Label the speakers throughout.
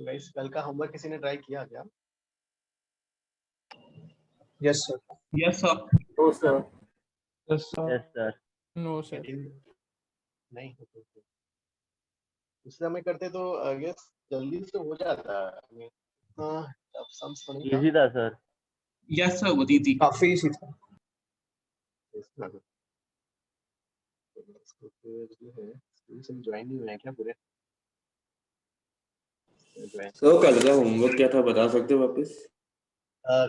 Speaker 1: Guys कल का homework किसी ने ट्राई किया क्या?
Speaker 2: Yes, sir.
Speaker 3: Yes, sir.
Speaker 1: No sir.
Speaker 2: Yes, sir.
Speaker 4: Yes, sir.
Speaker 2: No, sir.
Speaker 1: नहीं होते थे। उस समय करते तो आई गेस जल्दी से हो जाता है। अब सम्स तो नहीं था।
Speaker 4: Easy था sir.
Speaker 3: Yes, sir. वो दीदी।
Speaker 2: काफी इसी था।
Speaker 1: इसको फिर जो है स्कूल से ज्वाइन नहीं हुए हैं क्या पूरे?
Speaker 5: तो कल का होमवर्क क्या था बता सकते हो वापस?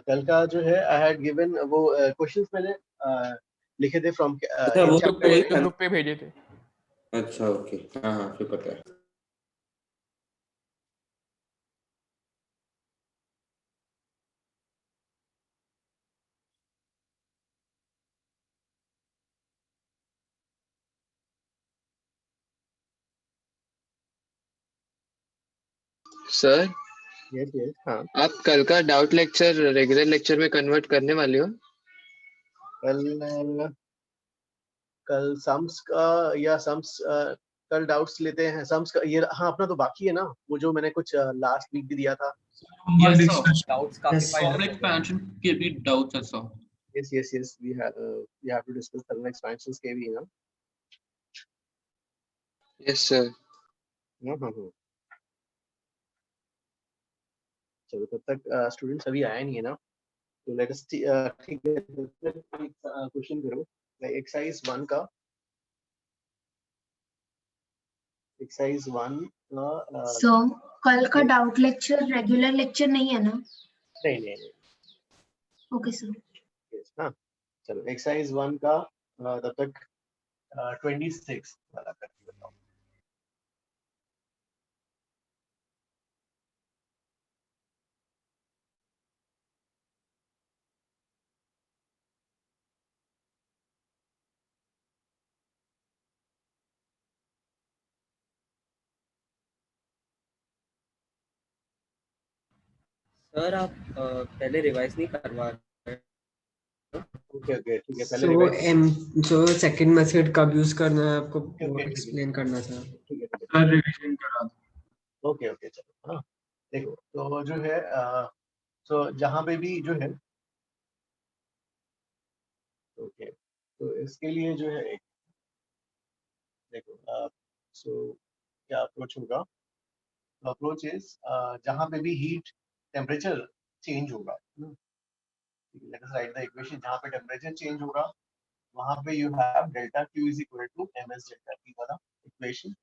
Speaker 1: कल का जो है आई हैड गिवन वो क्वेश्चंस मैंने लिखे थे फ्रॉम
Speaker 5: अच्छा वो तो वही था।
Speaker 2: ग्रुप पे भेजे थे।
Speaker 5: अच्छा ओके हाँ हाँ फिर पता है।
Speaker 6: सर
Speaker 1: यस यस हाँ
Speaker 6: आप कल का डाउट लेक्चर रेगुलर लेक्चर में कन्वर्ट करने वाले हो?
Speaker 1: कल सम्स का या सम्स कल डाउट्स लेते हैं सम्स का ये हाँ अपना तो बाकी है ना वो जो मैंने कुछ लास्ट वीक भी दिया था।
Speaker 3: Yes, sir.
Speaker 7: Doubts काफी
Speaker 3: Thermal expansion के भी doubts है sir.
Speaker 1: Yes we have to discuss thermal expansions के भी ना।
Speaker 6: Yes sir.
Speaker 1: हाँ चलो तब तक स्टूडेंट्स अभी आया नहीं है ना तो लेट अस ठीक है क्वेश्चन करो एक्सरसाइज 1 का एक्सरसाइज 1 का
Speaker 8: सो कल का डाउट लेक्चर रेगुलर लेक्चर नहीं है ना?
Speaker 1: नहीं
Speaker 8: ओके सर।
Speaker 1: यस हाँ चलो एक्सरसाइज 1 का तब तक 26 वाला करके बताओ।
Speaker 7: सर आप पहले रिवाइज नहीं करवा रहे?
Speaker 1: ओके ठीक है पहले रिवाइज
Speaker 2: जो सेकंड मेथड कब यूज करना है आपको
Speaker 1: okay,
Speaker 2: एक्सप्लेन करना था।
Speaker 1: ठीक है
Speaker 2: सर रिवीजन करा दो।
Speaker 1: ओके चलो हाँ देखो तो जो है तो जहाँ पे भी जो है ओके तो इसके लिए जो है एक देखो सो क्या अप्रोच होगा अप्रोच इज जहाँ पे भी हीट टेम्परेचर चेंज होगा let us right the equation जहाँ पे टेम्परेचर चेंज होगा वहां पे you have delta Q is equal to ms delta T वाला equation.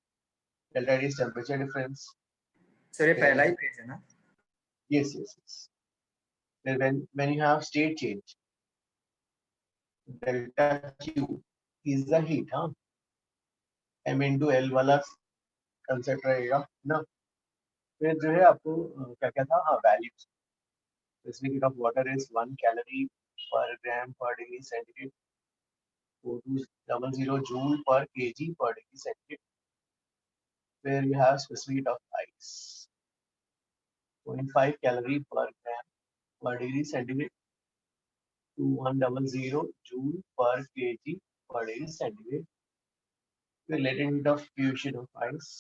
Speaker 1: Delta T is temperature difference.
Speaker 7: Sir ये
Speaker 1: Okay.
Speaker 7: पहला ही पेज है ना?
Speaker 1: Yes, yes, yes. Then when you have state change, delta Q is the heat, हाँ. M into L वाला concept रहेगा ना. फिर जो है आपको क्या क्या था, हाँ values. specific heat of water is 1 calorie per gram per degree centigrade. 4200 joule per kg per degree centigrade. Where you have specific heat of ice, 0.5 calorie per gram per degree centigrade. 2100 joule per kg per degree centigrade. The latent heat of fusion of ice,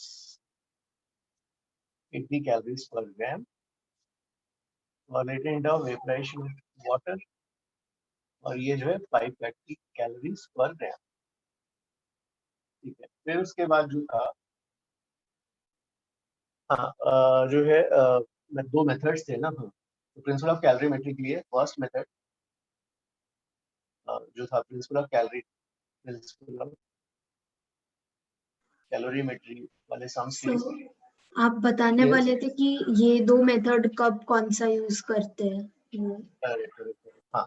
Speaker 1: 80 calories per gram. और latent heat of vaporization of water, और ये जो है 530 calories per ग्राम. ठीक है. फिर उसके बाद जो था, हाँ जो है दो मेथड्स थे ना. हाँ, तो प्रिंसिपल ऑफ कैलोरीमेट्री के लिए फर्स्ट मेथड जो था प्रिंसिपल ऑफ कैलोरीमेट्री वाले सम्स के
Speaker 8: So,
Speaker 1: लिए.
Speaker 8: आप बताने
Speaker 1: Yes.
Speaker 8: वाले थे कि ये दो मेथड कब कौन सा यूज करते हैं.
Speaker 1: Correct. हाँ,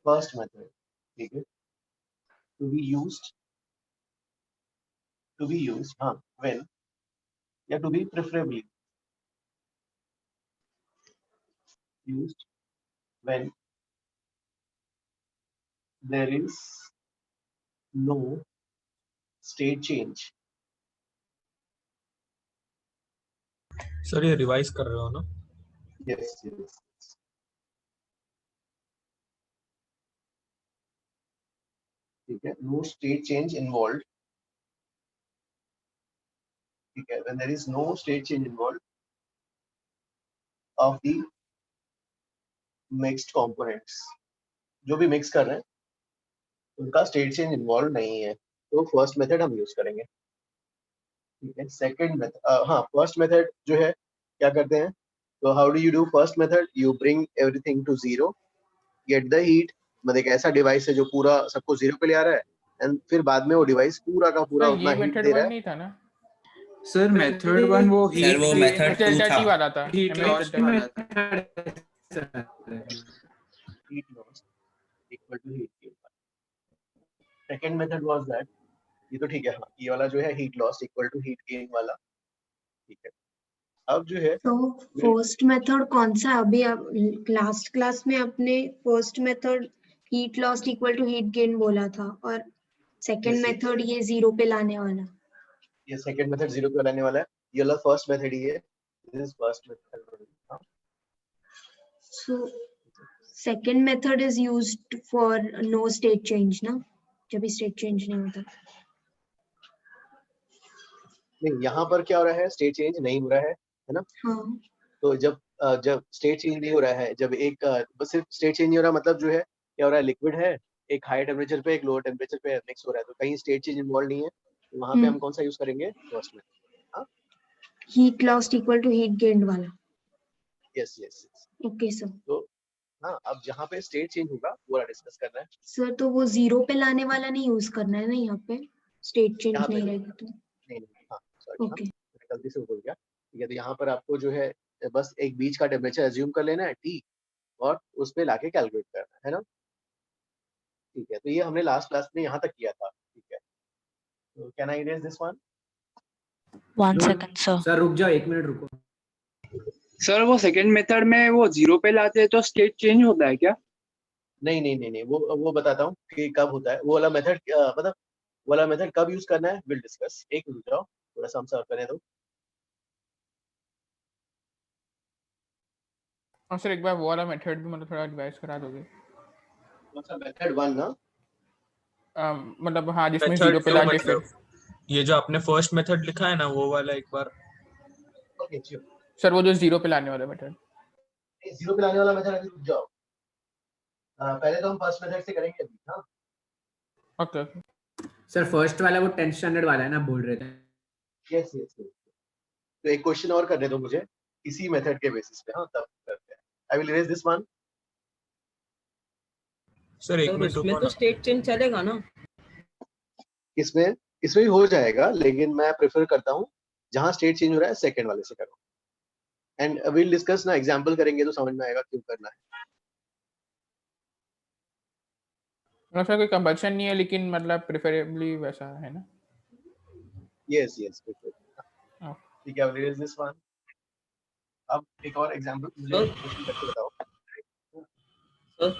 Speaker 1: फर्स्ट मेथड. ठीक है. टू बी यूज्ड हाँ व्हेन या to be preferably used when there is no state change.
Speaker 4: Sir ये रिवाइज कर रहे हो ना?
Speaker 1: Yes. ठीक है. No state change involved. ठीक है. When there is no state change involved of the mixed components, जो भी मिक्स कर रहे हैं उनका स्टेट चेंज इन्वॉल्व नहीं है, तो फर्स्ट मेथड हम यूज करेंगे. ठीक है. सेकंड मेथड, हाँ फर्स्ट मेथड जो है क्या करते हैं, तो how do you do first method, you bring everything to zero, get the heat. मतलब एक ऐसा डिवाइस है जो पूरा सबको जीरो पे ले आ रहा है, एंड फिर बाद में वो डिवाइस पूरा का पूरा उतना हीट दे रहा है.
Speaker 9: नहीं था ना
Speaker 2: सर मेथड 1 वो
Speaker 3: सर वो मेथड 2
Speaker 9: डेल्टा
Speaker 3: था.
Speaker 9: टी वाला था.
Speaker 2: Heat
Speaker 9: MS
Speaker 2: loss
Speaker 9: delta
Speaker 2: method.
Speaker 1: heat loss equal to heat gain. Second method was that, ये तो ठीक है. हाँ, ये वाला जो है heat loss equal to heat gain वाला. ठीक है. अब जो है
Speaker 8: तो फर्स्ट मेथड कौन सा, अभी लास्ट क्लास में आपने first method heat loss equal to heat gain बोला था, और सेकंड
Speaker 1: Yes,
Speaker 8: मेथड ये जीरो पे लाने वाला.
Speaker 1: ये सेकंड मेथड जीरो पे लाने वाला है. ये वाला फर्स्ट मेथड ही है. This first method.
Speaker 8: So second method is used for no state change ना, जब भी state change नहीं होता.
Speaker 1: नहीं, यहाँ पर क्या हो रहा है, स्टेट चेंज नहीं हो रहा है ना.
Speaker 8: हाँ.
Speaker 1: तो जब स्टेट चेंज नहीं हो रहा है, जब एक बस सिर्फ स्टेट चेंज नहीं हो रहा, मतलब जो है क्या हो रहा है, लिक्विड है, एक हाई टेम्परेचर पे एक लोअर टेम्परेचर पे मिक्स हो रहा है, तो कहीं स्टेट चेंज इन्वॉल्व नहीं है. तो वहाँ पे हम कौन सा यूज करेंगे, फर्स्ट में.
Speaker 8: Heat lost equal to heat gained वाला.
Speaker 1: यस.
Speaker 8: Okay sir.
Speaker 1: तो हाँ, अब जहाँ पे स्टेट चेंज होगा वो वाला डिस्कस करना है.
Speaker 8: सर तो वो जीरो पे लाने वाला नहीं यूज करना है ना यहाँ पे, स्टेट चेंज
Speaker 1: यहाँ पे
Speaker 8: नहीं रहेगा तो.
Speaker 1: नहीं. हाँ सॉरी,
Speaker 8: ओके.
Speaker 1: गलती से बोल गया. ठीक है. तो यहाँ पर आपको जो है बस एक बीच का टेम्परेचर अज्यूम कर लेना है T, और उस पे लाके कैलकुलेट करना है ना. ठीक है. तो ये हमने लास्ट क्लास में यहाँ तक किया था. ठीक है. तो can I erase this one?
Speaker 10: 1 second sir.
Speaker 2: Sir रुक जाओ, 1 मिनट रुको.
Speaker 6: सर वो सेकंड मेथड में वो जीरो पे लाते हैं तो स्टेट चेंज होता है क्या?
Speaker 1: नहीं, वो बताता हूँ कि कब होता है. वो वाला मेथड मतलब वो वाला मेथड कब यूज करना है, विल डिस्कस. एक मिनट जाओ, थोड़ा सा हम सर्व करने दो.
Speaker 9: और सर एक बार वो वाला मेथड भी मतलब थोड़ा रिवाइज करा दोगे.
Speaker 1: कौन सा मेथड 1 ना?
Speaker 9: मतलब हाँ, जिसमें
Speaker 4: मेथड
Speaker 9: जीरो पे
Speaker 4: टू
Speaker 9: लाके फिर
Speaker 4: मतलब ये जो आपने फर्स्ट मेथड लिखा है ना, वो वाला एक बार.
Speaker 1: ओके चलो.
Speaker 9: सर वो जो जीरो पे लाने वाला मेथड.
Speaker 1: जीरो पे लाने वाला मेथड अभी रुक जाओ. पहले तो हम फर्स्ट मेथड से करेंगे अभी. हाँ
Speaker 9: ओके.
Speaker 2: सर फर्स्ट वाला वो 10th स्टैंडर्ड वाला है ना, बोल रहे थे.
Speaker 1: यस. तो एक क्वेश्चन और करने दो मुझे इसी मेथड के बेसिस पे. हाँ तब करते हैं. आई will erase this one.
Speaker 4: Sir एक
Speaker 7: सर
Speaker 4: मिनट
Speaker 7: उसमें
Speaker 4: रुको
Speaker 7: तो
Speaker 4: ना।
Speaker 7: स्टेट चेंज चलेगा ना?
Speaker 1: इसमें इसमें भी हो जाएगा, लेकिन मैं प्रेफर करता हूँ जहाँ स्टेट चेंज हो रहा है सेकंड वाले से करो। एंड विल डिस्कस ना, एग्जांपल करेंगे तो समझ में आएगा क्यों करना है।
Speaker 9: मतलब सर कोई कंपल्शन नहीं है, लेकिन मतलब प्रेफरेबली वैसा है ना?
Speaker 1: यस यस बिल्कुल।
Speaker 9: हाँ।
Speaker 1: ठीक है, विल दिस वन। अब एक और एग्जांपल मुझे
Speaker 7: सर
Speaker 1: क्वेश्चन करके बताओ।
Speaker 7: सर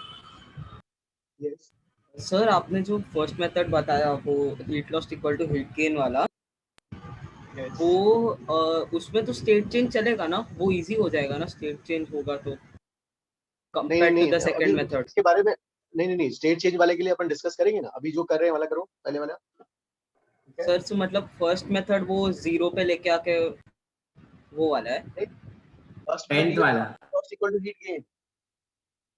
Speaker 1: यस
Speaker 7: सर आपने जो फर्स्ट मेथड बताया वो heat loss equal to heat gain वाला,
Speaker 1: यस।
Speaker 7: वो उसमें तो स्टेट चेंज चलेगा ना? वो इजी हो जाएगा ना स्टेट चेंज होगा तो,
Speaker 1: नहीं नहीं
Speaker 7: कंपेयर टू द
Speaker 1: नहीं, अभी
Speaker 7: सेकंड मेथड?
Speaker 1: इसके बारे में नहीं, स्टेट चेंज वाले के लिए अपन डिस्कस करेंगे ना। अभी जो कर रहे हैं वाला करो, पहले वाला। ठीक है।
Speaker 7: सर तो मतलब फर्स्ट मेथड वो 0 पे लेके आके वो वाला है?
Speaker 1: फर्स्ट मेथड
Speaker 2: 10th
Speaker 1: ये
Speaker 2: वाला।
Speaker 1: Loss equal to heat gain.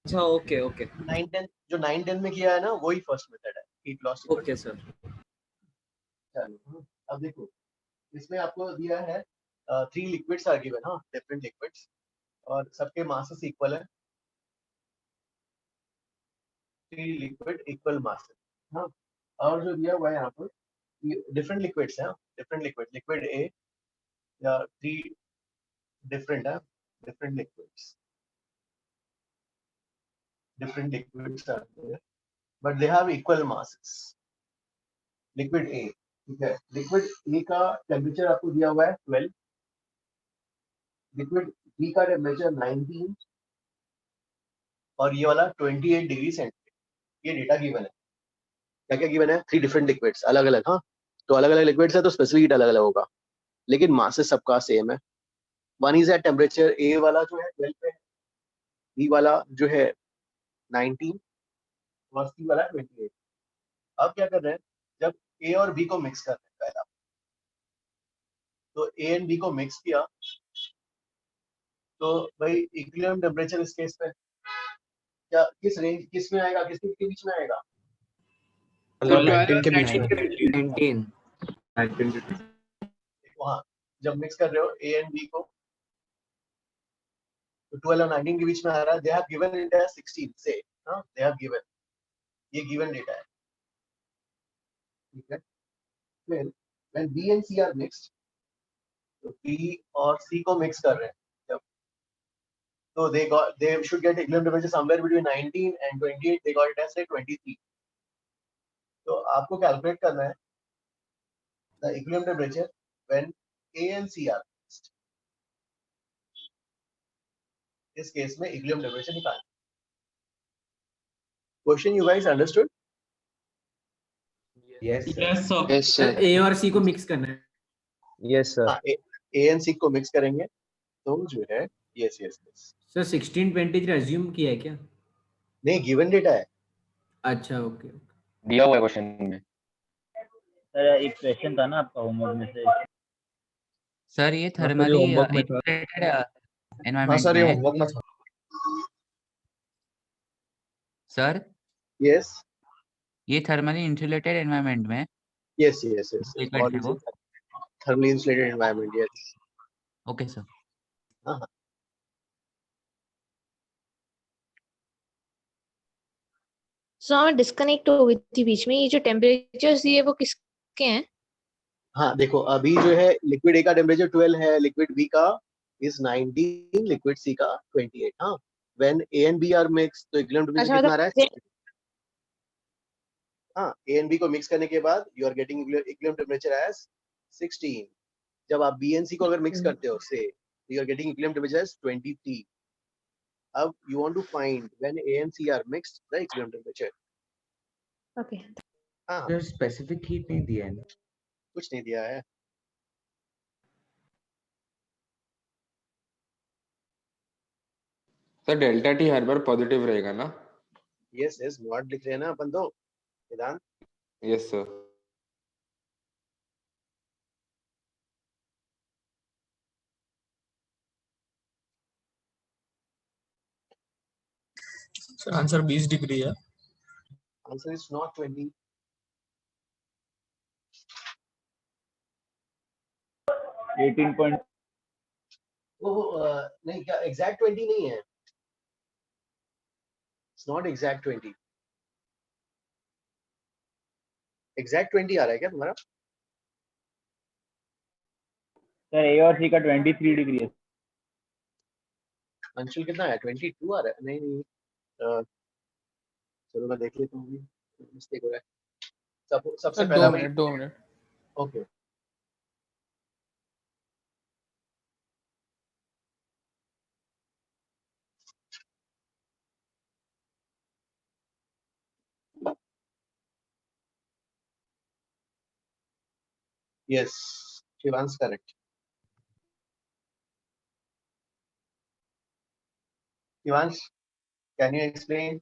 Speaker 7: अच्छा ओके ओके
Speaker 1: 9 10 में किया है ना, वही फर्स्ट मेथड है, heat loss equal
Speaker 7: okay sir.
Speaker 1: To. अब देखो, इसमें आपको दिया है 3 लिक्विड्स आर गिवन, हाँ, डिफरेंट लिक्विड्स, और सबके मासेस इक्वल है। 3 लिक्विड इक्वल मासेस, हाँ। और जो दिया हुआ है यहाँ पर डिफरेंट लिक्विड्स हैं, डिफरेंट लिक्विड ए या 3 डिफरेंट है, different liquids are there, but they have equal masses. Liquid A, ठीक है, लिक्विड ए का टेम्परेचर आपको दिया हुआ है 12, लिक्विड बी का टेम्परेचर 19 और ये वाला 28 डिग्री सेंटीग्रेड। ये डेटा गिवन है। क्या क्या गिवन है? 3 डिफरेंट लिक्विड्स, अलग अलग, हाँ। तो अलग अलग लिक्विड्स है तो स्पेसिफिक हीट अलग अलग होगा, लेकिन मासेस सबका सेम है। वन इज एट टेम्परेचर, ए वाला जो है 12 पे है, बी वाला जो है 19 और सी वाला 28। अब क्या कर रहे हैं, जब ए और बी को मिक्स कर रहे हैं पहला, तो ए एंड बी को मिक्स किया तो भाई इक्विलिब्रियम टेम्परेचर इस केस पे क्या किस रेंज, किस में आएगा, किसके बीच में आएगा?
Speaker 2: 19 के बीच में। 19।
Speaker 1: देखो, हाँ, जब मिक्स कर रहे हो ए एंड बी को तो 12 और 19 के बीच में आ रहा है। They have given it as 16 से, हाँ, दे हैव गिवन, ये गिवन डेटा है, ठीक है। फिर when B and C are mixed, तो बी और सी को मिक्स कर रहे हैं जब, तो they should get equilibrium temperature somewhere between 19 and 28, they got it as say 23। तो आपको कैलकुलेट करना है the equilibrium temperature when A and C are mixed। इस केस में equilibrium temperature निकालना। Question you guys understood?
Speaker 3: Yes, sir.
Speaker 6: Yes
Speaker 2: sir
Speaker 6: sir.
Speaker 2: A और C को mix करना है।
Speaker 7: Yes sir.
Speaker 1: हाँ, A and C को मिक्स करेंगे तो जो है yes।
Speaker 2: सर 1623 अज्यूम किया है क्या?
Speaker 1: नहीं, गिवन डेटा है।
Speaker 2: अच्छा ओके।
Speaker 6: दिया हुआ है क्वेश्चन में।
Speaker 11: सर एक क्वेश्चन था ना आपका होमवर्क में से।
Speaker 12: सर ये
Speaker 4: हाँ, सर, ये
Speaker 12: थर्मली
Speaker 4: homework में था।
Speaker 12: इंसुलेटेड
Speaker 4: हाँ
Speaker 12: एनवायरनमेंट
Speaker 4: सर, ये
Speaker 12: में
Speaker 4: होमवर्क में था।
Speaker 12: सर
Speaker 1: Yes,
Speaker 12: ये थर्मली इंसुलेटेड एनवायरनमेंट में
Speaker 1: yes।
Speaker 12: लिक्विड
Speaker 1: All
Speaker 12: है
Speaker 1: is
Speaker 12: वो।
Speaker 1: in thermally insulated environment, yes।
Speaker 12: Okay sir.
Speaker 1: हाँ।
Speaker 10: सो डिस्कनेक्ट हो गई थी बीच में। ये जो टेम्परेचर्स दिए वो किसके हैं?
Speaker 1: हाँ, देखो, अभी जो है लिक्विड ए का टेम्परेचर 12 है, लिक्विड बी का इज 19, लिक्विड सी का 28। हाँ, when A and B are mix तो इक्विलिब्रियम टेम्परेचर
Speaker 10: अच्छा
Speaker 1: कितना आ रहा है?
Speaker 10: मतलब
Speaker 1: हाँ, ए एंड बी को मिक्स करने के बाद you are getting equilibrium temperature as 16। जब आप बी एंड सी को अगर मिक्स करते हो से, you are getting equilibrium temperature as 23। अब you want to find when A and C are mixed the equilibrium temperature.
Speaker 10: Okay.
Speaker 1: हाँ,
Speaker 5: सर स्पेसिफिक हीट नहीं दिया है ना?
Speaker 1: कुछ नहीं दिया है।
Speaker 5: सर डेल्टा टी हर बार पॉजिटिव रहेगा ना?
Speaker 1: यस, नॉट लिख रहे हैं ना अपन तो, Vedant.
Speaker 5: Yes sir.
Speaker 4: Sir answer 20 degree है।
Speaker 1: Answer is not 20।
Speaker 11: 18
Speaker 1: नहीं, क्या एग्जैक्ट 20 नहीं है, इट्स नॉट एग्जैक्ट 20। एग्जैक्ट 20 आ रहा है क्या तुम्हारा?
Speaker 11: सर ए और सी का 23 डिग्री है।
Speaker 1: अंशुल कितना है? 22 आ रहा है? नहीं नहीं, चलो मैं देख लेता हूँ, मिस्टेक हो रहा है। सबसे
Speaker 9: सर
Speaker 1: पहला
Speaker 9: 2 minute.
Speaker 1: Okay. Yes, Shivan's correct. Shivansh, can you explain?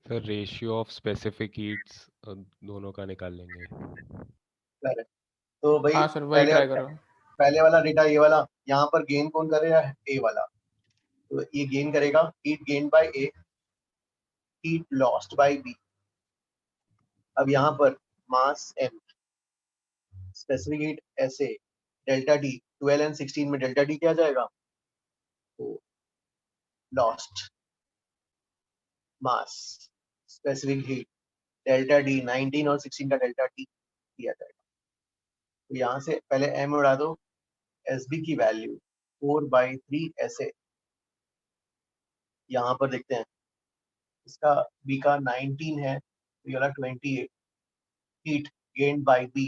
Speaker 13: Sir ratio of specific heats दोनों का निकाल लेंगे।
Speaker 1: Correct. तो भाई
Speaker 9: हाँ सर वही ट्राई करो।
Speaker 1: पहले वाला डेटा ये वाला, यहाँ पर गेन कौन करेगा? ए वाला। तो ये गेन करेगा heat gain by A, heat lost by B. अब यहाँ पर मास एम, स्पेसिफिक हीट ऐसे, डेल्टा डी 12 एंड 16 में डेल्टा डी क्या आ जाएगा? तो lost mass specific heat delta D 19 और 16 का डेल्टा टी दिया जाएगा। तो यहाँ से पहले एम उड़ा दो, एस बी की वैल्यू 4/3 ऐसे, यहाँ पर देखते हैं इसका बी का 19 है तो ये वाला 28, heat gain by B,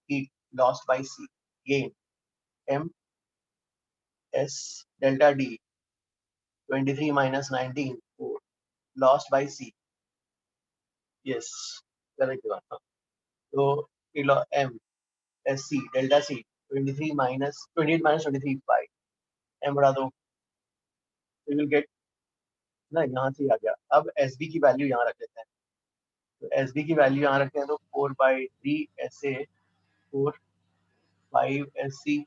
Speaker 1: heat lost by C, gain M S delta D 23 minus 19 4 lost by C. Yes, correct बात। तो kilo M S C delta C 28 minus 23 5 M बढ़ा दो, you will get ना, यहाँ से आ गया। अब SB की वैल्यू यहाँ रख लेते हैं, तो SB की वैल्यू यहाँ रखते हैं तो 4/3 SA 4 5 SC।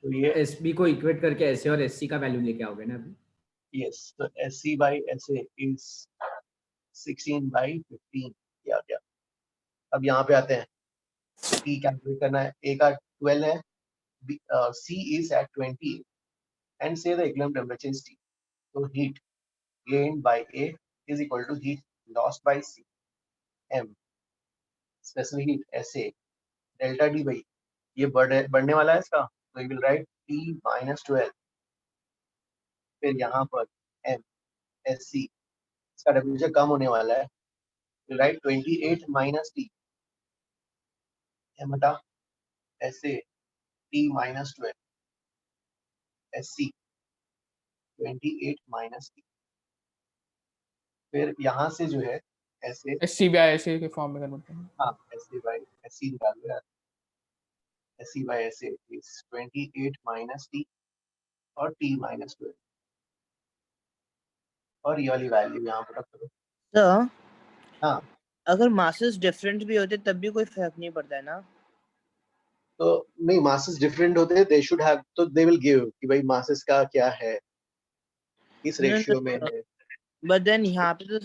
Speaker 1: तो ये
Speaker 2: SB को इक्वेट करके SA और SC का वैल्यू लेके आओगे ना अभी?
Speaker 1: यस, तो SC by SA is 16/15 किया गया। अब यहाँ पे आते हैं, T कैलकुलेट करना है, A का 12 है, C is at 20 and say the equilibrium temperature is T. So heat gained by A is equal to heat lost by C, M specific heat SA delta D by ये बढ़ने वाला है इसका, तो you will write T minus 12, फिर यहाँ पर M SC इसका टेम्परेचर कम होने वाला है, you will write 28 minus T, M हटा SA T minus 12 SC 28 minus T, फिर यहाँ से जो है ऐसे
Speaker 9: SC by SA के फॉर्म में कन्वर्ट करना।
Speaker 1: हाँ, SC by SC निकाल लो यार, SC by SA is 28 minus T और T minus 12 और ये वाली वैल्यू यहाँ पर रख दो।
Speaker 7: सर
Speaker 1: हाँ,
Speaker 7: अगर मासेस डिफरेंट भी होते तब भी कोई फर्क नहीं पड़ता है ना?
Speaker 1: तो नहीं, मासेस डिफरेंट होते, दे शुड हैव, तो दे विल गिव कि भाई मासेस का क्या है, इस रेशियो में है।
Speaker 7: बट देन यहाँ पे तो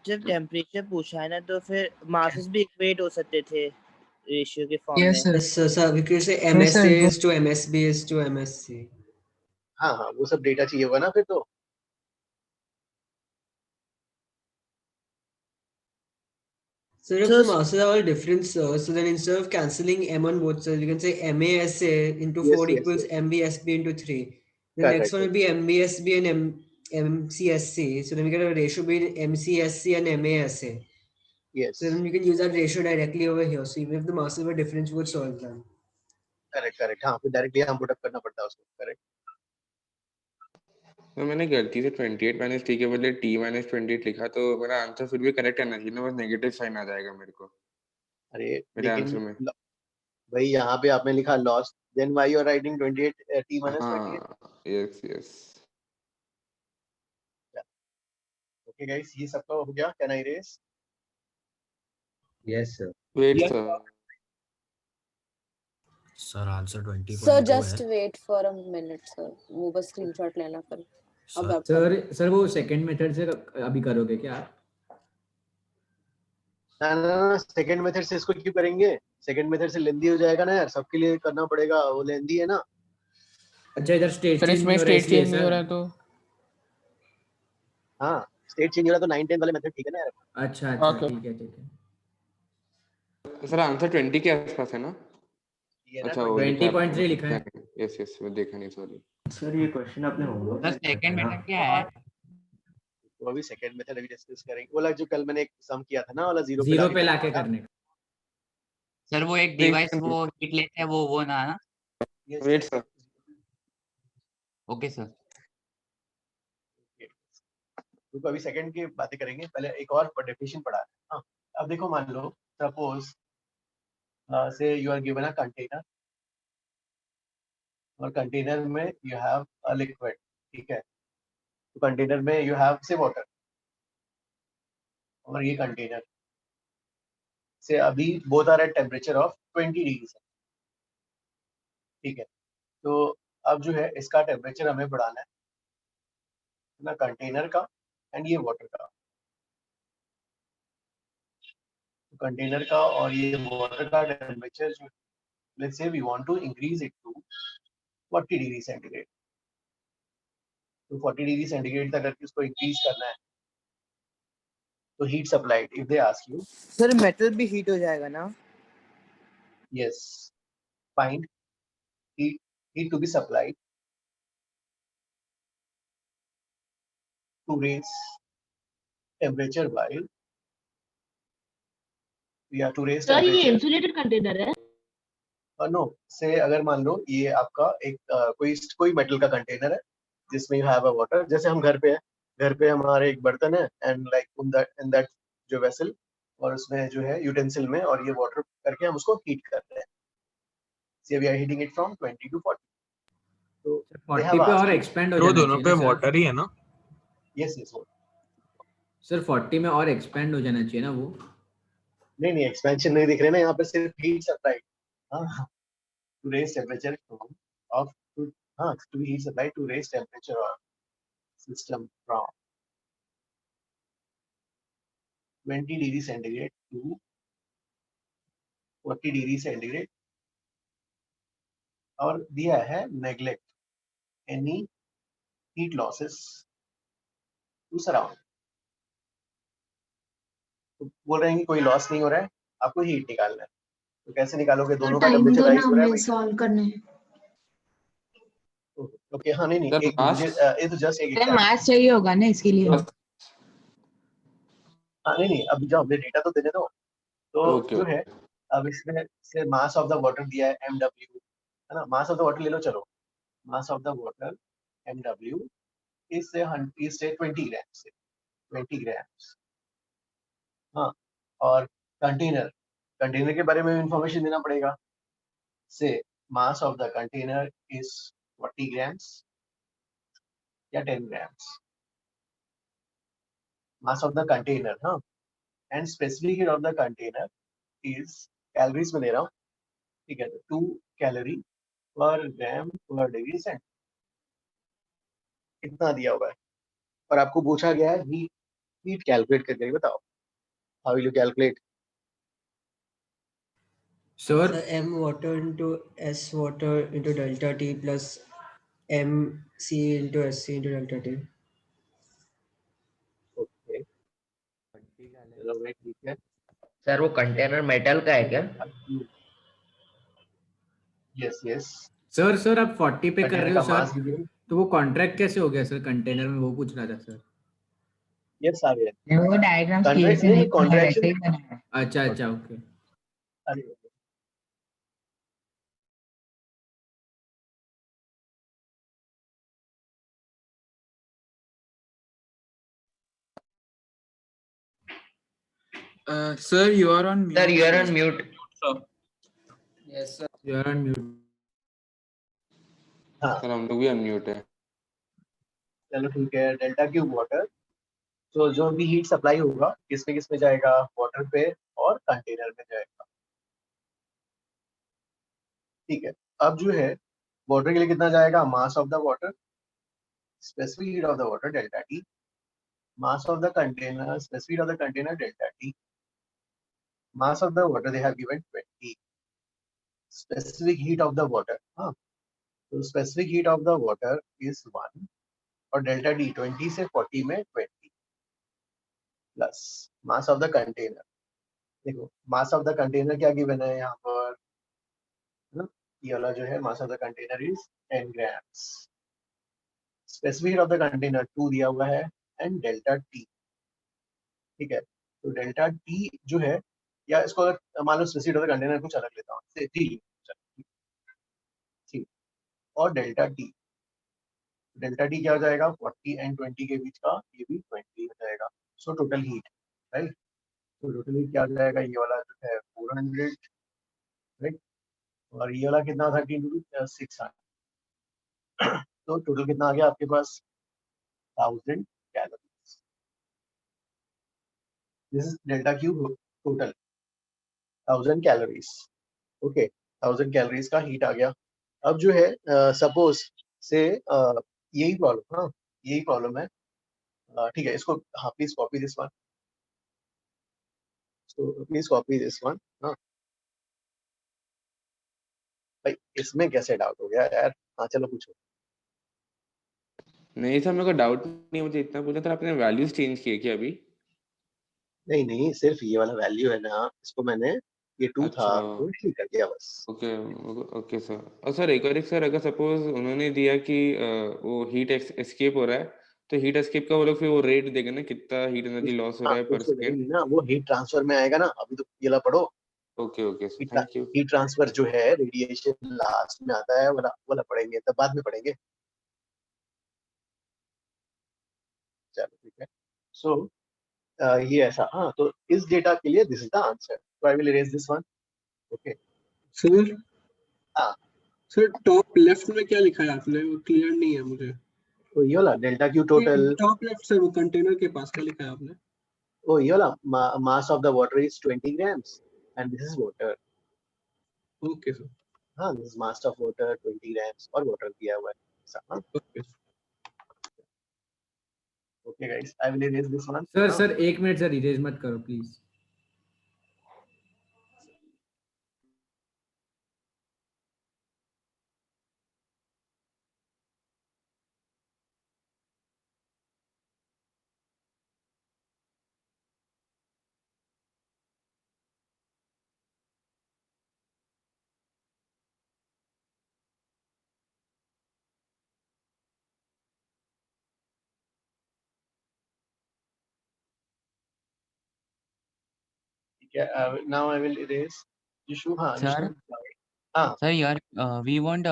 Speaker 7: जब टेम्परेचर पूछा है ना, तो फिर मासेस भी इक्वेट हो सकते थे रेशियो के फॉर्म में।
Speaker 14: sir, we could say MSA is to MSB is to MSC.
Speaker 1: हाँ हाँ, वो सब डेटा चाहिए होगा ना फिर तो।
Speaker 14: So if the masses are all different, sir, so then instead of cancelling M on both sides, you can say MASA into 4 equals MBSB into 3. The next one will be MBSB and MCSC. So then we get a ratio between MCSC and MASA.
Speaker 1: Yes.
Speaker 14: So then you can use that ratio directly over here. So even if the masses were different, you would solve them.
Speaker 1: Correct. हाँ, फिर directly हम put up करना पड़ता है उसको। Correct.
Speaker 5: तो मैंने गलती से 28 minus T के बदले T minus 28 लिखा, तो मेरा आंसर फिर भी करेक्ट आना चाहिए ना, बस नेगेटिव साइन आ जाएगा मेरे को।
Speaker 1: अरे
Speaker 5: मेरे आंसर में
Speaker 1: भाई यहाँ पे आपने लिखा lost, then why you are writing 28 T minus 28?
Speaker 5: Yes.
Speaker 1: Okay guys, ये सबका हो गया। Can I erase?
Speaker 12: Yes sir.
Speaker 5: Wait sir,
Speaker 15: sir answer 20.
Speaker 10: Sir just wait for a minute sir, वो बस स्क्रीनशॉट लेना फिर। अब
Speaker 2: सर वो सेकंड मेथड से अभी करोगे क्या?
Speaker 1: ना, सेकंड मेथड से इसको क्यों करेंगे? सेकंड मेथड से लेंदी हो जाएगा ना यार, सबके लिए करना पड़ेगा, वो लेंदी है ना।
Speaker 2: अच्छा, इधर स्टेट
Speaker 9: सर इसमें स्टेट चेंज नहीं हो रहा है तो
Speaker 1: हाँ, स्टेट चेंज हो रहा तो 9 10 वाले मेथड ठीक है ना यार?
Speaker 2: अच्छा अच्छा
Speaker 9: Okay.
Speaker 2: ठीक है ठीक है।
Speaker 5: सर आंसर 20 के आसपास है ना?
Speaker 1: ये ना
Speaker 5: अच्छा वो
Speaker 2: 20.3 लिखा है।
Speaker 5: यस यस वो देखा नहीं सॉरी।
Speaker 11: सर ये क्वेश्चन आपने होमवर्क
Speaker 12: सर सेकंड मेथड क्या है?
Speaker 1: वो भी सेकंड मेथड अभी डिस्कस करेंगे। वो वाला जो कल मैंने एक सम किया था ना वाला 0 पे
Speaker 2: जीरो पे
Speaker 1: करने
Speaker 2: लाके
Speaker 1: का।
Speaker 2: करने का।
Speaker 12: सर वो एक डिवाइस वो हिट लेते हैं वो ना ना?
Speaker 1: Yes,
Speaker 5: wait
Speaker 1: yes,
Speaker 5: sir
Speaker 12: okay sir.
Speaker 1: तो अभी सेकंड की बातें करेंगे, पहले एक और डेफिनेशन पढ़ा है। हाँ, अब देखो मान लो suppose say you are given a container और कंटेनर में यू हैव अ लिक्विड, ठीक है? तो कंटेनर में यू हैव से वाटर और ये कंटेनर से अभी both are at temperature of 20 degree, ठीक है? तो अब जो है इसका टेम्परेचर हमें बढ़ाना है ना, कंटेनर का एंड ये वाटर का, तो कंटेनर का और ये वाटर का टेम्परेचर जो let's say we want to increase it to 40 degree centigrade. तो 40 डिग्री सेंटीग्रेड तक अगर इसको इंक्रीज करना है तो heat supplied if they ask you
Speaker 7: sir metal भी हीट हो जाएगा ना?
Speaker 1: Yes find heat to be supplied to raise temperature by to raise
Speaker 10: sir ये
Speaker 1: temperature
Speaker 10: इंसुलेटेड कंटेनर है?
Speaker 1: नो से अगर मान लो ये आपका एक कोई मेटल का कंटेनर है जिसमें यू हैव अ वाटर, जैसे हम घर पे है, घर पे हमारे एक बर्तन है एंड लाइक इन दैट जो वेसल और उसमें जो है यूटेंसिल में और ये वाटर करके हम उसको हीट करते हैं। See we are heating it from 20 to 40। तो
Speaker 2: 40 पे और एक्सपेंड हो
Speaker 4: वो
Speaker 2: जाना
Speaker 4: दोनों
Speaker 2: चाहिए
Speaker 4: पे
Speaker 2: ना
Speaker 4: वाटर ही है ना?
Speaker 1: यस यस
Speaker 2: सर 40 में और एक्सपेंड हो जाना चाहिए ना वो?
Speaker 1: नहीं एक्सपेंशन नहीं दिख रहे ना यहाँ पे, सिर्फ हीट सप्लाई। हाँ, to raise temperature of to heat supply to raise temperature of system from 20 degree centigrade to 40 degree centigrade और दिया है neglect any heat losses to surround। तो बोल रहे हैं कि कोई लॉस नहीं हो रहा है, आपको हीट निकालना है, तो कैसे निकालोगे? दोनों का
Speaker 8: टाइम
Speaker 1: टेम्परेचर
Speaker 8: दो
Speaker 1: राइज
Speaker 8: ना,
Speaker 1: हो रहा है
Speaker 8: हमें
Speaker 1: भाई।
Speaker 8: सॉल्व करना है।
Speaker 1: ओके हाँ नहीं
Speaker 5: सर
Speaker 1: एक
Speaker 5: मास
Speaker 1: मुझे ये तो जस्ट एक
Speaker 10: सर मैथ चाहिए होगा ना इसके लिए?
Speaker 1: हाँ नहीं अभी जो हमने डेटा तो देने दो। तो
Speaker 5: ओके
Speaker 1: जो है अब इसमें से मास ऑफ द वाटर दिया है MW, है ना? मास ऑफ द वाटर ले लो चलो, मास of the water MW is say 20 grams से 20 grams। हाँ, और कंटेनर के बारे में इंफॉर्मेशन देना पड़ेगा। Say mass of the container is 40 grams या 10 grams, mass of the container. हाँ, and specific heat of the container is calories में दे रहा हूँ, ठीक है? 2 कैलोरी पर ग्राम पर डिग्री सेंट, इतना दिया हुआ है और आपको पूछा गया है हीट कैलकुलेट करके बताओ, how will you calculate?
Speaker 2: Sir
Speaker 14: m water into s water into delta t plus m c into sc into delta t।
Speaker 1: Okay चलो भाई ठीक है।
Speaker 15: सर वो कंटेनर मेटल का है क्या?
Speaker 1: यस यस
Speaker 2: सर आप 40 पे कर रहे हो
Speaker 1: का मास
Speaker 2: सर, तो वो कॉन्ट्रैक्ट कैसे हो गया सर कंटेनर में? वो पूछ रहा था सर।
Speaker 1: यस आ गया
Speaker 10: वो डायग्राम
Speaker 1: कॉन्ट्रैक्ट नहीं कॉन्ट्रैक्शन।
Speaker 2: अच्छा okay.
Speaker 4: Sir, you are on mute.
Speaker 15: Sir, you are on mute.
Speaker 4: Yes, sir.
Speaker 2: You are on mute.
Speaker 1: हाँ
Speaker 5: सर हम लोग भी अनम्यूट है।
Speaker 1: चलो ठीक है। डेल्टा क्यूब वाटर, तो जो भी हीट सप्लाई होगा किस में जाएगा? वाटर पे और कंटेनर में जाएगा, ठीक है? अब जो है वाटर के लिए कितना जाएगा? मास of the water, specific heat of the water delta T, mass of the container, specific heat of the container delta T, mass of the water they have given 20, specific heat of the water. हाँ, तो specific heat of the water is 1 और delta T 20 से 40 में 20, plus mass of the container. देखो मास of the container क्या given है यहाँ पर, है ना, ये वाला जो है मास of the container is 10 grams. Specific heat of the container 2 दिया हुआ है एंड डेल्टा टी। ठीक है, तो डेल्टा टी जो है, या इसको अगर मान लो specific heat of the container कुछ अलग लेता हूँ, ठीक, और डेल्टा टी क्या हो जाएगा 40 एंड 20 के बीच का, ये भी 20 हो जाएगा। सो टोटल हीट, राइट, तो टोटल हीट क्या हो जाएगा, ये वाला जो है 400, राइट, और ये वाला कितना 13 into 600, तो टोटल कितना आ गया आपके पास 1000 calories. This is delta Q total 1000 calories. Okay, 1000 calories का हीट आ गया। अब जो है सपोज से यही प्रॉब्लम, हाँ यही प्रॉब्लम है, ठीक है, इसको हाँ please copy this one, so please copy this one। हाँ भाई इसमें कैसे डाउट हो गया यार, हाँ चलो पूछो।
Speaker 5: नहीं सर, मेरे को डाउट नहीं, मुझे इतना पूछना था, आपने वैल्यूज चेंज किए क्या अभी?
Speaker 1: नहीं नहीं, सिर्फ ये वाला वैल्यू है ना, इसको मैंने ये 2 था
Speaker 5: अच्छा,
Speaker 1: तो ठीक कर दिया बस।
Speaker 5: Okay okay sir. और सर एक और सर, अगर सपोज उन्होंने दिया कि वो हीट एस्केप हो रहा है, तो हीट एस्केप का वो लोग फिर वो रेट देगा ना, कितना हीट एनर्जी लॉस हो रहा है पर
Speaker 1: उसको
Speaker 5: सेकेंड?
Speaker 1: नहीं ना, वो हीट ट्रांसफर में आएगा ना, अभी तो ये ला पढ़ो।
Speaker 5: Okay okay sir, thank you.
Speaker 1: Heat transfer जो है रेडिएशन लास्ट में आता है, वाला पढ़ेंगे, तब बाद में पढ़ेंगे। चलो ठीक है, सो ये ऐसा, हाँ तो इस डेटा के लिए this is the answer, so I will erase this one. Okay
Speaker 16: sir,
Speaker 1: हाँ
Speaker 16: सर टॉप लेफ्ट में क्या लिखा है आपने, वो क्लियर नहीं है मुझे।
Speaker 1: तो ये वाला delta Q total,
Speaker 16: top left sir, वो कंटेनर के पास क्या लिखा है आपने?
Speaker 1: ओ ये वाला mass of the water is 20 grams and this is water.
Speaker 16: Okay sir,
Speaker 1: हाँ this is mass of water 20 grams और वाटर दिया हुआ है। हाँ okay guys, I will erase this one.
Speaker 2: Sir 1 minute sir, erase मत करो please.
Speaker 1: Now I will erase Jishu. हाँ
Speaker 12: Sir?
Speaker 1: Jishu, हाँ
Speaker 12: Sir, here we won't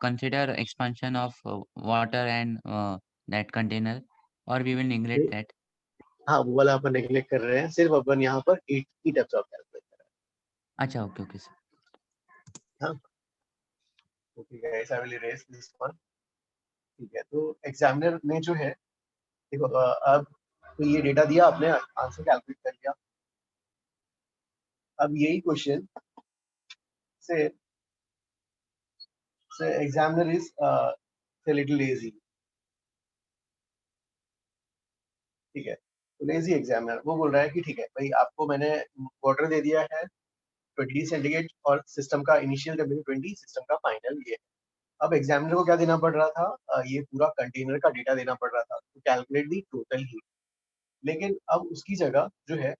Speaker 12: consider expansion of water and that container, or we will neglect that.
Speaker 1: हाँ वो वाला अपन neglect कर रहे हैं, सिर्फ अपन यहाँ पर हीट एब्सॉर्ब कैलकुलेट कर रहे हैं।
Speaker 12: अच्छा, ओके ओके सर।
Speaker 1: हाँ okay guys, I will erase this one. ठीक है, तो एग्जामिनर ने जो है, देखो अब तो ये डेटा दिया, आपने आंसर कैलकुलेट कर लिया। अब यही क्वेश्चन से एग्जामिनर इज लिटिल लेजी। ठीक है, तो लेजी एग्जामिनर वो बोल रहा है कि ठीक है भाई, आपको मैंने वाटर दे दिया है 20 सेंटीग्रेड और सिस्टम का इनिशियल टेम्परेचर 20, सिस्टम का फाइनल ये है। अब एग्जामिनर को क्या देना पड़ रहा था, ये पूरा कंटेनर का डेटा देना पड़ रहा था to calculate the total heat. लेकिन अब उसकी जगह जो है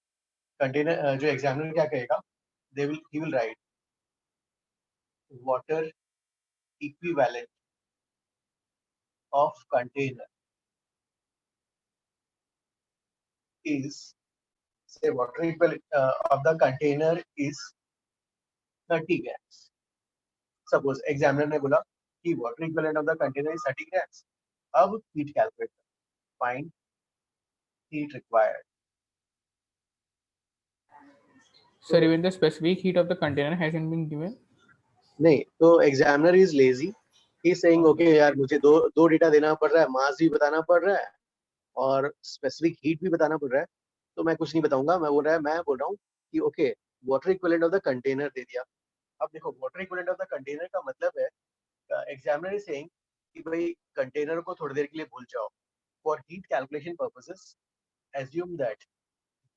Speaker 1: कंटेनर, जो एग्जामिनर क्या कहेगा, he will write water equivalent of container is, say water equivalent of the container is 30 grams। Suppose examiner ने बोला कि water equivalent of the container is 30 grams। अब heat calculate, find heat required.
Speaker 9: Sir, even the specific heat of the container hasn't been given.
Speaker 1: नहीं, तो examiner is lazy, he is saying okay यार, मुझे दो data देना पड़ रहा है, मास भी बताना पड़ रहा है और स्पेसिफिक हीट भी बताना पड़ रहा है, तो मैं कुछ नहीं बताऊंगा। मैं बोल रहा हूँ कि okay water equivalent of the container दे दिया। अब देखो water equivalent of the container का मतलब है, एग्जामिनर इज सेइंग कि भाई कंटेनर को थोड़ी देर के लिए भूल जाओ, for heat calculation purposes assume that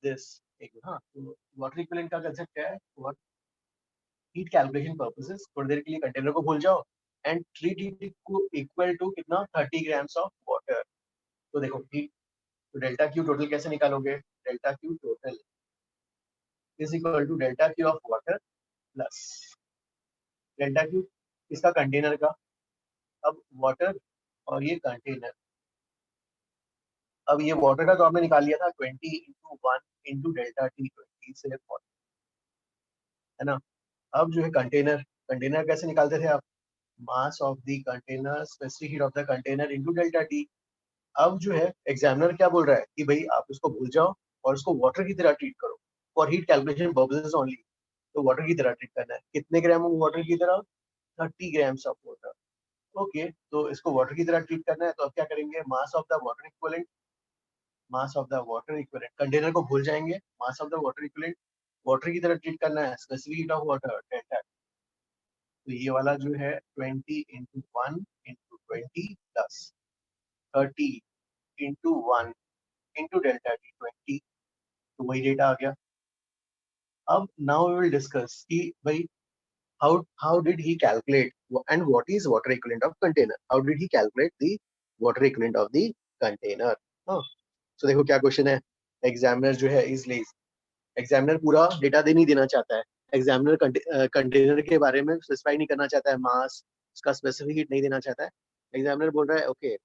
Speaker 1: this. हाँ, तो वाटर इक्विवेलेंट का कंसेप्ट क्या है, फॉर हीट कैलकुलेशन पर्पसेस थोड़ी देर के लिए कंटेनर को भूल जाओ एंड ट्रीट इट को इक्वल टू कितना 30 grams ऑफ वाटर। तो देखो हीट, तो डेल्टा क्यू टोटल कैसे निकालोगे, delta Q total is equal to delta Q of water plus delta Q इसका कंटेनर का, अब वाटर और ये कंटेनर, अब ये वाटर का तो आपने निकाल लिया था 20 into 1 into delta T 20 से 40, है ना। अब जो है कंटेनर, कंटेनर कैसे निकालते थे आप, मास of the container specific heat of the container into delta T. अब जो है एग्जामिनर क्या बोल रहा है कि भाई आप इसको भूल जाओ और इसको वाटर की तरह ट्रीट करो for heat calculation purposes only. तो वाटर की तरह ट्रीट करना है, कितने ग्राम वाटर की तरह, 30 ग्राम्स ऑफ वाटर। ओके, तो इसको वाटर की तरह ट्रीट करना है, तो अब क्या करेंगे, मास of the water equivalent, mass of the water equivalent, container को भूल जाएंगे, मास of the water equivalent, water की तरह ट्रीट करना है, specific heat of water delta. तो ये वाला जो है 20 into 1 into 20 plus 30 into 1 into delta T 20, तो वही डेटा आ गया। अब now we will discuss कि भाई how did he calculate and what is water equivalent of container, how did he calculate the water equivalent of the container। हाँ, तो देखो क्या क्वेश्चन है, एग्जामिनर जो है इज लेजी, एग्जामिनर पूरा डेटा नहीं देना चाहता है, एग्जामिनर कंटेनर के बारे में स्पेसिफाई नहीं करना चाहता है, मास उसका स्पेसिफिक हीट नहीं देना चाहता है। एग्जामिनर बोल रहा है okay,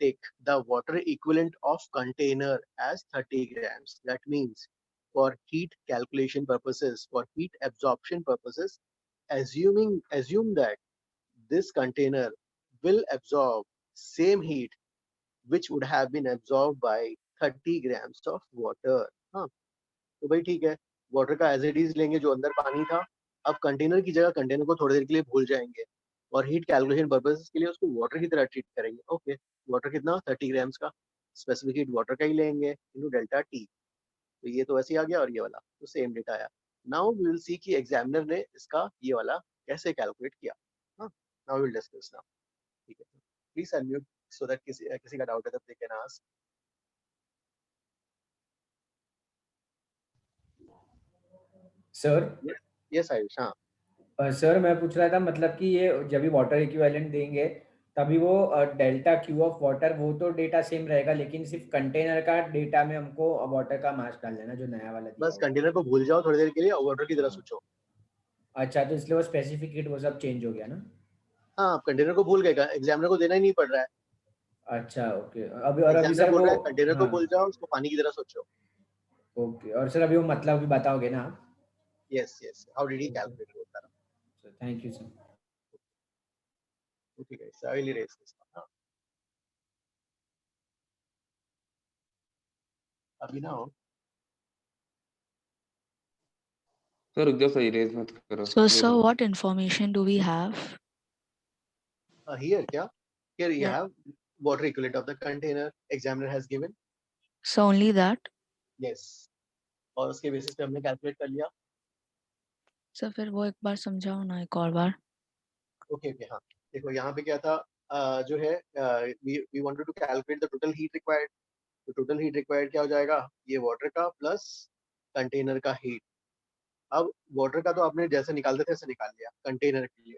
Speaker 1: take the water equivalent of container as 30 grams, that means for heat calculation purposes, for heat absorption purposes, assume that this container will absorb same heat which would have been absorbed by 30 grams of water। हाँ, तो भाई ठीक है, water का as it is लेंगे जो अंदर पानी था, अब कंटेनर की जगह कंटेनर को थोड़ी देर के लिए भूल जाएंगे और हीट कैलकुलेशन पर्पस के लिए उसको वाटर की तरह ट्रीट करेंगे। ओके, वाटर कितना, 30 ग्राम्स का, स्पेसिफिक हीट वाटर का ही लेंगे इनटू डेल्टा टी। तो ये तो वैसे ही आ गया और ये वाला तो सेम डेटा आया। नाउ वी विल सी कि एग्जामिनर ने इसका ये वाला कैसे कैलकुलेट किया। हाँ, now we will discuss now. ठीक है, प्लीज अनम्यूट सो दैट किसी का डाउट है तब they can ask.
Speaker 2: Sir
Speaker 1: yes Ayush. हाँ
Speaker 2: सर मैं पूछ रहा था मतलब कि ये जब भी वाटर इक्विवेलेंट देंगे तभी वो डेल्टा क्यू ऑफ वाटर वो तो डेटा सेम रहेगा, लेकिन सिर्फ कंटेनर का डेटा में हमको वाटर का मास डाल देना जो नया वाला दिया
Speaker 1: बस
Speaker 2: होगा।
Speaker 1: कंटेनर को भूल जाओ थोड़ी देर के लिए और वाटर की तरह सोचो।
Speaker 2: अच्छा, तो इसलिए वो स्पेसिफिक हीट वो सब चेंज हो गया ना।
Speaker 1: हाँ, आप कंटेनर को भूल गए, एग्जामिनर को देना ही नहीं पड़ रहा है।
Speaker 2: अच्छा ओके, अभी और अभी
Speaker 1: एग्जामिनर
Speaker 2: सर
Speaker 1: बोल
Speaker 2: वो
Speaker 1: रहा है कंटेनर को
Speaker 2: हाँ
Speaker 1: भूल जाओ, उसको पानी की तरह सोचो।
Speaker 2: ओके, और सर अभी वो मतलब भी बताओगे ना आप।
Speaker 1: Yes yes, how did he calculate वो सारा।
Speaker 2: Thank you sir.
Speaker 1: ठीक है, आई विल इरेज दिस। हाँ, अभी ना हो
Speaker 5: सर रुक जाओ, सर इरेज मत करो।
Speaker 17: So, sir, what information do we have?
Speaker 1: Here क्या, here you
Speaker 17: Yeah.
Speaker 1: Have water equivalent of the container, examiner has given.
Speaker 17: So only that?
Speaker 1: Yes, और उसके बेसिस पे हमने कैलकुलेट कर लिया।
Speaker 17: सर फिर वो एक बार समझाओ ना, एक और बार।
Speaker 1: ओके ओके, हाँ देखो यहाँ पे क्या था, जो है we wanted to calculate the total heat required. तो टोटल हीट रिक्वायर्ड क्या हो जाएगा, ये वाटर का प्लस कंटेनर का हीट। अब वाटर का तो आपने जैसे निकालते थे ऐसे निकाल लिया कंटेनर के लिए।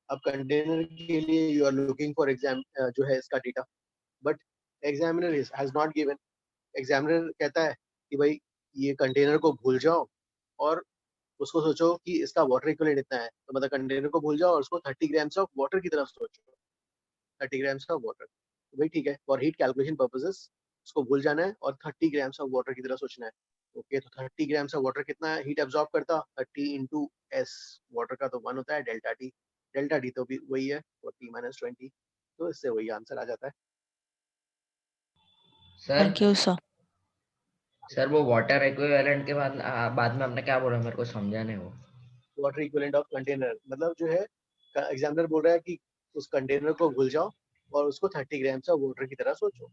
Speaker 1: अब कंटेनर के लिए you are looking for exam जो है इसका data, but examiner has not given. Examiner कहता है कि भाई ये कंटेनर को भूल जाओ और उसको सोचो कि इसका वाटर इक्विवेलेंट इतना है, तो मतलब कंटेनर को भूल जाओ और उसको 30 ग्राम्स ऑफ वाटर की तरफ सोचो, 30 ग्राम्स ऑफ वाटर। तो भाई ठीक है, फॉर हीट कैलकुलेशन पर्पसेस उसको भूल जाना है और 30 ग्राम्स ऑफ वाटर की तरह सोचना है। ओके, तो 30 ग्राम्स ऑफ वाटर कितना हीट एब्जॉर्ब करता, 30 इंटू एस, वाटर का तो 1 होता है, डेल्टा टी, डेल्टा टी तो भी वही है 40 माइनस 20, तो इससे वही आंसर आ जाता है।
Speaker 15: Sir
Speaker 17: Thank you, sir.
Speaker 15: Sir वो वाटर इक्विवेलेंट के बाद बाद में आपने क्या बोला, मेरे को समझा नहीं वो।
Speaker 1: वाटर इक्विवेलेंट ऑफ कंटेनर मतलब जो है एग्जामिनर बोल रहा है कि उस कंटेनर को भूल जाओ और उसको 30 ग्राम्स ऑफ वाटर की तरह सोचो।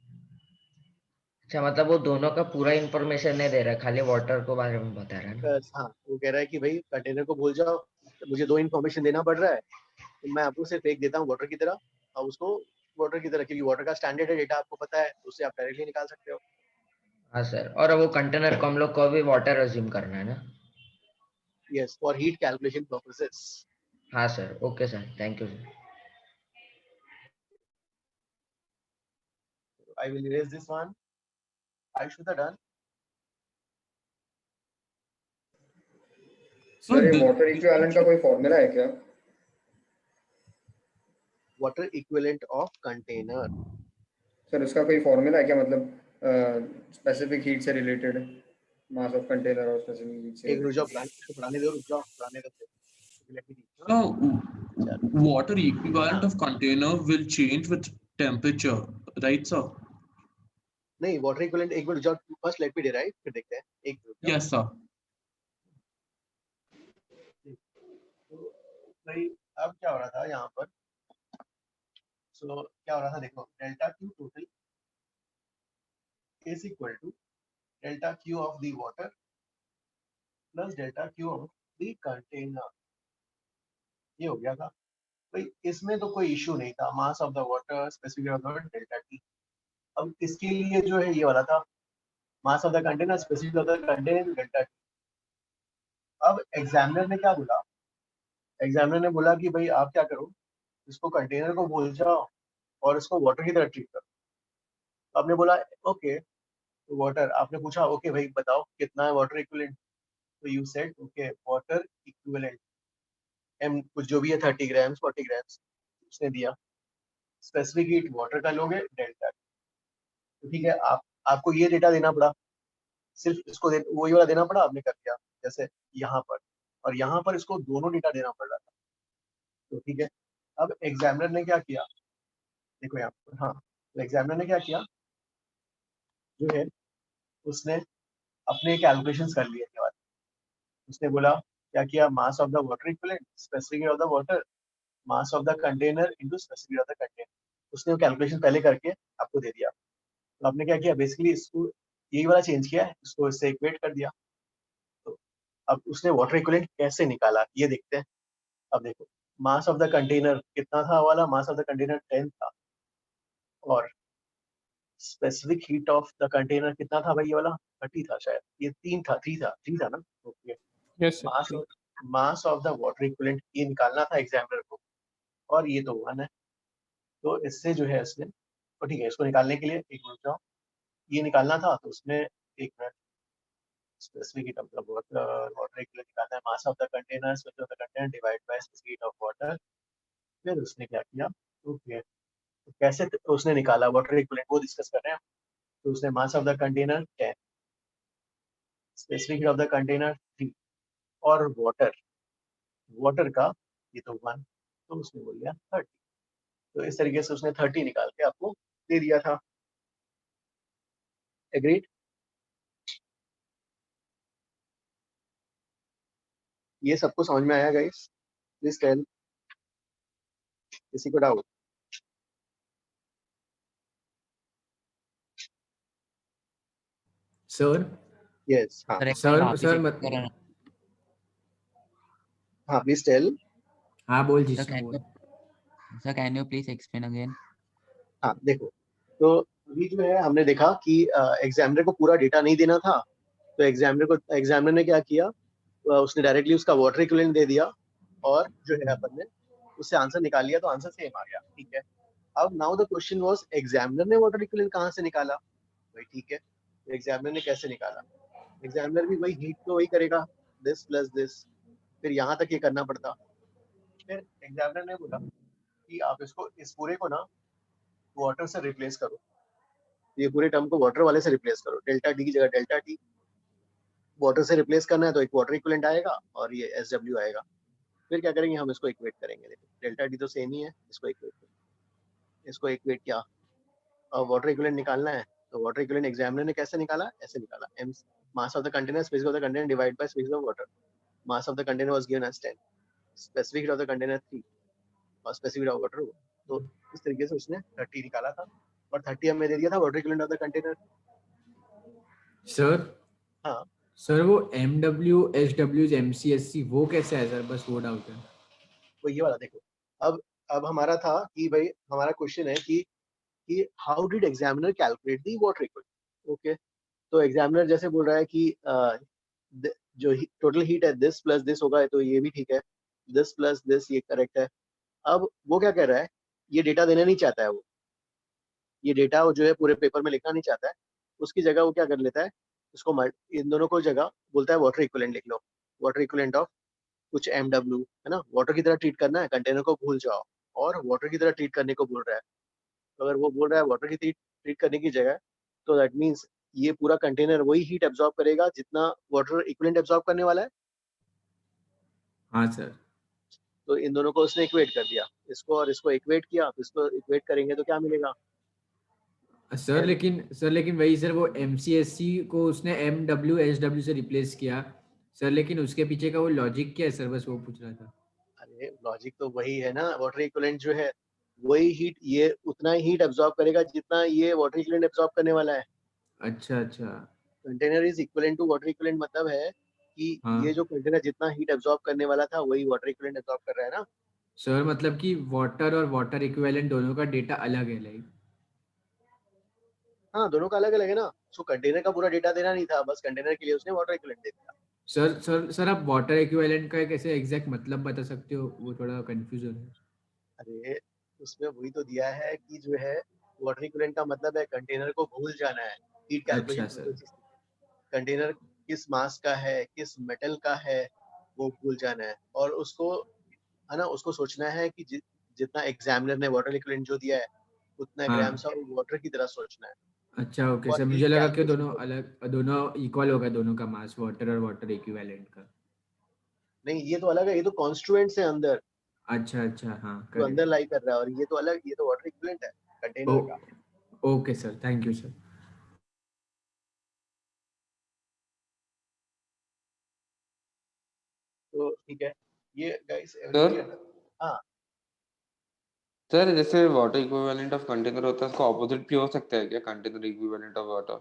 Speaker 15: अच्छा, मतलब वो दोनों का पूरा इंफॉर्मेशन नहीं दे रहा, खाली वाटर को बारे में बता रहा है ना।
Speaker 1: हाँ, वो कह रहा है कि भाई कंटेनर को भूल जाओ, तो मुझे 2 इन्फॉर्मेशन देना पड़ रहा है, तो मैं आपको सिर्फ एक देता हूँ वाटर की तरह, और उसको वाटर की तरह, क्योंकि वाटर का स्टैंडर्ड है डेटा आपको पता है, उससे आप डायरेक्टली निकाल सकते हो।
Speaker 15: हाँ सर, और वो कंटेनर को हम लोग को भी वाटर अज्यूम करना है ना।
Speaker 1: Yes, for heat calculation purposes.
Speaker 15: हाँ sir, okay sir, thank you sir.
Speaker 1: I will erase this one. I should have done.
Speaker 18: Sir ये वाटर इक्विवेलेंट का कोई फॉर्मूला है क्या?
Speaker 1: Water equivalent of container,
Speaker 18: sir उसका कोई फॉर्मूला है क्या, मतलब स्पेसिफिक हीट से रिलेटेड, मास ऑफ कंटेनर और स्पेसिफिक हीट से?
Speaker 1: एक रुक जाओ, पढ़ाने दो, रुक जाओ, पढ़ाने दो।
Speaker 3: So water equivalent of container will change with temperature, right sir?
Speaker 1: नहीं, वाटर इक्विवेलेंट एक मिनट रुक जाओ, फर्स्ट लेट मी डिराइव, फिर देखते हैं। एक रुक जाओ।
Speaker 3: Yes sir.
Speaker 1: तो भाई अब क्या हो रहा था यहाँ पर, सो क्या हो रहा था, देखो delta Q total is equal to delta Q of the water plus delta Q of the container, ये हो गया था भाई। इसमें तो कोई इशू नहीं था, मास of the water specific of the delta T. अब इसके लिए जो है ये वाला था, मास of the container specific of the container delta T. अब एग्जामिनर ने क्या बोला, एग्जामिनर ने बोला कि भाई आप क्या करो, इसको कंटेनर को भूल जाओ और इसको वाटर की तरह ट्रीट करो। आपने बोला ओके वाटर, आपने पूछा ओके भाई बताओ कितना है वाटर इक्विवेलेंट, तो you said okay water equivalent M कुछ जो भी है 30 ग्राम 40 ग्राम उसने दिया। स्पेसिफिक हीट वाटर का लोगे डेल्टा, तो ठीक है आपको ये डेटा देना पड़ा, सिर्फ इसको वही वाला देना पड़ा, आपने कर दिया जैसे यहाँ पर, और यहाँ पर इसको दोनों डेटा देना पड़ रहा था। तो ठीक है, अब एग्जामिनर ने क्या किया, देखो यहाँ पर, हाँ तो एग्जामिनर ने क्या किया जो है, उसने अपने कैलकुलेशंस कर लिए के बाद, उसने बोला क्या किया, मास of the water equivalent specific of the water mass of the container into specific of the container, उसने वो कैलकुलेशन पहले करके आपको दे दिया। तो आपने क्या किया, बेसिकली इसको यही वाला चेंज किया है, इसको इससे इक्वेट कर दिया। तो अब उसने वाटर इक्विवेलेंट कैसे निकाला ये देखते हैं। अब देखो मास ऑफ द कंटेनर कितना था, वाला मास ऑफ द कंटेनर 10 था, और specific heat of the container कितना था भाई, ये वाला 30 था शायद, ये 3 था ना। Okay,
Speaker 9: yes
Speaker 1: mass of the water equivalent ये निकालना था एग्जामिनर को, और ये तो 1 है। तो इससे जो है इसने, तो ठीक है, इसको निकालने के लिए एक मिनट जाओ, ये निकालना था तो उसमें एक minute, specific heat of the water equivalent निकालना है, मास of the container specific of the container divide by specific heat of water. फिर उसने क्या किया, ओके तो कैसे उसने निकाला वाटर इक्विवेलेंट वो डिस्कस कर रहे हैं। तो उसने मास of the container 10, specific heat of the container 3, और वाटर का ये तो 1, तो उसने बोल दिया 30। तो इस तरीके से उसने 30 निकाल के आपको दे दिया था। एग्रीड? ये सबको समझ में आया गाइस? प्लीज टेल, किसी को डाउट?
Speaker 2: सर
Speaker 1: यस, हाँ
Speaker 2: सर मत,
Speaker 1: हाँ प्लीज टेल।
Speaker 2: हाँ बोल जी
Speaker 12: Sir, can you please explain again?
Speaker 1: हाँ देखो, तो अभी जो है हमने देखा कि एग्जामिनर को पूरा डेटा नहीं देना था, तो एग्जामिनर ने क्या किया, उसने डायरेक्टली उसका वाटर इक्विवेलेंट दे दिया, और जो है अपन ने उससे आंसर निकाल लिया, तो आंसर सेम आ गया। ठीक है, अब now the question was examiner ने वाटर इक्विवेलेंट कहाँ से निकाला भाई? ठीक है, तो एग्जामिनर ने कैसे निकाला, एग्जामिनर भी वही हीट तो वही करेगा, दिस प्लस दिस, फिर यहाँ तक ये करना पड़ता। फिर एग्जामिनर ने बोला कि आप इसको इस पूरे को ना वाटर से रिप्लेस करो, ये पूरे टर्म को वाटर वाले से रिप्लेस करो, डेल्टा टी की जगह डेल्टा टी, वाटर से रिप्लेस करना है तो एक वाटर इक्विवेलेंट आएगा और ये SW आएगा। फिर क्या करेंगे, हम इसको इक्वेट करेंगे, देखो डेल्टा टी तो सेम ही है, इसको इक्वेट किया, और वाटर इक्विवेलेंट निकालना है, तो वाटर इक्विवेलेंट एग्जामिनर ने कैसे निकाला, ऐसे निकाला, m mass of the container specific of the container divide by specific of water, mass of the container was given as 10, specific heat of the container 3 और specific heat of water. तो इस तरीके से उसने 30 निकाला था, और 30 हमें दे दिया था water equivalent of the container.
Speaker 2: Sir
Speaker 1: हाँ
Speaker 2: सर वो MW SW MCSC वो कैसे है सर, बस वो डाउट है।
Speaker 1: तो ये वाला देखो, अब हमारा था कि भाई हमारा क्वेश्चन है कि how did examiner calculate the water equivalent. Okay, तो एग्जामिनर जैसे बोल रहा है कि जो टोटल हीट है दिस प्लस दिस होगा, तो ये भी ठीक है, दिस प्लस दिस ये करेक्ट है। अब वो क्या कह रहा है, ये डेटा देना नहीं चाहता है, वो ये डेटा जो है पूरे पेपर में लिखना नहीं चाहता है, उसकी जगह वो क्या कर लेता है, इसको इन दोनों को जगह बोलता है वाटर इक्विवेलेंट लिख लो, वाटर इक्विवेलेंट ऑफ कुछ MW, है ना, वाटर की तरह ट्रीट करना है, कंटेनर को भूल जाओ, और वाटर की तरह ट्रीट करने को बोल रहा है। तो अगर वो बोल रहा है वाटर की ट्रीट करने की जगह, तो दैट मीन्स ये पूरा कंटेनर वही हीट एब्जॉर्ब करेगा जितना वाटर इक्विवेलेंट एब्जॉर्ब करने वाला है।
Speaker 2: हाँ सर।
Speaker 1: तो इन दोनों को उसने इक्वेट कर दिया, इसको और इसको इक्वेट किया, तो इसको इक्वेट करेंगे तो क्या मिलेगा?
Speaker 2: सर लेकिन वही सर, वो MCSC को उसने MW SW से रिप्लेस किया सर, लेकिन उसके पीछे का वो लॉजिक क्या है सर, बस वो पूछ रहा था।
Speaker 1: अरे लॉजिक तो वही है ना, वाटर इक्विवेलेंट जो है वही हीट, ये उतना ही हीट एब्जॉर्ब करेगा जितना ये वाटर इक्विवेलेंट एब्जॉर्ब करने वाला है।
Speaker 2: अच्छा अच्छा।
Speaker 1: Container is equivalent to water equivalent मतलब है कि
Speaker 2: हाँ
Speaker 1: ये जो कंटेनर जितना हीट एब्जॉर्ब करने वाला था वही वाटर इक्विवेलेंट एब्जॉर्ब कर रहा है ना।
Speaker 2: सर, मतलब कि वाटर और वाटर इक्विवेलेंट दोनों का डेटा अलग है लाइक।
Speaker 1: हाँ, दोनों का अलग अलग है ना। सो कंटेनर का पूरा डेटा देना नहीं था, बस कंटेनर के लिए उसने वाटर इक्विवेलेंट दे दिया।
Speaker 2: सर आप वाटर इक्विवेलेंट का कैसे एग्जैक्ट मतलब बता सकते हो, वो थोड़ा कंफ्यूजन है।
Speaker 1: अरे उसमें वही तो दिया है कि जो है वाटर इक्विवेलेंट का मतलब है कंटेनर को भूल जाना है, हीट
Speaker 2: अच्छा
Speaker 1: कैलकुलेशन
Speaker 2: सर।
Speaker 1: कंटेनर किस मास का है, किस मेटल का है, वो भूल जाना है, और उसको, है ना, उसको सोचना है कि जितना एग्जामिनर ने वाटर इक्विवेलेंट जो दिया है उतना ग्राम्स
Speaker 2: हाँ।
Speaker 1: और वाटर की तरह सोचना है,
Speaker 2: अच्छा ओके
Speaker 1: और
Speaker 2: सर,
Speaker 1: हीट
Speaker 2: मुझे लगा कि
Speaker 1: कैलकुलेशन
Speaker 2: दोनों
Speaker 1: करना है।
Speaker 2: अलग, दोनों इक्वल होगा, दोनों का मास, वाटर और वाटर इक्विवेलेंट का।
Speaker 1: नहीं, ये तो अलग है, ये तो कॉन्स्टिट्यूएंट्स है अंदर,
Speaker 2: अच्छा अच्छा, हाँ
Speaker 1: जो अंदर
Speaker 2: करेक्ट।
Speaker 1: लाई कर रहा है, और ये तो अलग, ये तो वाटर इक्विवेलेंट है
Speaker 2: ओ
Speaker 1: कंटेनर का।
Speaker 2: Okay sir, thank you sir.
Speaker 1: तो ठीक है, ये गाइस
Speaker 5: सर
Speaker 1: एवरीबॉडी हाँ।
Speaker 5: सर जैसे वाटर इक्विवेलेंट ऑफ कंटेनर होता है, उसका ऑपोजिट भी हो सकता है क्या, कंटेनर इक्विवेलेंट ऑफ वाटर?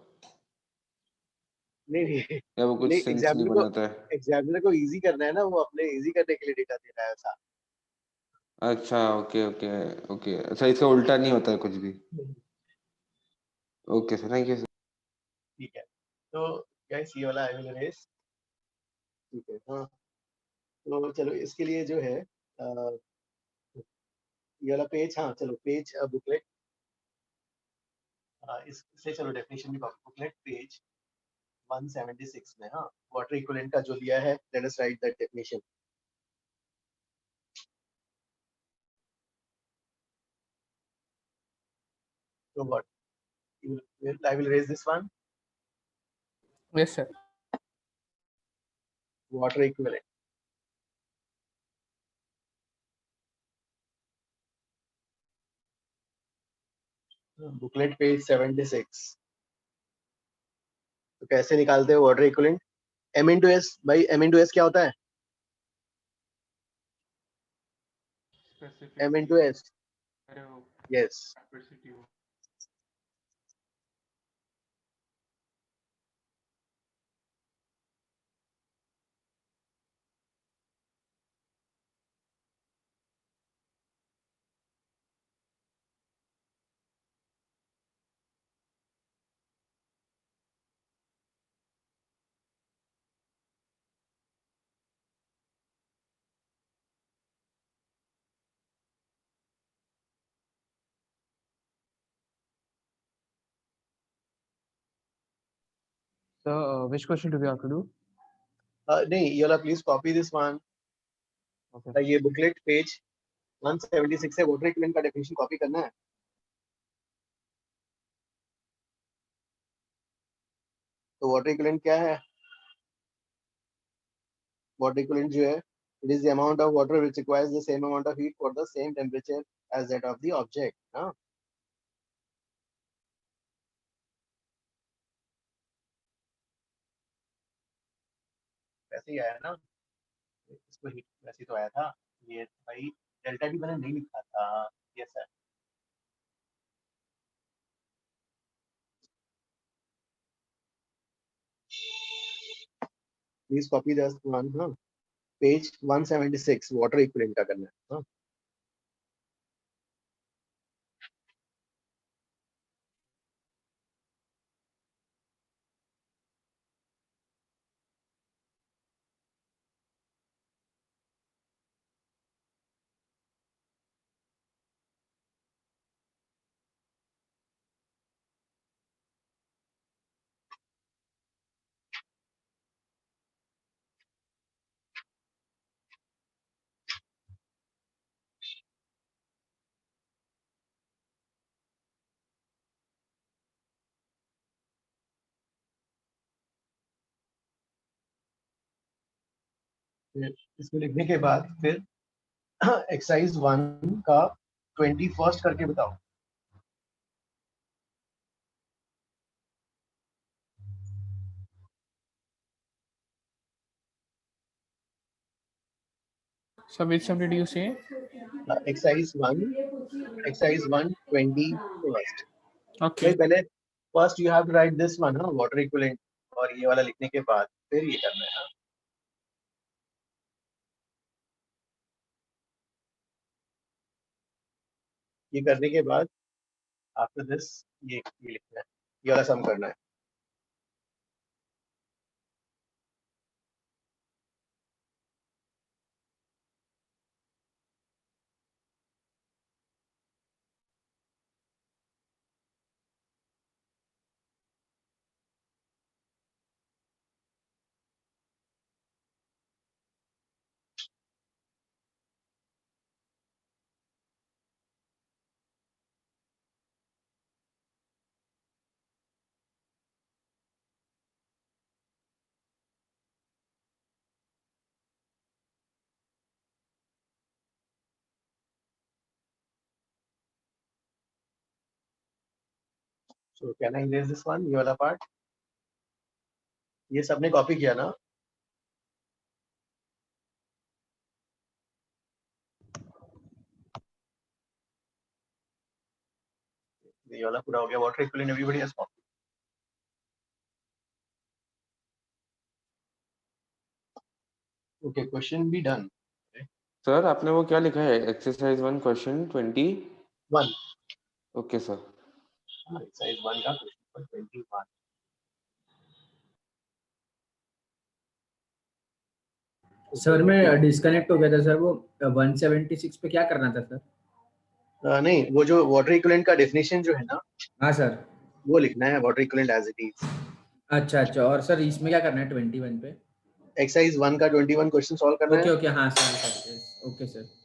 Speaker 1: नहीं नहीं
Speaker 5: या वो कुछ
Speaker 1: नहीं,
Speaker 5: सेंस नहीं बनाता है?
Speaker 1: एग्जामिनर को इजी करना है ना, वो अपने इजी करने के लिए डेटा दे रहा है ऐसा।
Speaker 5: अच्छा ओके ओके ओके, अच्छा इसका उल्टा नहीं होता है कुछ भी? Okay sir, thank you sir.
Speaker 1: ठीक है, तो गाइस ये वाला आई विल रेस। ठीक है, हाँ, तो चलो इसके लिए जो है ये वाला पेज, हाँ चलो पेज बुकलेट, इससे चलो डेफिनेशन भी, बुकलेट पेज 176 में, हाँ, वाटर इक्विवेलेंट का जो दिया है, let us right that definition. So what? I will raise this one.
Speaker 9: Yes, sir.
Speaker 1: Water equivalent. Booklet page 76. तो कैसे निकालते हो water equivalent? M into S, भाई M into S क्या होता है? M into S. Yes.
Speaker 19: So, which question do we have to do?
Speaker 1: नहीं, ये वाला please copy this one.
Speaker 19: Okay.
Speaker 1: ये बुकलेट पेज 176 से वाटर इक्विवेलेंट का डेफिनेशन कॉपी करना है। तो वाटर इक्विवेलेंट क्या है? वाटर इक्विवेलेंट जो है, it is the amount of water which requires the same amount of heat for the same temperature as that of the object. हाँ, वैसे ही आया ना, इसको हीट वैसे ही तो आया था। ये भाई डेल्टा टी मैंने नहीं लिखा था। Yes sir. Please copy the one, हाँ, पेज 176 वाटर इक्विवेलेंट का करना है। हाँ, फिर इसको लिखने के बाद फिर एक्सरसाइज 1 का 21st करके बताओ।
Speaker 9: So which sum did you say?
Speaker 1: Exercise 1 21st।
Speaker 9: Okay.
Speaker 1: पहले first you have to write this one, water equivalent, और ये वाला लिखने के बाद फिर ये करना है। ये करने के बाद आफ्टर दिस ये लिखना है, ये वाला सम करना है। So can I erase this one, ये वाला पार्ट? ये सबने कॉपी किया ना? ये वाला पूरा हो गया, water equivalent everybody has copy. Okay, question be done.
Speaker 5: Sir आपने वो क्या लिखा है, exercise 1 question 21? Okay sir.
Speaker 1: Exercise 1 का क्वेश्चन 21।
Speaker 2: सर मैं डिस्कनेक्ट हो गया था सर, वो 176 पे क्या करना था सर?
Speaker 1: नहीं, वो जो वाटर इक्विवेलेंट का डेफिनेशन जो है ना,
Speaker 2: हाँ सर,
Speaker 1: वो लिखना है, water equivalent as it is.
Speaker 2: अच्छा अच्छा, और सर इसमें क्या करना है 21 पे?
Speaker 1: एक्सरसाइज 1 का 21 क्वेश्चन सॉल्व करना है।
Speaker 2: ओके ओके, हाँ sir, okay sir.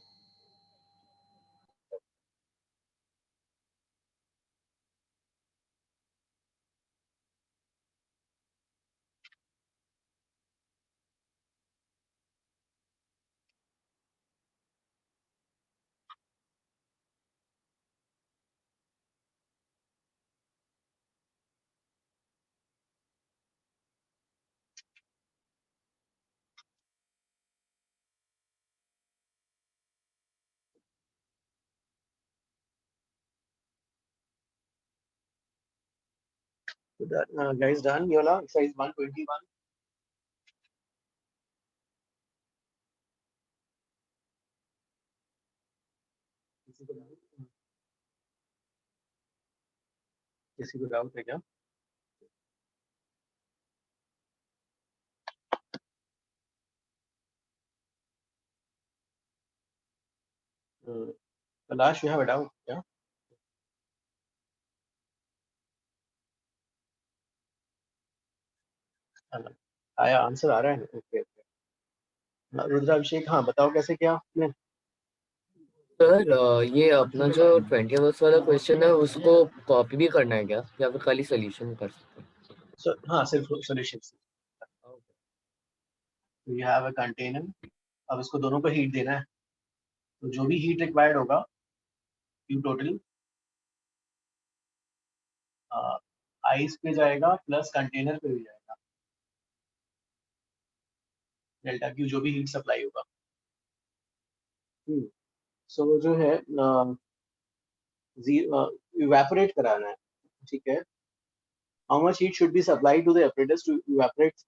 Speaker 1: Guys done ये वाला एक्सरसाइज 121। किसी को डाउट है क्या? Kailash, you have a doubt? Yeah. आया आंसर आ रहा है? Okay okay. रुद्राभिषेक, हाँ बताओ कैसे किया आपने?
Speaker 20: सर ये अपना जो 20 आवर्स वाला क्वेश्चन है उसको कॉपी भी करना है क्या, या फिर खाली सोल्यूशन कर सकते हैं?
Speaker 1: हाँ, सिर्फ solution. You have a container, अब इसको दोनों को हीट देना है, तो जो भी हीट रिक्वायर्ड होगा क्यू टोटल आइस पे जाएगा प्लस कंटेनर पे भी जाएगा, डेल्टा क्यू जो भी हीट सप्लाई होगा। सो जो है इवेपोरेट कराना है, ठीक है। How much heat should be supplied to the apparatus to evaporate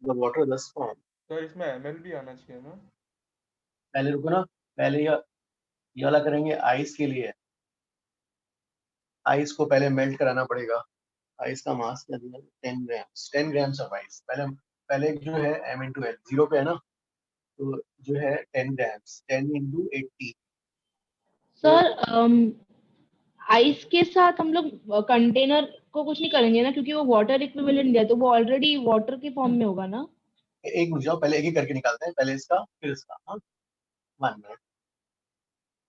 Speaker 1: the water thus formed?
Speaker 5: तो इसमें एमएल भी आना चाहिए ना?
Speaker 1: पहले रुको ना, पहले ये वाला करेंगे। आइस के लिए आइस को पहले मेल्ट कराना पड़ेगा। आइस का मास क्या दिया? 10 ग्राम्स। 10 grams of ice. पहले जो है m into l 0 पे है ना, तो जो है 10 ग्राम्स 10 into 80।
Speaker 10: सर आइस के साथ हम लोग कंटेनर को कुछ नहीं करेंगे ना, क्योंकि वो वाटर इक्विवेलेंट दिया, तो वो ऑलरेडी वाटर के फॉर्म में होगा ना।
Speaker 1: एक रुक जाओ, पहले एक ही करके निकालते हैं, पहले इसका फिर इसका। हाँ 1 मिनट।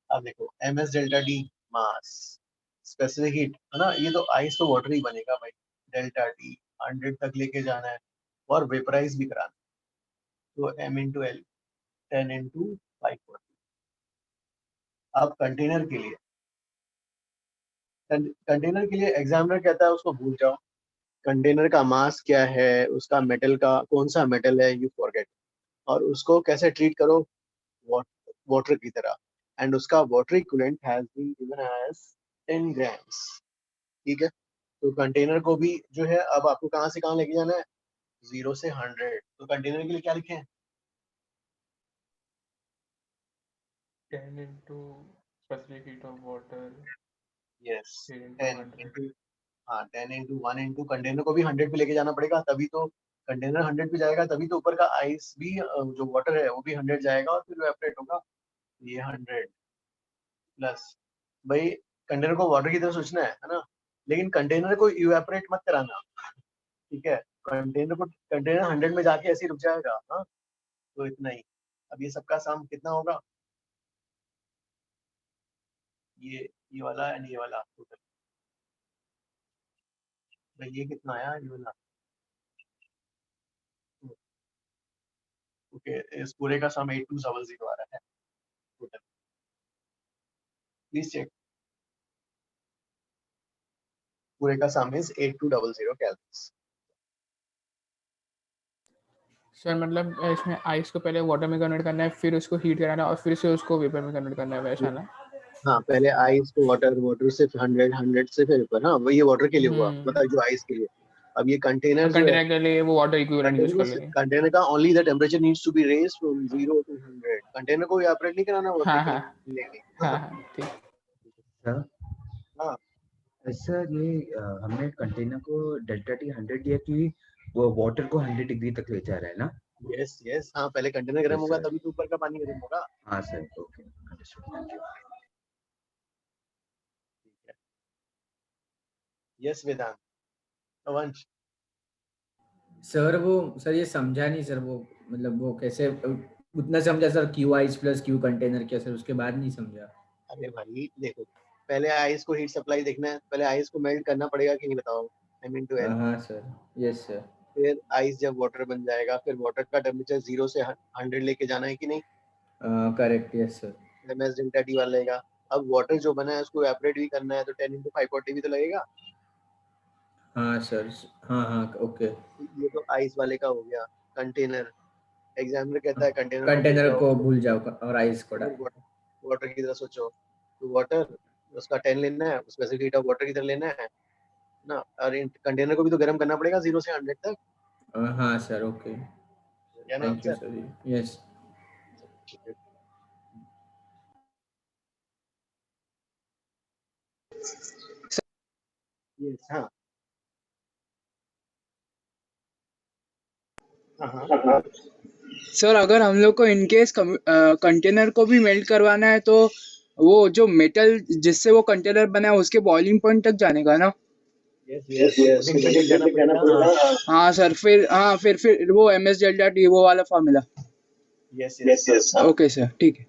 Speaker 1: अब देखो ms डेल्टा d मास स्पेसिफिक हीट है ना, ये तो आइस तो वाटर ही बनेगा भाई। डेल्टा d 100 तक लेके जाना है और वेपराइज भी कराना है, तो m into l 10 into 540। अब कंटेनर के लिए एग्जामिनर कहता है उसको भूल जाओ, कंटेनर का मास क्या है, उसका मेटल का कौन सा मेटल है, यू फॉरगेट, और उसको कैसे ट्रीट करो, वाटर की तरह, एंड उसका water equivalent has been given as 10 grams. ठीक है, तो कंटेनर को भी जो है अब आपको कहाँ से कहाँ लेके जाना है, 0 से 100। तो कंटेनर के लिए क्या लिखे हैं,
Speaker 9: 10 into specific heat of water.
Speaker 1: Yes
Speaker 9: 10 into
Speaker 1: 10
Speaker 9: 100.
Speaker 1: into, हाँ 10 into 1 into कंटेनर को भी 100 पे लेके जाना पड़ेगा, तभी तो कंटेनर 100 पे जाएगा, तभी तो ऊपर का आइस भी जो वाटर है वो भी 100 जाएगा और फिर इवेपोरेट होगा। ये 100 प्लस, भाई कंटेनर को वाटर की तरह सोचना है ना, लेकिन कंटेनर को इवेपोरेट मत कराना। ठीक है, कंटेनर 100 में जाके ऐसे ही रुक जाएगा। हाँ, तो इतना ही। अब ये सबका सम कितना होगा, ये वाला एंड ये वाला टोटल, भाई ये कितना आया, ये वाला। ओके, इस पूरे का सम 8200 आ रहा है टोटल। प्लीज चेक, पूरे का सम इज 8200 कैलोरीज।
Speaker 9: सर मतलब इसमें आइस को पहले वाटर में कन्वर्ट करना है, फिर उसको हीट कराना और फिर से उसको वेपर में कन्वर्ट करना है, वैसा ना?
Speaker 1: हाँ, पहले आइस को वाटर से 100 से फिर ऊपर। हाँ, वो ये वाटर के लिए हुआ, मतलब जो आइस के लिए। अब ये कंटेनर जो है,
Speaker 9: कंटेनर के लिए वो वाटर इक्विवेलेंट यूज कर लेंगे।
Speaker 1: कंटेनर का only the temperature needs to be raised from 0 to 100। Container को इवेपोरेट नहीं कराना, वो
Speaker 9: हाँ ठीक।
Speaker 21: सर
Speaker 1: हाँ
Speaker 21: सर, ये हमने कंटेनर को डेल्टा टी 100 दिया कि वो वाटर को 100 डिग्री तक ले जा रहा है ना?
Speaker 1: यस, हाँ, पहले कंटेनर गर्म होगा तभी तो ऊपर का पानी गर्म होगा।
Speaker 21: हाँ sir, okay, understood, thank you.
Speaker 1: Yes Vedant, Avansh.
Speaker 2: Sir ये समझा नहीं सर, वो मतलब वो कैसे उतना समझा sir, Q ice plus Q container क्या सर, उसके बाद नहीं समझा।
Speaker 1: अरे भाई देखो, पहले आइस को हीट सप्लाई देखना है, पहले आइस को मेल्ट करना पड़ेगा कि नहीं, बताओ। आई मीन टू
Speaker 2: हाँ सर, यस सर।
Speaker 1: फिर आइस जब वाटर बन जाएगा, फिर वाटर का टेम्परेचर 0 से 100 लेके जाना है कि नहीं?
Speaker 2: Correct, yes sir.
Speaker 1: ms delta T वाला लगेगा। अब वाटर जो बना है उसको एवपोरेट भी करना है, तो 10 into 540 भी तो लगेगा।
Speaker 2: हाँ सर, हाँ ओके।
Speaker 1: ये तो आइस वाले का हो गया। कंटेनर, एग्जामिनर कहता है
Speaker 2: कंटेनर को भूल जाओ और आइस को
Speaker 1: वाटर की तरह सोचो, तो वाटर उसका 10 लेना है, स्पेसिफिक हीट ऑफ वाटर की तरह लेना है ना, और कंटेनर को भी तो गर्म करना पड़ेगा 0 से 100 तक।
Speaker 2: हाँ sir, okay, thank you sir. Yes
Speaker 1: हाँ
Speaker 6: सर अगर हम लोग को इनकेस कंटेनर को भी मेल्ट करवाना है तो वो जो मेटल जिससे वो कंटेनर बना है उसके बॉइलिंग पॉइंट तक जाने का ना? हाँ सर, फिर वो ms डेल्टा टी वो वाला फॉर्मूला।
Speaker 1: यस
Speaker 6: ओके सर, ठीक है।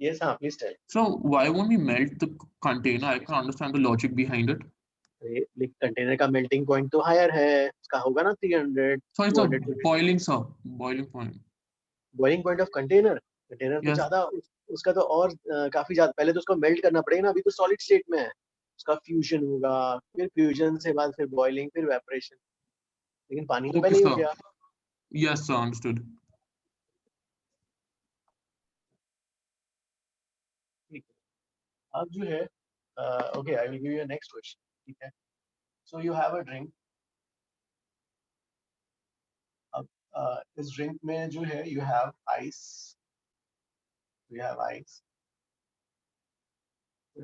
Speaker 1: Yes, please tell.
Speaker 3: So why won't we melt the container? I can understand the logic behind it.
Speaker 1: Container का मेल्टिंग पॉइंट तो हायर है, उसका होगा ना 300।
Speaker 3: So it's a boiling, sir. Boiling point.
Speaker 1: Boiling point of container तो ज्यादा, उसका तो और काफी ज्यादा। पहले तो उसको मेल्ट करना पड़ेगा ना, अभी तो सॉलिड स्टेट में है, उसका फ्यूजन होगा, फिर फ्यूजन से बाद फिर बॉइलिंग, फिर इवेपोरेशन, लेकिन पानी तो पहले ही हो गया।
Speaker 3: Yes sir, understood.
Speaker 1: अब जो है, okay, I will give you a next question. ठीक है, so you have a drink. अब इस ड्रिंक में जो है you have ice. फिर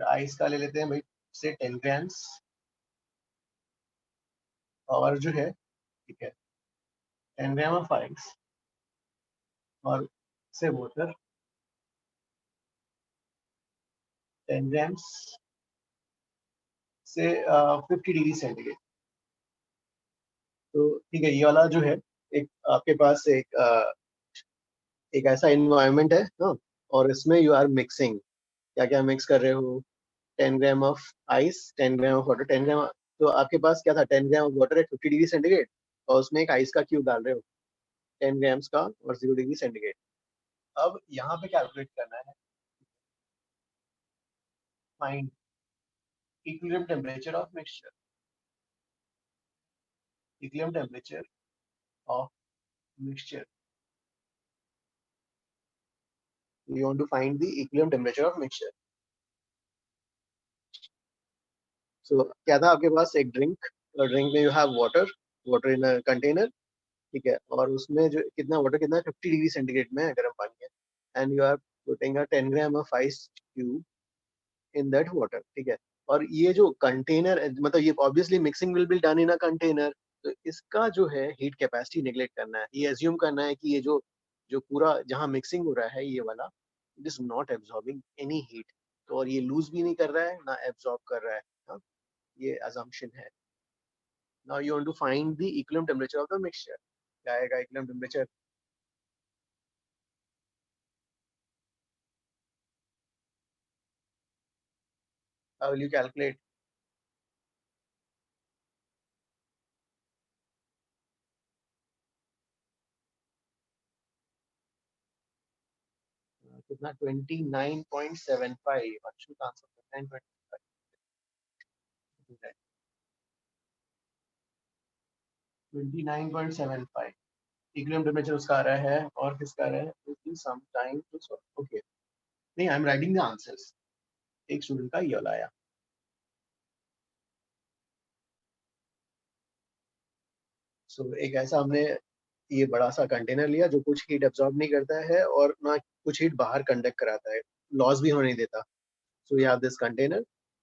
Speaker 1: आइस का ले लेते हैं भाई से 10 grams, और जो है ठीक है 10 ग्राम ऑफ आइस और से वाटर 10 ग्राम्स से 50 डिग्री सेंटीग्रेड। तो ठीक है, ये वाला जो है एक आपके पास एक ऐसा इन्वायरमेंट है ना, और इसमें यू आर मिक्सिंग, क्या क्या मिक्स कर रहे हो, 10 gram of ice, 10 gram of water, 10 ग्राम, तो आपके पास क्या था, 10 gram of water at 50 degree centigrade और उसमें एक आइस का क्यूब डाल रहे हो 10 ग्राम्स का और 0 डिग्री सेंटीग्रेड। अब यहाँ पे कैलकुलेट करना है find equilibrium temperature of mixture, equilibrium temperature of mixture. You want to find the equilibrium temperature of mixture. So क्या था आपके पास एक ड्रिंक में you have water in a container, ठीक है, और उसमें जो कितना वाटर कितना 50 डिग्री सेंटीग्रेड में गर्म पानी है, and you are putting a 10 gram of ice cube in that water, ठीक है। और ये जो कंटेनर मतलब ये obviously mixing will be done in a container, तो इसका जो है हीट कैपेसिटी नेग्लेक्ट करना है। ये एज्यूम करना है कि ये जो पूरा जहाँ मिक्सिंग हो रहा है ये वाला, it is not absorbing any heat, तो और ये लूज भी नहीं कर रहा है ना एब्जॉर्ब कर रहा है, हाँ? ये assumption है। Now you want to find the equilibrium temperature of the mixture. क्या आएगा equilibrium temperature? How will you calculate? कितना 29.75, अच्छा आंसर 29.75, 29.75 equilibrium temperature उसका आ रहा है, और किसका आ रहा है? Some time to solve. Okay, नहीं, I am writing the answers. एक स्टूडेंट का ये वाला आया। So एक ऐसा हमने ये बड़ा सा कंटेनर लिया जो कुछ हीट एब्जॉर्ब नहीं करता है और ना कुछ हीट बाहर कंडक्ट कराता है, लॉस भी होने नहीं देता। So you have this container,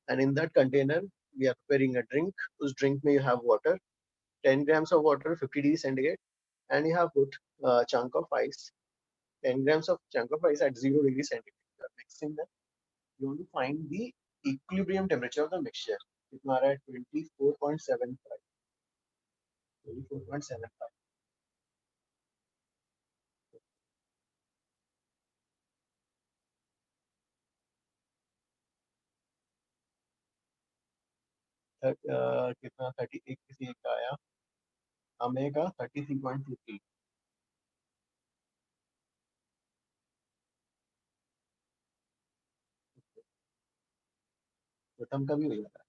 Speaker 1: and in that container we are preparing a drink. उस drink में you have water, 10 grams of water, 50 degree centigrade, and you have put a chunk of ice, 10 grams of chunk of ice at 0 degree centigrade. You are mixing them. You want to find the equilibrium temperature of the mixture. कितना आ रहा है? 24.75. 24.75. कितना 38 किसी एक का आया, हमें का 33.23। प्रथम का भी हो जाता है।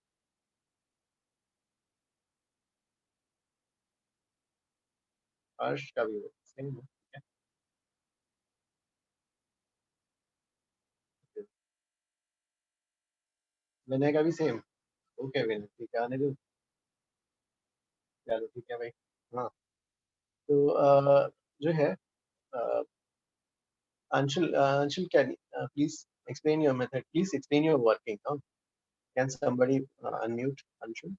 Speaker 1: हर्ष का भी हो सेम है, ठीक है। विनय का भी सेम। ओके विनय, ठीक है, आने दो। चलो ठीक है भाई। हाँ, तो जो है Anshul, can please explain your method? Please explain your working. Huh? Can somebody unmute Anshul?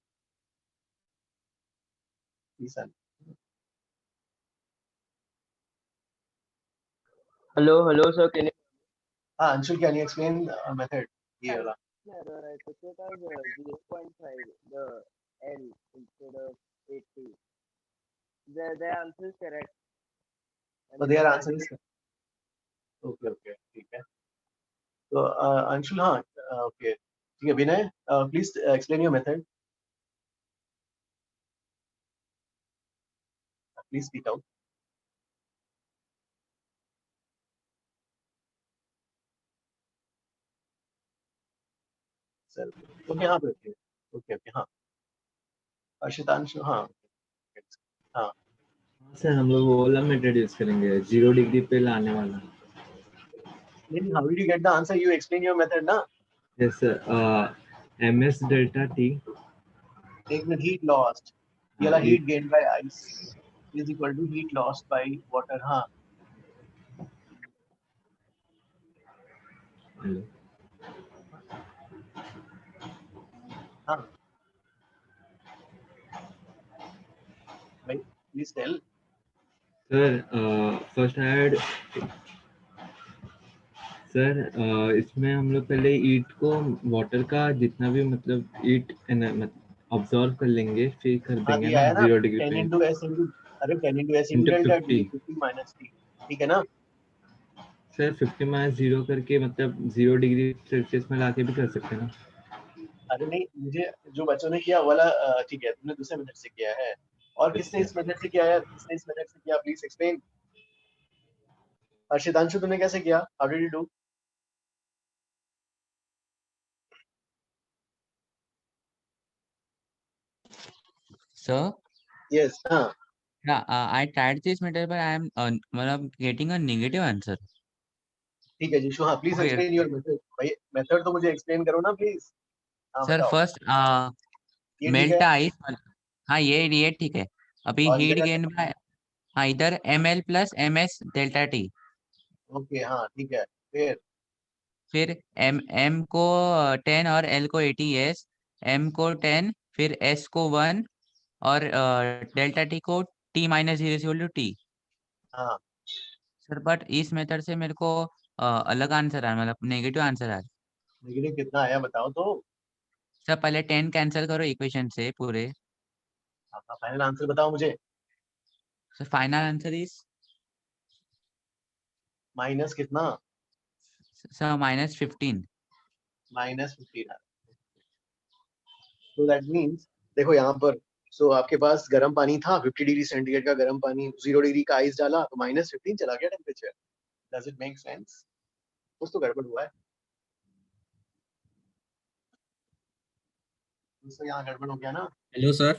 Speaker 1: Please unmute.
Speaker 13: Hello, sir. Can you?
Speaker 1: Anshul, can you explain method? ये वाला.
Speaker 13: Right. So it was 0.5, the L instead of 80. The answer is correct.
Speaker 1: So their answer is okay, ठीक है. So Anshul, हाँ, okay, ठीक है. Vinay, please explain your method. Please speak out. Sir, okay, हाँ, okay, हाँ. अर्शितांशु, हाँ, हाँ.
Speaker 22: Sir हम लोग वो वाला मेथड यूज करेंगे 0 डिग्री पे लाने वाला।
Speaker 1: How did you get the answer? You explain your method, ना?
Speaker 22: Yes sir. MS delta T.
Speaker 1: एक में heat lost, ये वाला heat gained by ice is equal to heat lost by water, हाँ.
Speaker 22: Hello.
Speaker 1: हाँ. भाई, please tell.
Speaker 22: Sir first aid sir इसमें हम लोग पहले ईट को वाटर का जितना भी मतलब ईट ऑब्जॉर्व कर लेंगे, फिर कर देंगे ना 0 डिग्री पे
Speaker 1: 10 into s into, अरे 10 into s into delta T 50 minus T, ठीक है ना?
Speaker 22: सर 50 माइनस 0 करके मतलब 0 डिग्री सेल्सियस में लाके भी कर सकते हैं ना?
Speaker 1: अरे नहीं, मुझे जो बच्चों ने किया वाला ठीक है, तुमने दूसरे मेथड से किया है, और किसने इस मेथड से किया यार? किसने इस मेथड से किया? Please explain. हर्षितांशु तुमने कैसे किया? How did you do?
Speaker 12: Sir,
Speaker 1: Yes, हाँ
Speaker 12: yeah, I tried this method, but I am getting a negative answer.
Speaker 1: ठीक है जीशु, हाँ please
Speaker 12: Okay.
Speaker 1: Explain your method. भाई मेथड तो मुझे एक्सप्लेन करो ना प्लीज। हाँ
Speaker 12: Sir,
Speaker 1: बताओ।
Speaker 12: first
Speaker 1: ये ठीक
Speaker 12: melt
Speaker 1: है
Speaker 12: the ice. हाँ ये ठीक है। अभी
Speaker 1: और
Speaker 12: heat
Speaker 1: इधर
Speaker 12: gain by हाँ इधर ml plus ms delta t।
Speaker 1: Okay हाँ ठीक है।
Speaker 12: फिर m को 10 और l को 80s, m को 10, फिर s को 1 और डेल्टा t को t माइनस 0 t।
Speaker 1: हाँ
Speaker 12: सर बट इस मेथड से मेरे को अलग आंसर आया, मतलब नेगेटिव आंसर आया।
Speaker 1: नेगेटिव कितना आया बताओ तो।
Speaker 12: सर पहले 10 कैंसिल करो इक्वेशन से पूरे।
Speaker 1: आपका फाइनल आंसर बताओ मुझे।
Speaker 12: Sir final answer is
Speaker 1: minus कितना?
Speaker 12: सर -15।
Speaker 1: -15। तो दैट मीन्स देखो यहाँ पर, सो आपके पास गर्म पानी था 50 डिग्री सेंटीग्रेड का गर्म पानी, 0 डिग्री का आइस डाला तो -15 चला गया temperature. Does it make sense? कुछ तो गड़बड़ हुआ है। तो यहाँ गड़बड़ हो गया ना।
Speaker 7: Hello sir.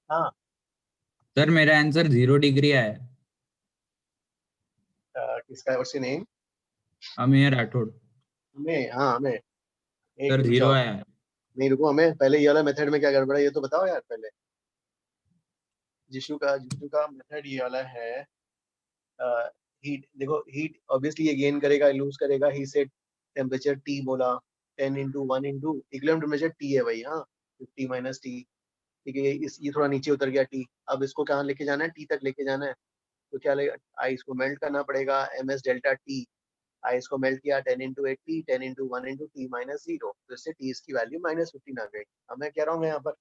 Speaker 1: हाँ
Speaker 7: सर मेरा आंसर 0 डिग्री आया है।
Speaker 1: किसका? What's your name?
Speaker 7: अमीर राठौड़।
Speaker 1: हमें, हाँ हमें एक
Speaker 7: सर
Speaker 1: रुक
Speaker 7: 0
Speaker 1: जाओ।
Speaker 7: आया है।
Speaker 1: नहीं रुको, हमें पहले ये वाला मेथड में क्या गड़बड़ है ये तो बताओ यार पहले। जिशु का मेथड ये वाला है। हीट देखो, हीट ऑब्वियसली ये गेन करेगा लूज करेगा। ही सेड टेम्परेचर T बोला, 10 into 1 into equilibrium temperature T है भाई। हाँ 50 - T, ठीक है। ये थोड़ा नीचे उतर गया T। अब इसको कहाँ लेके जाना है? T तक लेके जाना है। तो क्या लगेगा? आइस को मेल्ट करना पड़ेगा, ms डेल्टा T। आइस को मेल्ट किया 10 into 80, 10 into 1 into T - 0, तो इससे T की वैल्यू -15 आ गई। अब मैं कह रहा हूँ यहाँ पर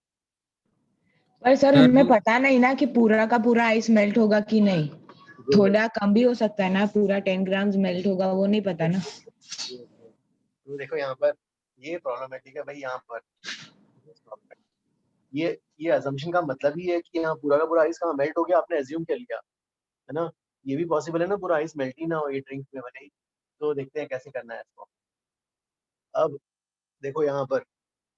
Speaker 11: पर सर हमें पता नहीं ना कि पूरा का पूरा आइस मेल्ट होगा कि नहीं। थोड़ा कम भी हो सकता है ना, पूरा 10 ग्राम्स मेल्ट होगा वो नहीं पता ना।
Speaker 1: तो देखो यहाँ पर ये प्रॉब्लमेटिक है भाई। यहाँ पर ये अजम्पशन का मतलब ही है कि यहाँ पूरा का पूरा आइस कहाँ मेल्ट हो गया, आपने एज्यूम कर लिया है ना। ये भी पॉसिबल है ना पूरा आइस मेल्ट ही ना हो, ये ड्रिंक में बने ही। तो देखते हैं कैसे करना है इसको। अब देखो यहाँ पर,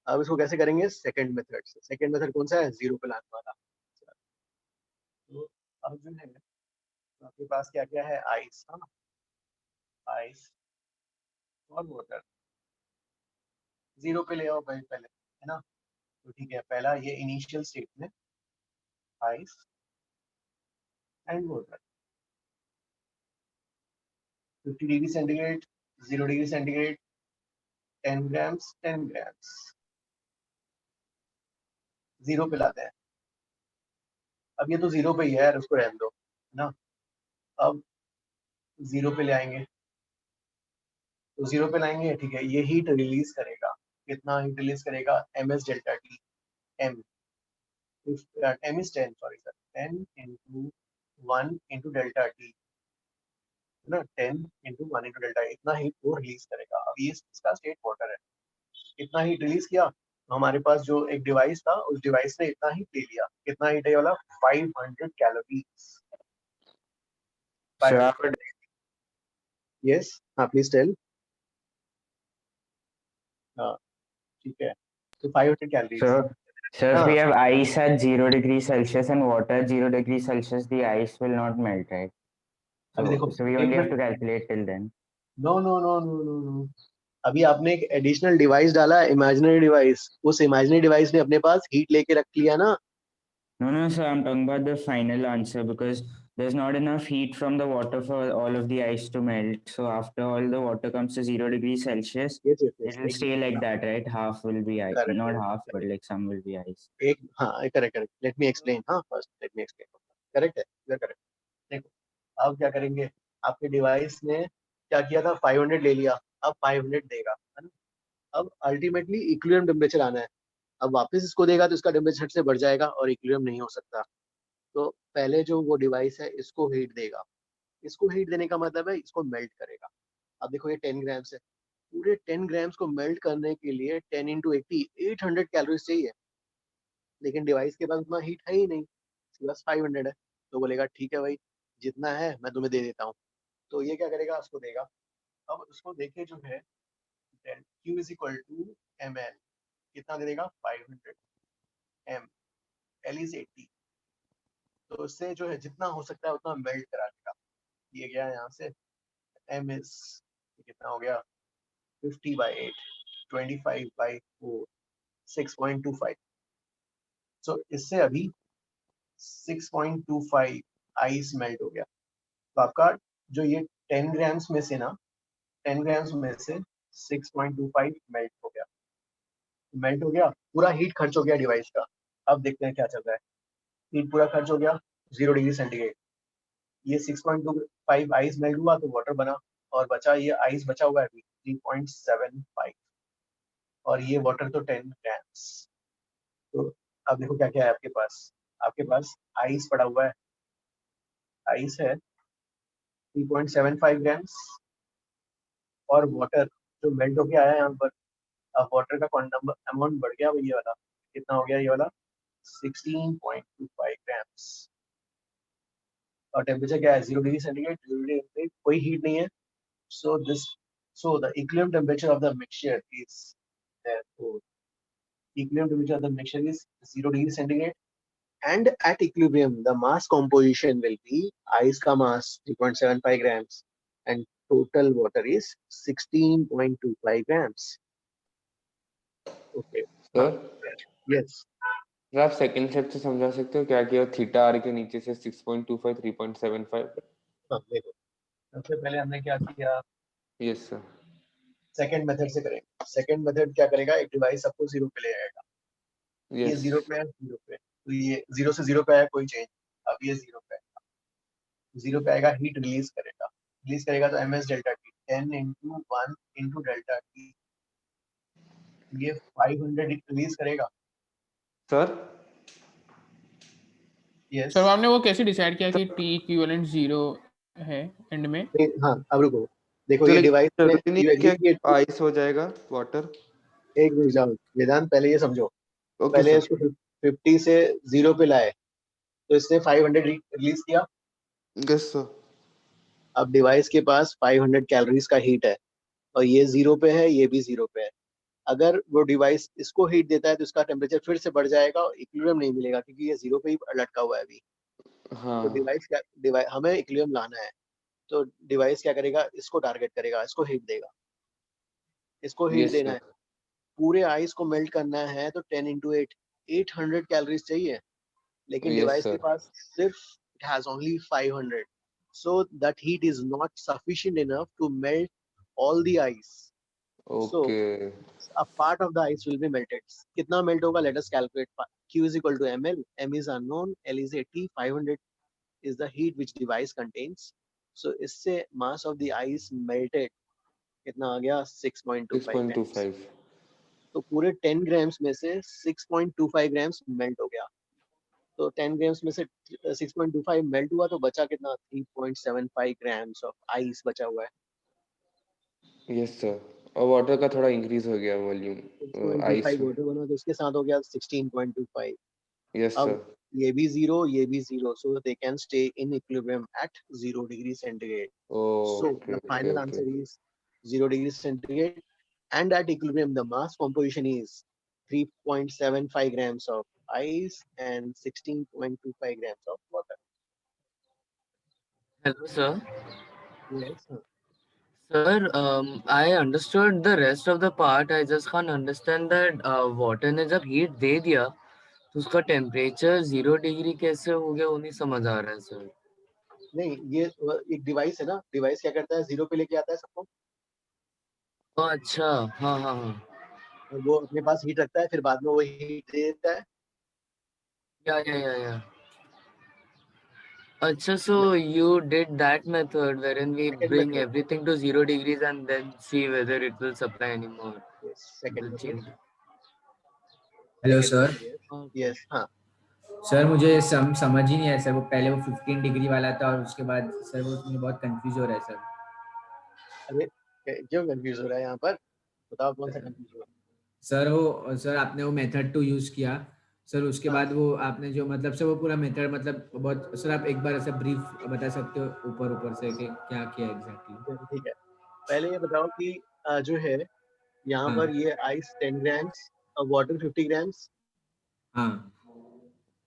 Speaker 1: अब इसको कैसे करेंगे? सेकंड मेथड से। सेकंड मेथड कौन सा है? जीरो पे लाने वाला। तो अब जो है तो आपके पास क्या क्या है? आइस, हाँ आइस और वाटर। जीरो पे ले आओ भाई पहले, है ना। तो ठीक है, पहला ये इनिशियल स्टेट में ice and water. 50 degree centigrade, 0 degree centigrade, 10 grams 10 grams. Zero पे लाते हैं। अब ये तो जीरो पे ही है यार, उसको रहने दो, है ना। अब जीरो पे ले आएंगे, तो जीरो पे लाएंगे, ठीक है। ये हीट रिलीज करेगा, कितना हीट रिलीज करेगा? ms delta T। m is 10, sorry sir, 10 into 1 into delta T, है ना। 10 into 1 into डेल्टा, इतना हीट वो रिलीज करेगा। अब ये इसका स्टेट वाटर है। इतना हीट रिलीज किया तो हमारे पास जो एक डिवाइस था, उस डिवाइस ने इतना हीट ले लिया। कितना हीट है ये वाला? 500 कैलोरीज। यस, हाँ प्लीज टेल। हाँ ठीक है, तो 500 calories.
Speaker 23: So if we have ice at 0 degrees Celsius and water at 0 degrees Celsius, the ice will not melt, right?
Speaker 1: अभी देखो,
Speaker 23: So we only have to calculate till then.
Speaker 1: No no no no no no, अभी आपने एक additional device डाला, imaginary device. उस imaginary device ने अपने पास heat लेके रख लिया ना।
Speaker 23: No, sir, I'm talking about the final answer because there's not enough heat from the water for all of the ice to melt. So after all the water comes to 0 degrees Celsius,
Speaker 1: yes,
Speaker 23: it will stay like that, right? Half will be ice,
Speaker 1: correct,
Speaker 23: not
Speaker 1: correct,
Speaker 23: half, but like some will be ice.
Speaker 1: एक हाँ correct correct, let me explain. हाँ first let me explain. Correct है, you are correct. देखो अब क्या करेंगे, आपके device ने क्या किया था? 500 ले लिया, अब 500 देगा, है ना। अब अल्टीमेटली इक्विलिब्रियम टेम्परेचर आना है। अब वापस इसको देगा तो इसका टेम्परेचर से बढ़ जाएगा और इक्विलिब्रियम नहीं हो सकता। तो पहले जो वो डिवाइस है इसको हीट देगा। इसको हीट देने का मतलब है इसको मेल्ट करेगा। अब देखो ये 10 ग्राम्स है, पूरे 10 ग्राम्स को मेल्ट करने के लिए 10 into 80 800 कैलोरीज चाहिए। लेकिन डिवाइस के पास उतना हीट है ही नहीं, इसके पास 500 है, तो बोलेगा ठीक है भाई जितना है मैं तुम्हें दे देता हूँ। तो ये क्या करेगा, उसको देगा। अब उसको देके जो है Q is equal to ml, कितना दे देगा 500 m, L इज 80। तो उससे जो है जितना हो सकता है उतना मेल्ट करा देगा। ये गया यहाँ से m इज कितना हो गया 50/8, 25/4, 6.25। सो इससे अभी 6.25 आइस मेल्ट हो गया। तो आपका जो ये 10 ग्राम्स में से ना 10 ग्राम्स में से 6.25 मेल्ट हो गया। मेल्ट हो गया, पूरा हीट खर्च हो गया डिवाइस का। अब देखते हैं क्या चल रहा है। हीट पूरा खर्च हो गया 0 डिग्री सेंटीग्रेड। ये 6.25 आइस मेल्ट हुआ तो वाटर बना, और बचा ये आइस बचा हुआ है अभी 3.75, और ये वाटर तो 10 ग्राम्स। तो अब देखो क्या क्या है आपके पास। आपके पास आइस पड़ा हुआ है, आइस है 3.75 ग्राम्स, और वाटर जो मेल्ट होके आया है यहाँ पर। अब वाटर का अमाउंट बढ़ गया, ये वाला कितना हो गया, ये वाला 16.25 ग्राम्स। और टेम्परेचर क्या है 0 डिग्री सेंटीग्रेड, कोई हीट नहीं है। So the equilibrium temperature of the mixture is equilibrium temperature of the mixture is 0 degree centigrade, and at equilibrium the mass composition will be ice ka mass 3.75 grams and total water is 16.25 grams. Okay.
Speaker 5: Sir
Speaker 1: Yes.
Speaker 5: Sir आप second step से समझा सकते हो क्या किया theta are के नीचे से 6.25 3.75?
Speaker 1: हाँ देखो, सबसे पहले हमने क्या किया,
Speaker 5: यस सर।
Speaker 1: सेकंड मेथड से करेंगे। सेकंड मेथड क्या करेगा, एक डिवाइस सबको 0 पे ले आएगा। ये
Speaker 5: यस
Speaker 1: 0 पे है, 0 पे, तो ये 0 से 0 पे आया, कोई चेंज। अब ये 0 पे आएगा, 0 पे आएगा, हीट रिलीज करेगा तो ms delta T 10 into 1 into delta T, ये 500 रिलीज करेगा
Speaker 5: सर।
Speaker 1: यस
Speaker 9: सर आपने वो कैसे डिसाइड किया कि टी इक्विवेलेंट 0 है एंड में?
Speaker 1: हाँ अब रुको, देखो
Speaker 5: तो
Speaker 1: ये
Speaker 5: लेकिन
Speaker 1: डिवाइस में
Speaker 5: जरूरी नहीं है क्या आइस हो जाएगा वाटर?
Speaker 1: एक मिनट जाओ वेदांत, पहले ये समझो।
Speaker 5: ओके
Speaker 1: पहले
Speaker 5: सर।
Speaker 1: इसको 50 से 0 पे लाए तो इसने 500 रिलीज किया।
Speaker 5: Yes sir.
Speaker 1: अब डिवाइस के पास 500 कैलोरीज का हीट है, और ये 0 पे है, ये भी 0 पे है। अगर वो डिवाइस इसको हीट देता है तो इसका टेम्परेचर फिर से बढ़ जाएगा और इक्विलिब्रियम नहीं मिलेगा, क्योंकि ये 0 पे ही लटका हुआ है अभी।
Speaker 5: हाँ।
Speaker 1: तो डिवाइस हमें इक्विलिब्रियम लाना है, तो डिवाइस क्या करेगा, इसको टारगेट करेगा, इसको हीट देगा। इसको हीट
Speaker 5: यस
Speaker 1: देना
Speaker 5: सर।
Speaker 1: है, पूरे आइस को मेल्ट करना है, तो 10 into 8 800 कैलोरीज चाहिए, लेकिन
Speaker 5: यस
Speaker 1: डिवाइस के
Speaker 5: सर।
Speaker 1: पास सिर्फ it has only 500, so that heat is not sufficient enough to melt all the ice. So
Speaker 5: okay.
Speaker 1: a part of the ice will be melted. कितना melt होगा, let us calculate. Q is equal to ml, m is unknown, L is 80, 500 is the heat which device contains. So इससे mass of the ice melted कितना आ गया 6.25 grams.
Speaker 5: 6.25।
Speaker 1: तो पूरे 10 grams में से 6.25 grams melt हो गया। तो 10 ग्राम्स में से 6.25 मेल्ट हुआ तो बचा कितना 3.75 ग्राम्स ऑफ आइस बचा हुआ है।
Speaker 5: Yes sir. और वाटर का थोड़ा इंक्रीज हो गया वॉल्यूम आइस
Speaker 1: 6.25
Speaker 5: में।
Speaker 1: वाटर बना तो उसके साथ हो गया 16.25।
Speaker 5: यस
Speaker 1: अब
Speaker 5: सर।
Speaker 1: ये भी 0, ये भी 0, so they can stay in equilibrium at 0 degree centigrade. So
Speaker 5: okay
Speaker 1: the
Speaker 5: okay
Speaker 1: final
Speaker 5: okay.
Speaker 1: answer is 0 degree centigrade, and at equilibrium the mass composition is 3.75 grams of ice and 16.25 grams of water.
Speaker 20: Hello, sir.
Speaker 1: Yes.
Speaker 20: Sir, I understood the rest of the part. I just can't understand that water ने जब heat दे दिया तो उसका temperature 0 degree कैसे हो गया, वो नहीं समझ आ रहा है सर।
Speaker 1: नहीं, ये एक डिवाइस है ना, डिवाइस क्या करता है 0 पे लेके आता है सबको।
Speaker 20: अच्छा, हाँ हाँ हाँ।
Speaker 1: और वो अपने पास हीट रखता है, फिर बाद में वो हीट दे देता है।
Speaker 20: या अच्छा, so you did that method wherein we
Speaker 1: Second
Speaker 20: bring
Speaker 1: method.
Speaker 20: everything to 0 degrees and then see whether it will supply anymore.
Speaker 1: Yes, second
Speaker 20: Will
Speaker 1: method.
Speaker 20: change.
Speaker 2: Hello
Speaker 1: Second
Speaker 2: sir.
Speaker 1: method, yes. हाँ
Speaker 2: sir मुझे समझ ही नहीं आया sir, वो पहले वो 15 degree वाला था और उसके बाद सर वो मुझे बहुत कंफ्यूज हो रहा है सर।
Speaker 1: अरे क्यों कंफ्यूज हो रहा है यहाँ पर, बताओ कौन सा कंफ्यूज हो रहा है।
Speaker 2: सर वो सर आपने वो मेथड 2 यूज किया, सर उसके बाद वो आपने जो मतलब से वो पूरा मेथड मतलब बहुत सर आप एक बार ऐसा ब्रीफ बता सकते हो ऊपर से कि क्या किया एग्जैक्टली?
Speaker 1: ठीक है, पहले ये बताओ कि जो है यहाँ पर ये आइस 10 ग्राम्स और वाटर 50 ग्राम्स।
Speaker 2: हाँ।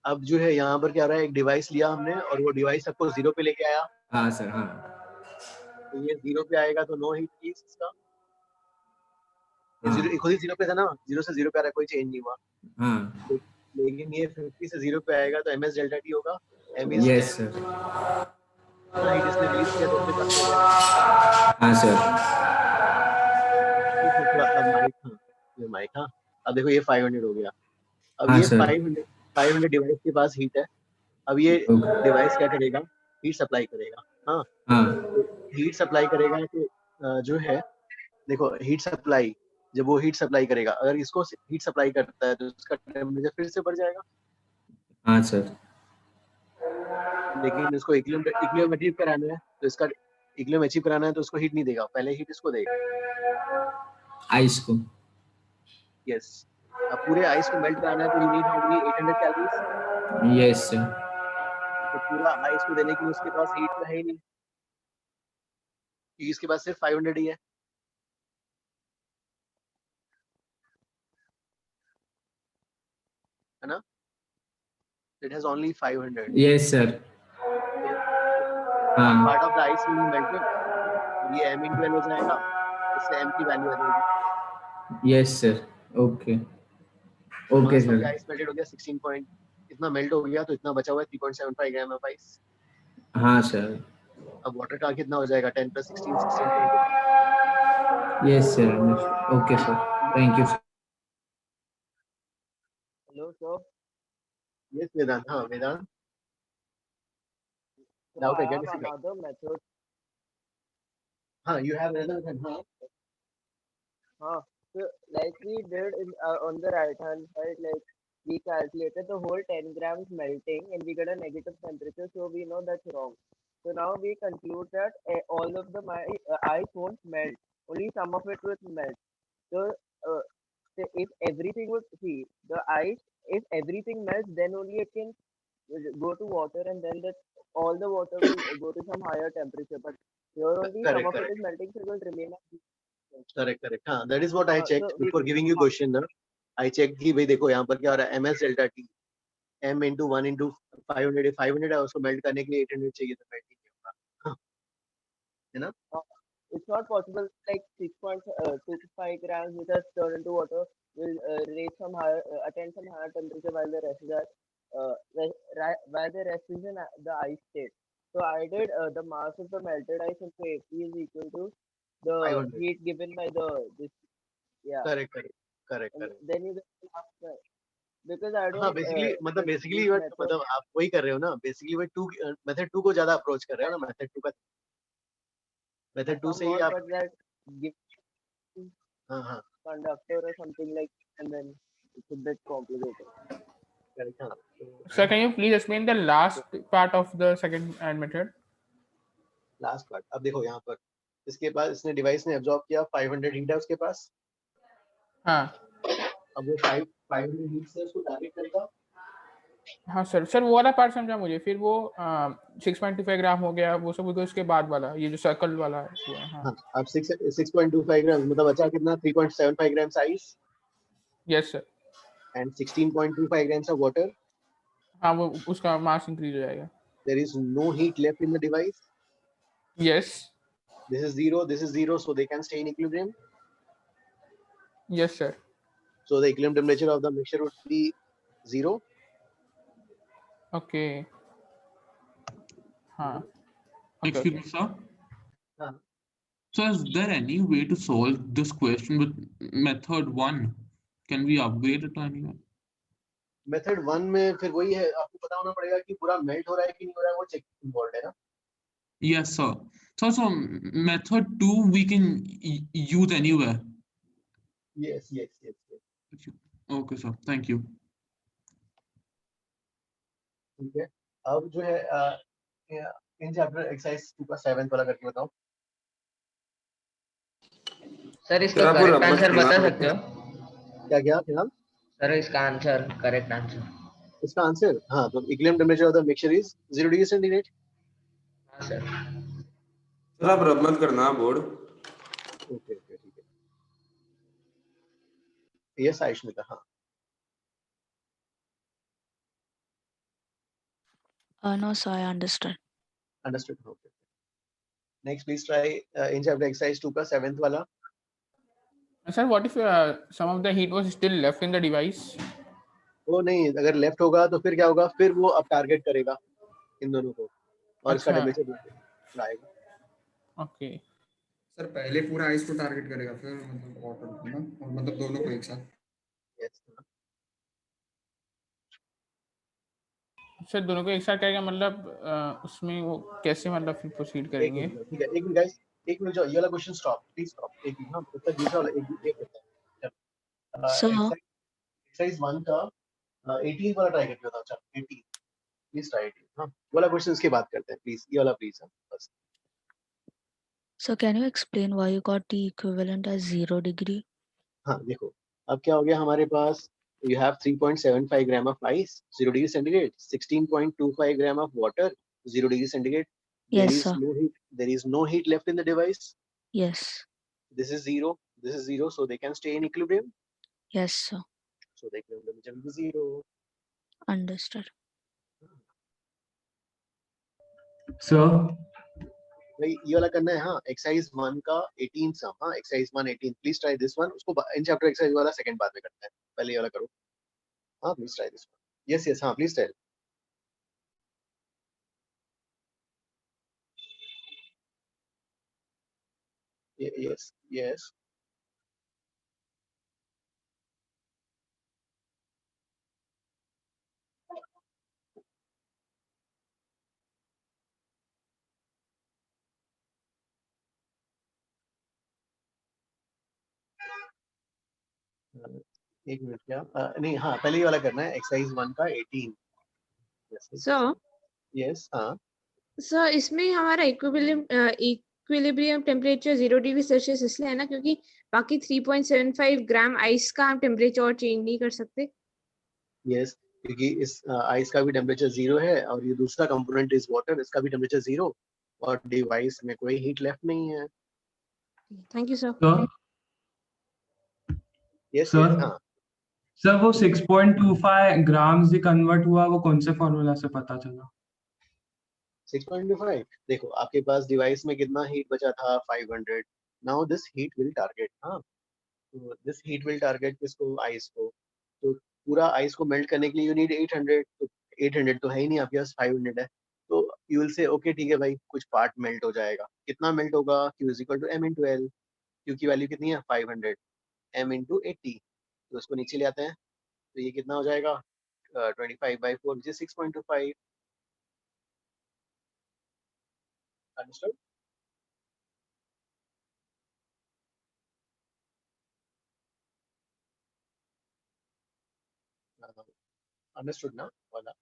Speaker 1: अब जो है यहाँ पर क्या हो रहा है, एक डिवाइस लिया हमने और वो डिवाइस सबको 0 पे लेके आया।
Speaker 2: हाँ सर। हाँ,
Speaker 1: तो ये 0 पे आएगा तो नो हीट प्लीज इसका।
Speaker 2: हाँ।
Speaker 1: खुद ही 0 पे था ना, 0 से 0 पे आ रहा है, कोई चेंज नहीं हुआ।
Speaker 2: हाँ।
Speaker 1: लेकिन ये 50 से 0 पे आएगा तो ms डेल्टा टी होगा, m is 10।
Speaker 2: Yes sir.
Speaker 1: Heat इसने रिलीज किया तो अपने पास है।
Speaker 2: हाँ सर।
Speaker 1: अब माइक, हाँ ये माइक, हाँ अब देखो ये 500 हो गया। अब
Speaker 2: हाँ
Speaker 1: ये
Speaker 2: सर।
Speaker 1: 500 डिवाइस के पास हीट है। अब ये डिवाइस क्या करेगा, हीट सप्लाई करेगा। हाँ, हीट सप्लाई करेगा तो जो है देखो हीट सप्लाई, जब वो हीट सप्लाई करेगा, अगर इसको हीट सप्लाई करता है तो उसका टेम्परेचर फिर से बढ़ जाएगा।
Speaker 2: हाँ सर।
Speaker 1: लेकिन इसको इक्विलिब्रियम अचीव कराना है तो इसका इक्विलिब्रियम अचीव कराना है तो उसको हीट नहीं देगा, पहले हीट इसको देगा,
Speaker 2: आइस को।
Speaker 1: यस। अब पूरे आइस को मेल्ट कराना है तो you need how many 800 calories.
Speaker 2: Yes sir.
Speaker 1: तो पूरा आइस को देने के लिए उसके पास हीट तो है ही नहीं, इसके पास सिर्फ 500 ही है ना। It has only 500.
Speaker 2: Yes sir. हाँ।
Speaker 1: Part of the ice will be melted. ये m into n हो जाएगा, इससे m की वैल्यू आ जाएगी।
Speaker 2: Yes sir. Okay. Okay sir.
Speaker 1: Ice melted हो गया 16 पॉइंट, इतना मेल्ट हो गया तो इतना बचा हुआ है 3.75 ग्राम ऑफ आइस।
Speaker 2: हाँ सर।
Speaker 1: अब वाटर का कितना हो जाएगा 10 + 16 16।
Speaker 2: Yes sir. Okay sir. Thank you sir.
Speaker 13: Hello sir.
Speaker 1: Yes Vedant, हाँ Vedant।
Speaker 13: So I have another method.
Speaker 1: हाँ, you have another method, हाँ।
Speaker 13: So like we did in on the right hand side, like we calculated the whole 10 grams melting and we got a negative temperature, so we know that's wrong. So now we conclude that all of the ice won't melt, only some of it will melt. So if everything would see the ice, if everything melts, then only it can go to water, and then that all the water will go to some higher temperature. But here only some of it is melting, so it will remain.
Speaker 1: Correct. हाँ, that is what I checked before giving you question ना। I checked कि भाई देखो यहाँ पर क्या हो रहा है, ms delta t, m into 1 into 500 है, उसको मेल्ट करने के लिए 800 चाहिए तो मेल्ट नहीं होगा, है ना।
Speaker 13: It's not possible. Like 6.25 grams which has turned into water will reach some higher, attain some higher temperature while the rest is while the rest is in the ice state. So I did the mass of the melted ice into Ap is equal to the
Speaker 1: 500.
Speaker 13: heat given by this. Yeah.
Speaker 1: Correct.
Speaker 13: Then you get because I don't.
Speaker 1: हाँ, basically मतलब आप वही कर रहे हो ना, basically वही method 2 को ज्यादा अप्रोच कर रहे हो ना, मेथड 2 से ही आप हाँ
Speaker 13: conductor or something like, and then it's a bit complicated.
Speaker 9: Sir, can you please explain the last part of the second method?
Speaker 1: Last part. अब देखो यहाँ पर इसके पास इसने डिवाइस ने एब्जॉर्ब किया 500 हीट है उसके पास।
Speaker 9: हाँ।
Speaker 1: अब वो 500 हीट से उसको टारगेट करेगा।
Speaker 9: हाँ सर वो वाला पार्ट समझा मुझे। फिर वो 6.25 ग्राम हो गया, वो सब उसके बाद वाला ये जो सर्कल वाला है।
Speaker 1: हाँ, अब 6.25 ग्राम मतलब बचा कितना 3.75 grams ice.
Speaker 9: Yes sir.
Speaker 1: And 16.25 grams of water.
Speaker 9: हाँ, वो उसका मास इंक्रीज हो जाएगा।
Speaker 1: There is no heat left in the device.
Speaker 9: Yes.
Speaker 1: This is zero, so they can stay in equilibrium.
Speaker 9: Yes, sir.
Speaker 1: So the equilibrium temperature of the mixture would be 0.
Speaker 9: Okay. हाँ.
Speaker 3: Excuse me, sir. So is there any way to solve this question with method 1? Can we upgrade it anyway?
Speaker 1: Method 1 में फिर वही है, आपको पता होना पड़ेगा कि पूरा मेल्ट हो रहा है कि नहीं हो रहा है, वो चेक इन्वॉल्व है ना।
Speaker 3: Yes, sir. So method 2 we can use anywhere.
Speaker 1: Yes.
Speaker 3: Okay, sir. Thank you.
Speaker 1: ठीक है, अब जो है इन चैप्टर एक्सरसाइज 2.7 वाला करके बताओ।
Speaker 15: सर इसका करेक्ट आंसर बता सकते हो?
Speaker 1: क्या फिलहाल
Speaker 15: सर इसका आंसर, करेक्ट आंसर
Speaker 1: इसका आंसर, हाँ, तो equilibrium temperature of the mixture is 0 degree centigrade.
Speaker 15: हाँ सर।
Speaker 5: सर आप रब मत करना बोर्ड।
Speaker 1: ओके ओके ठीक है। यस आयुष्मिता, हाँ।
Speaker 17: No, sir, I understood.
Speaker 1: Understood. Okay. Next, please try in chapter exercise 2 का 7th वाला.
Speaker 9: Sir, what if some of the heat was still left in the device?
Speaker 1: वो नहीं, अगर लेफ्ट होगा तो फिर क्या होगा, फिर वो अब टारगेट करेगा इन दोनों को और इसका टेम्परेचर बढ़ाएगा.
Speaker 9: ओके
Speaker 18: सर पहले पूरा आइस को टारगेट करेगा, फिर मतलब वाटर को ना, और मतलब दोनों को एक साथ.
Speaker 1: यस
Speaker 9: सर, दोनों को एक साथ करेगा, मतलब उसमें वो कैसे मतलब फिर प्रोसीड करेंगे?
Speaker 1: ठीक है, एक मिनट गाइस, एक मिनट, जो ये वाला क्वेश्चन स्टॉप, प्लीज स्टॉप, एक मिनट. हां, उसका दूसरा वाला एक होता है.
Speaker 17: So,
Speaker 1: एक्सरसाइज 1 का 18 वाला ट्राई करके बताओ. चल 18 प्लीज ट्राई 18. हां, वाला क्वेश्चन इसके बाद करते हैं प्लीज, ये वाला प्लीज. बस.
Speaker 17: so can you explain why you got the equivalent as 0 degree?
Speaker 1: हाँ देखो, अब क्या हो गया हमारे पास. You have 3.75 gram of ice, 0 degree centigrade, 16.25 gram of water, 0 degree centigrade. There
Speaker 17: Yes,
Speaker 1: is
Speaker 17: sir.
Speaker 1: no heat. There is no heat left in the device.
Speaker 17: Yes.
Speaker 1: This is zero. This is zero, so they can stay in equilibrium.
Speaker 17: Yes, sir.
Speaker 1: So the equilibrium will be zero.
Speaker 17: Understood.
Speaker 4: So
Speaker 1: भाई ये वाला करना है. हाँ, exercise 1 का 18 सम. हाँ, exercise 1 18. Please try this one. उसको in chapter exercise वाला सेकंड बाद में करते हैं. पहले ये वाला करो. हाँ, please try this one. Yes yes, हाँ प्लीज ट्राई. Yes, yes. एक मिनट क्या, नहीं, हाँ पहले ये वाला करना है. एक्सरसाइज 1 का 18.
Speaker 8: सर
Speaker 1: यस, हाँ.
Speaker 8: सर इसमें हमारा इक्विलिब्रियम टेम्परेचर 0 डिग्री सेल्सियस इसलिए है ना, क्योंकि बाकी 3.75 ग्राम आइस का हम टेम्परेचर और चेंज नहीं कर सकते.
Speaker 1: यस, क्योंकि इस आइस का भी टेम्परेचर 0 है और ये दूसरा कंपोनेंट इज वाटर, इसका भी टेम्परेचर 0 और डिवाइस में कोई हीट लेफ्ट नहीं है.
Speaker 8: Thank you sir.
Speaker 1: Yes
Speaker 4: sir
Speaker 1: yes, हाँ.
Speaker 4: सर वो 6.25 ग्राम से कन्वर्ट हुआ, वो कौन से फॉर्मूला से पता चला?
Speaker 1: 6.25. देखो आपके पास डिवाइस में कितना हीट बचा था, 500. Now this heat will target, हाँ, तो दिस हीट विल टारगेट किसको, आइस को. तो पूरा आइस को मेल्ट करने के लिए यू नीड 800. तो 800 तो है ही नहीं आपके पास, 500 है. तो यू विल से ओके ठीक है भाई, कुछ पार्ट मेल्ट हो जाएगा. कितना मेल्ट होगा, Q is equal to m into L. Q की वैल्यू कितनी है, 500. m into 80. तो इसको नीचे ले आते हैं, तो ये कितना हो जाएगा, 25/4 which is 6.25. Understood? Understood ना वाला.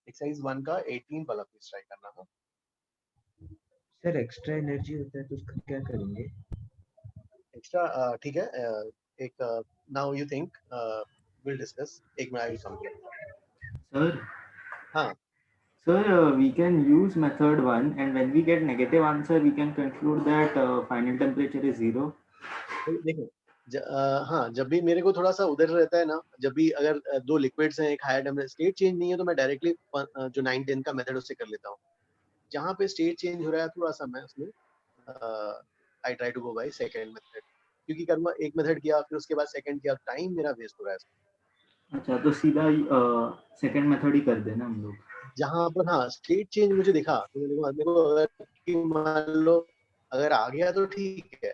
Speaker 1: एक्सरसाइज 1 का 18 वाला प्लीज ट्राई करना. हाँ
Speaker 21: सर एक्स्ट्रा एनर्जी होता है तो उसका क्या करेंगे?
Speaker 1: एक्स्ट्रा, ठीक है. एक now you think will discuss. एक minute, I will come here.
Speaker 22: Sir,
Speaker 1: हाँ
Speaker 22: sir, we can use method 1, and when we get negative answer, we can conclude that final temperature is 0.
Speaker 1: देखो, हाँ, जब भी मेरे को थोड़ा सा उधर रहता है ना, जब भी अगर दो लिक्विड्स हैं, एक हायर टेम्परेचर, स्टेट चेंज नहीं है, तो मैं डायरेक्टली जो 9-10 का मेथड उससे कर लेता हूँ. जहाँ पे स्टेट चेंज हो रहा है थोड़ा सा, मैं उसमें I try to go by second method. क्योंकि करूँगा एक मेथड किया फिर उसके बाद सेकंड किया, टाइम मेरा वेस्ट हो रहा है.
Speaker 22: अच्छा, तो सीधा सेकंड मेथड ही कर देना हम लोग.
Speaker 1: जहाँ पर हाँ स्टेट चेंज मुझे दिखा, तो मेरे को अगर कि मान लो अगर आ गया तो ठीक है.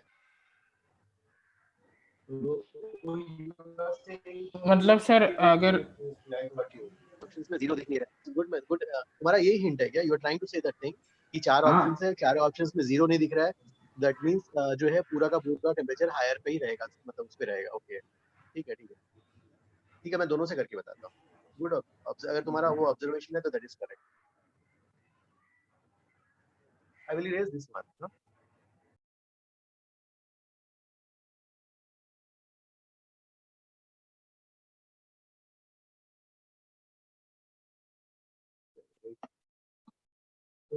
Speaker 9: मतलब सर अगर
Speaker 1: ऑप्शंस में 0 दिख नहीं रहा है. गुड. तुम्हारा यही हिंट है क्या, you are trying to say that thing कि 4
Speaker 22: हाँ.
Speaker 1: ऑप्शंस है, 4 ऑप्शंस में 0 नहीं दिख रहा है. दैट मींस जो है पूरा का पूरा टेम्परेचर हायर पे ही रहेगा, मतलब उस पे रहेगा. ओके ठीक है ठीक है ठीक है, मैं दोनों से करके बताता हूँ. गुड. अगर तुम्हारा वो ऑब्जर्वेशन है तो that is correct. I will erase this one. तो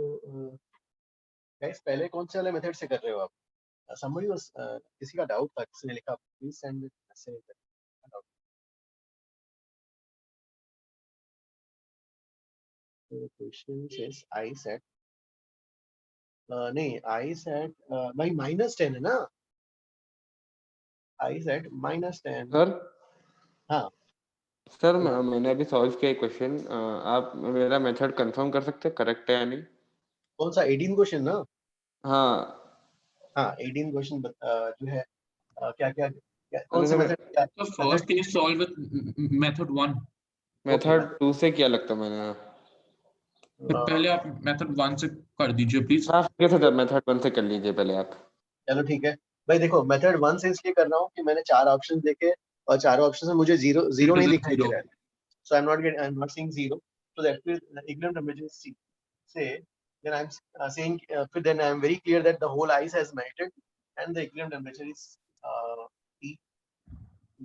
Speaker 1: गाइस पहले कौन से वाले मेथड से कर रहे हो आप? somebody was किसी का डाउट था, किसी ने लिखा please send it message. The question says I set नहीं I set भाई -10 है ना, I set -10।
Speaker 5: सर
Speaker 1: हाँ
Speaker 5: सर मैंने अभी सॉल्व किया क्वेश्चन, आप मेरा मेथड कंफर्म कर सकते हैं करेक्ट है या नहीं?
Speaker 1: कौन सा 18 क्वेश्चन ना?
Speaker 5: हाँ
Speaker 1: हाँ 18 क्वेश्चन जो है क्या क्या कौन से method?
Speaker 3: So first can you solve with method 1?
Speaker 5: Method 2 से क्या लगता है मैंने?
Speaker 3: तो पहले आप मेथड 1 से कर दीजिए प्लीज।
Speaker 5: हाँ ठीक है सर, मेथड 1 से कर लीजिए पहले आप।
Speaker 1: चलो ठीक है भाई, देखो मेथड 1 से इसलिए कर रहा हूँ कि मैंने 4 ऑप्शंस देखे और चारों ऑप्शन में मुझे जीरो नहीं दिखाई दे रहा है, so I'm not seeing zero, so that means the equilibrium temperature is C. Say then I'm saying then I'm very clear that the whole ice has melted and the equilibrium temperature is T.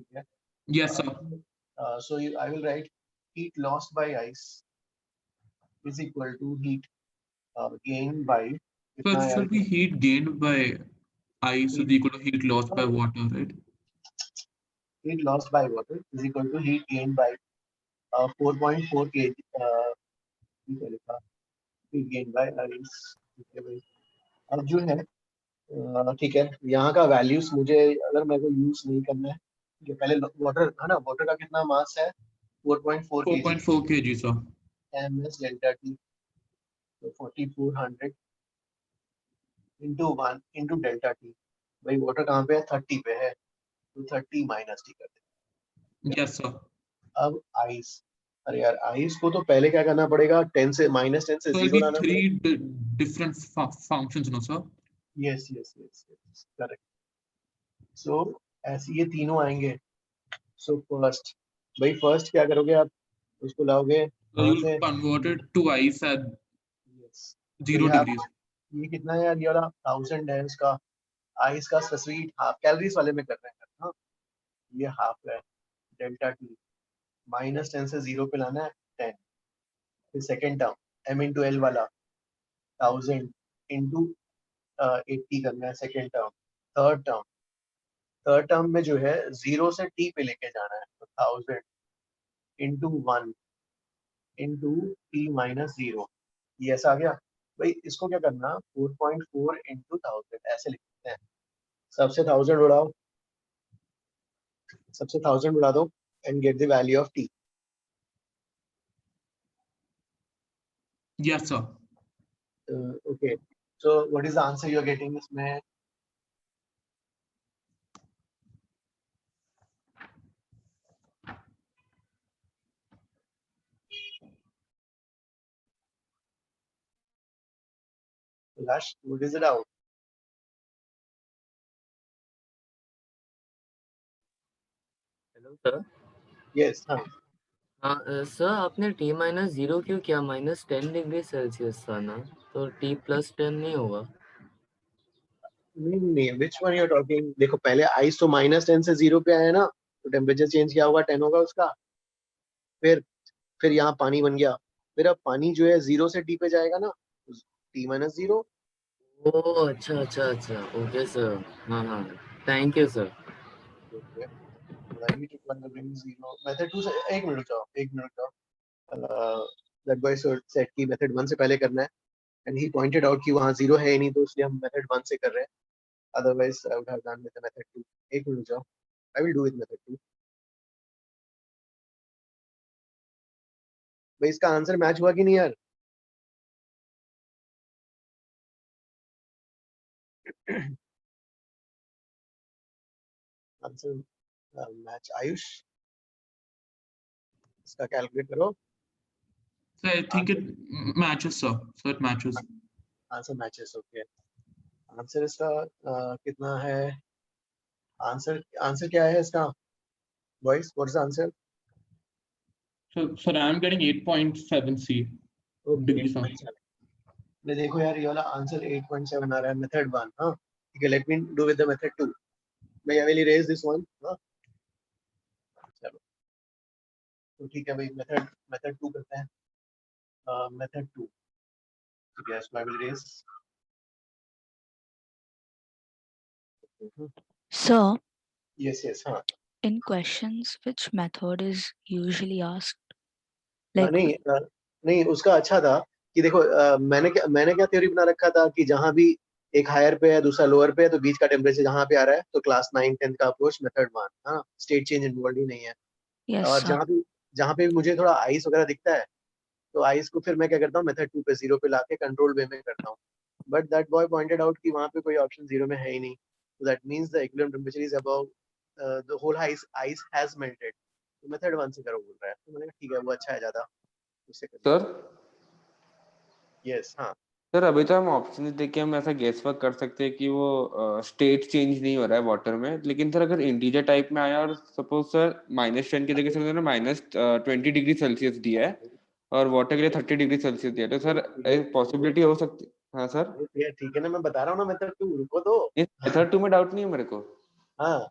Speaker 1: Okay.
Speaker 3: Yes sir.
Speaker 1: So I will write heat lost by ice is equal to heat gained by.
Speaker 3: So it should be heat gained by ice is equal to heat lost by water, right?
Speaker 1: Heat lost by water is equal to heat gained by 4.4 kg heat gained by ice। अब जो है ठीक है, यहाँ का values मुझे अगर मेरे को यूज नहीं करना है, जो पहले वाटर है ना, वाटर का कितना मास है 4.4
Speaker 3: kg sir.
Speaker 1: ms delta T, तो 4400 into 1 into डेल्टा टी। भाई वाटर कहाँ पे है? 30 पे है, तो 30 माइनस टी कर देते।
Speaker 3: Yes sir.
Speaker 1: अब आइस, अरे यार आइस को तो पहले क्या करना पड़ेगा? 10 से -10 से 0 लाना पड़ेगा।
Speaker 3: 3 different functions no sir?
Speaker 1: Yes correct। So ऐसे ये तीनों आएंगे। So first भाई फर्स्ट क्या करोगे आप? उसको लाओगे
Speaker 3: you convert it to ice at 0 degrees।
Speaker 1: ये कितना है यार? ये वाला 1000 है इसका, आइस का स्वीट हाफ कैलोरीज वाले में कर रहे हैं हाँ, ये हाफ है डेल्टा टी, -10 से 0 पे लाना है 10। फिर second term m into l वाला 1000 into 80 करना है सेकेंड टर्म। थर्ड टर्म में जो है 0 से t पे लेके जाना है, तो 1000 into 1 into t minus 0। ये ऐसा आ गया भाई। इसको क्या करना? 4.4 into 1000 ऐसे लिखते हैं। सबसे 1000 उड़ाओ, सबसे 1000 उड़ा दो and get the value of t।
Speaker 3: Yes sir।
Speaker 1: Okay, so what is the answer you are getting इसमें? Lush, what is it out?
Speaker 20: Hello sir.
Speaker 1: Yes हाँ।
Speaker 20: हाँ सर, आपने T-0 क्यों किया? -10 डिग्री सेल्सियस था ना, तो T+10 नहीं होगा?
Speaker 1: नहीं which one you are talking? देखो पहले आइस तो -10 से 0 पे आया ना, तो टेम्परेचर चेंज क्या होगा? 10 होगा उसका। फिर यहाँ पानी बन गया, फिर अब पानी जो है 0 से t पे जाएगा ना, T-0।
Speaker 20: ओह अच्छा अच्छा अच्छा, ओके सर। हाँ थैंक यू सर।
Speaker 1: मेथड 2 से एक मिनट जाओ। दैट बॉय सेड कि मेथड 1 से पहले करना है एंड ही पॉइंटेड आउट कि वहां 0 है ही नहीं, तो इसलिए हम मेथड 1 से कर रहे हैं। Otherwise I would have done with method 2। एक मिनट जाओ, I will do with method 2। भाई इसका आंसर मैच हुआ कि नहीं यार? आंसर मैच आयुष, इसका कैलकुलेट करो।
Speaker 3: So I think it matches sir, so it matches।
Speaker 1: Answer matches, okay. Answer इसका कितना है? आंसर क्या है इसका boys? What is the answer?
Speaker 3: So I'm getting 8.7 C degree sir।
Speaker 1: मैं देखो यार ये वाला आंसर 8.7 आ रहा है मेथड 1। हाँ ठीक है, let me do with the method 2। मैं आई विल इरेज दिस वन। हाँ चलो तो ठीक है भाई, मेथड 2 करते हैं। method 2. Yes, I will erase.
Speaker 17: So
Speaker 1: Yes, हाँ.
Speaker 17: in questions, which method is usually asked?
Speaker 1: नहीं उसका अच्छा था कि देखो मैंने क्या थ्योरी बना रखा था कि जहां भी एक हायर पे है दूसरा लोअर पे है तो बीच का टेम्परेचर जहां पे आ रहा है तो क्लास 9 10th का अप्रोच मेथड 1. हाँ, स्टेट चेंज इन्वॉल्व ही नहीं है.
Speaker 17: Yes,
Speaker 1: और
Speaker 17: sir.
Speaker 1: जहां पे मुझे थोड़ा आइस वगैरह दिखता है तो आइस को फिर मैं क्या करता हूँ मेथड 2 पे 0 पे लाके कंट्रोल वे में करता हूँ. But that boy pointed out कि वहां पे कोई ऑप्शन 0 में है ही नहीं. So that means the equilibrium temperature is above the whole ice has melted. तो मेथड 1 से करो बोल रहा है. तो मैंने कहा ठीक है वो अच्छा है ज्यादा उससे कर.
Speaker 5: सर
Speaker 1: यस हाँ
Speaker 5: सर अभी तो हम ऑप्शन देख के हम ऐसा गेस वर्क कर सकते हैं कि वो स्टेट चेंज नहीं हो रहा है वाटर में. लेकिन सर अगर इंटीजर टाइप में आया और सपोज सर -10 की जगह से उन्होंने -20 डिग्री सेल्सियस दिया है और वाटर के लिए 30 डिग्री सेल्सियस दिया है तो सर एक पॉसिबिलिटी हो सकती. हाँ सर
Speaker 1: ठीक है ना, मैं बता रहा हूँ ना मेथड 2. रुको तो.
Speaker 5: मेथड 2 में डाउट नहीं है मेरे को.
Speaker 1: हाँ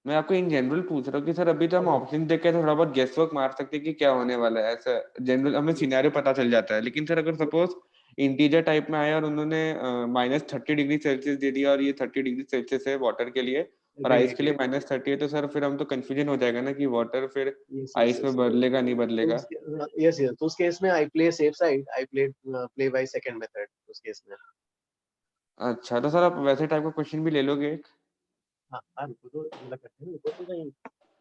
Speaker 5: मैं आपको इन जनरल पूछ रहा हूँ कि सर अभी तो हम ऑप्शन देख के थोड़ा बहुत गेस वर्क मार सकते हैं कि क्या होने वाला है. ऐसा जनरल हमें सिनेरियो पता चल जाता है. लेकिन सर अगर सपोज इंटीजर टाइप में आया और उन्होंने -30 डिग्री सेल्सियस दे दिया और ये 30 डिग्री सेल्सियस है वाटर के लिए और आइस के लिए -30 है तो सर फिर हम तो कंफ्यूजन हो जाएगा ना कि वाटर फिर आइस में बदलेगा नहीं बदलेगा.
Speaker 1: यस तो उस केस में I play safe side. I play by second method उस केस में.
Speaker 5: अच्छा तो सर आप वैसे टाइप का क्वेश्चन भी ले लोगे एक.
Speaker 1: हाँ रुको तो मतलब करते हैं. रुको तो कहीं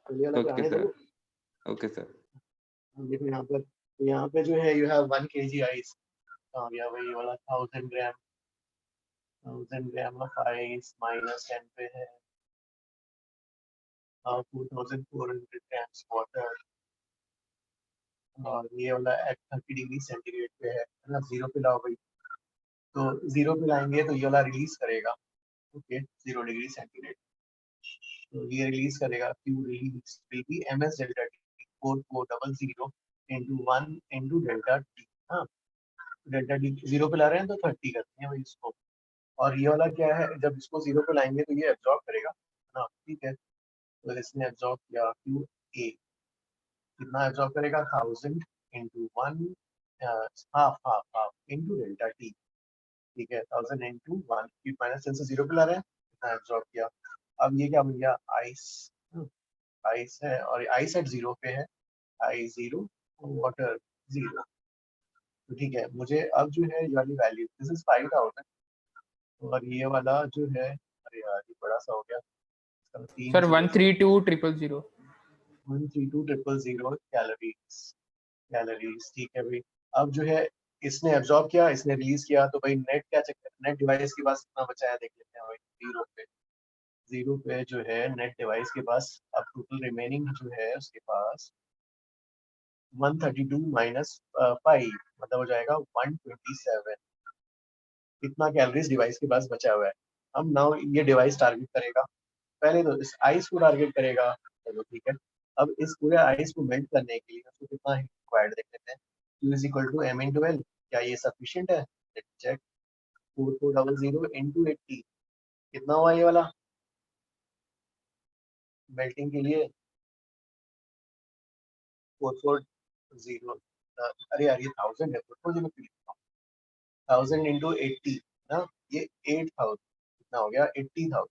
Speaker 1: चलिए वाला
Speaker 5: ओके
Speaker 1: आने
Speaker 5: सर.
Speaker 1: दो.
Speaker 5: Okay sir.
Speaker 1: देखो यहाँ पे जो है यू हैव 1 kg आइस. हाँ या वही वाला 1000 ग्राम ऑफ आइस -10 पे है 2400 grams वाटर. और ये वाला एट 30 डिग्री सेंटीग्रेड पे है ना. 0 पे लाओ भाई. तो 0 पे लाएंगे तो ये वाला रिलीज करेगा. Okay 0 degree centigrade. तो ये रिलीज करेगा. Q release will be ms delta T 4400 into 1 into delta T. हाँ डेल्टा टी 0 पे ला रहे हैं तो 30 करते हैं भाई इसको. और ये वाला क्या है, जब इसको 0 पे लाएंगे तो ये एब्जॉर्ब करेगा ना. ठीक है तो इसने एब्जॉर्ब किया क्यू ए. कितना एब्जॉर्ब करेगा 1000 into 1 half into delta T. ठीक है 1000 into 1 क्योंकि -10 से 0 पे ला रहे हैं. कितना एब्जॉर्ब किया. अब ये क्या बन गया आइस है और आइस एट 0 पे है. आई 0 वाटर 0. तो ठीक है मुझे अब जो है ये वाली वैल्यू दिस इज 5000 और ये वाला जो है अरे यार ये बड़ा सा हो गया
Speaker 9: सर 132,000
Speaker 1: 132,000 कैलोरीज. ठीक है भाई. अब जो है इसने एब्जॉर्ब किया इसने रिलीज किया तो भाई नेट क्या चेक करना. नेट डिवाइस के पास कितना बचा है देख लेते हैं भाई. 0 पे जो है नेट डिवाइस के पास अब टोटल रिमेनिंग जो है उसके पास 132 माइनस 5 मतलब हो जाएगा 127. इतना कैलोरीज डिवाइस के पास बचा हुआ है. अब नाउ ये डिवाइस टारगेट करेगा. पहले तो इस आइस को टारगेट करेगा. चलो ठीक है. अब इस पूरे आइस को मेल्ट करने के लिए उसको कितना रिक्वायर्ड देख लेते हैं. Q is equal to m into L. क्या ये सफिशिएंट है. Let's check. 4400 into 80 कितना हुआ ये वाला मेल्टिंग के लिए. 440 अरे यार ये 1000 है. 440 पे लिखता हूँ 1000 into 80 ना. ये 8000 कितना हो गया 80,000.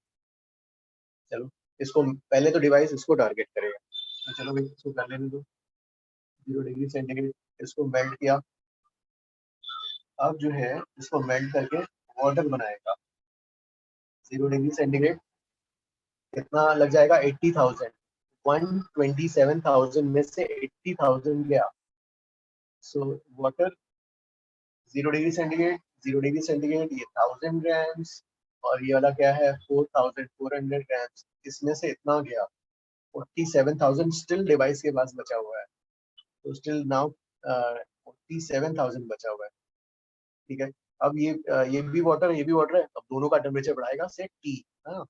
Speaker 1: चलो इसको पहले तो डिवाइस इसको टारगेट करेगा. तो चलो भाई इसको कर लेने दो. 0 डिग्री सेंटीग्रेड इसको मेल्ट किया. अब जो है इसको मेल्ट करके वाटर बनाएगा. 0 डिग्री सेंटीग्रेड कितना लग जाएगा 80,000. 127,000 में से 80,000 गया. सो वाटर 0 डिग्री सेंटीग्रेड ये 1000 ग्राम्स और ये वाला क्या है 4400 ग्राम्स. इसमें से इतना गया 47,000 स्टिल डिवाइस के पास बचा हुआ है. तो स्टिल नाउ 47,000 बचा हुआ है. ठीक है. अब ये भी वाटर है. अब दोनों का टेम्परेचर बढ़ाएगा से T. हाँ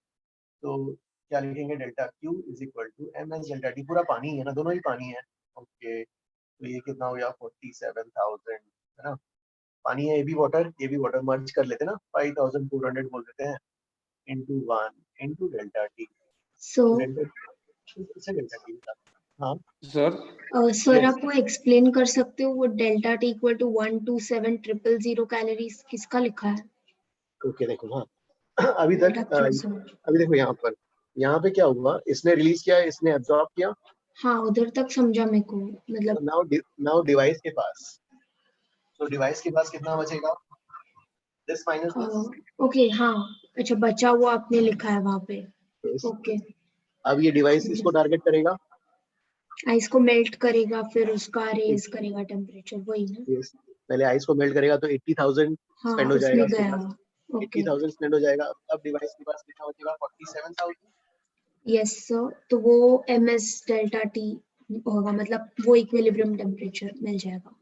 Speaker 1: तो क्या लिखेंगे delta Q is equal to ms delta T. पूरा पानी है ना, दोनों ही पानी है. ओके तो ये कितना हो गया 47,000 है ना. पानी है ये भी वाटर मर्ज कर लेते ना 5400 बोल देते हैं into 1 into delta T.
Speaker 8: So
Speaker 1: delta T हाँ
Speaker 5: सर
Speaker 14: सर आप वो एक्सप्लेन कर सकते हो वो delta T equal to 127,000 calories किसका लिखा है?
Speaker 1: ओके देखो हाँ अभी तक
Speaker 14: डेल्टा Q सर।
Speaker 1: अभी देखो यहाँ पे क्या हुआ, इसने रिलीज किया, इसने एब्जॉर्ब किया।
Speaker 14: हाँ उधर तक समझा मेरे को, मतलब
Speaker 1: नाउ डिवाइस के पास, तो डिवाइस के पास कितना बचेगा? This minus this.
Speaker 14: ओके हाँ अच्छा बचा हुआ आपने लिखा है वहाँ पे। ओके
Speaker 1: अब ये डिवाइस इसको टारगेट करेगा,
Speaker 14: आइस को मेल्ट करेगा, फिर उसका रेज करेगा टेम्परेचर, वही ना?
Speaker 1: yes. पहले आइस को मेल्ट करेगा तो 80,000
Speaker 14: हाँ
Speaker 1: स्पेंड हो जाएगा,
Speaker 14: उसमें गया। ओके
Speaker 1: 80,000 स्पेंड हो जाएगा। अब डिवाइस के पास कितना बचेगा? 47,000।
Speaker 14: यस सर, तो वो ms डेल्टा टी होगा, मतलब वो इक्विलिब्रियम टेम्परेचर मिल जाएगा।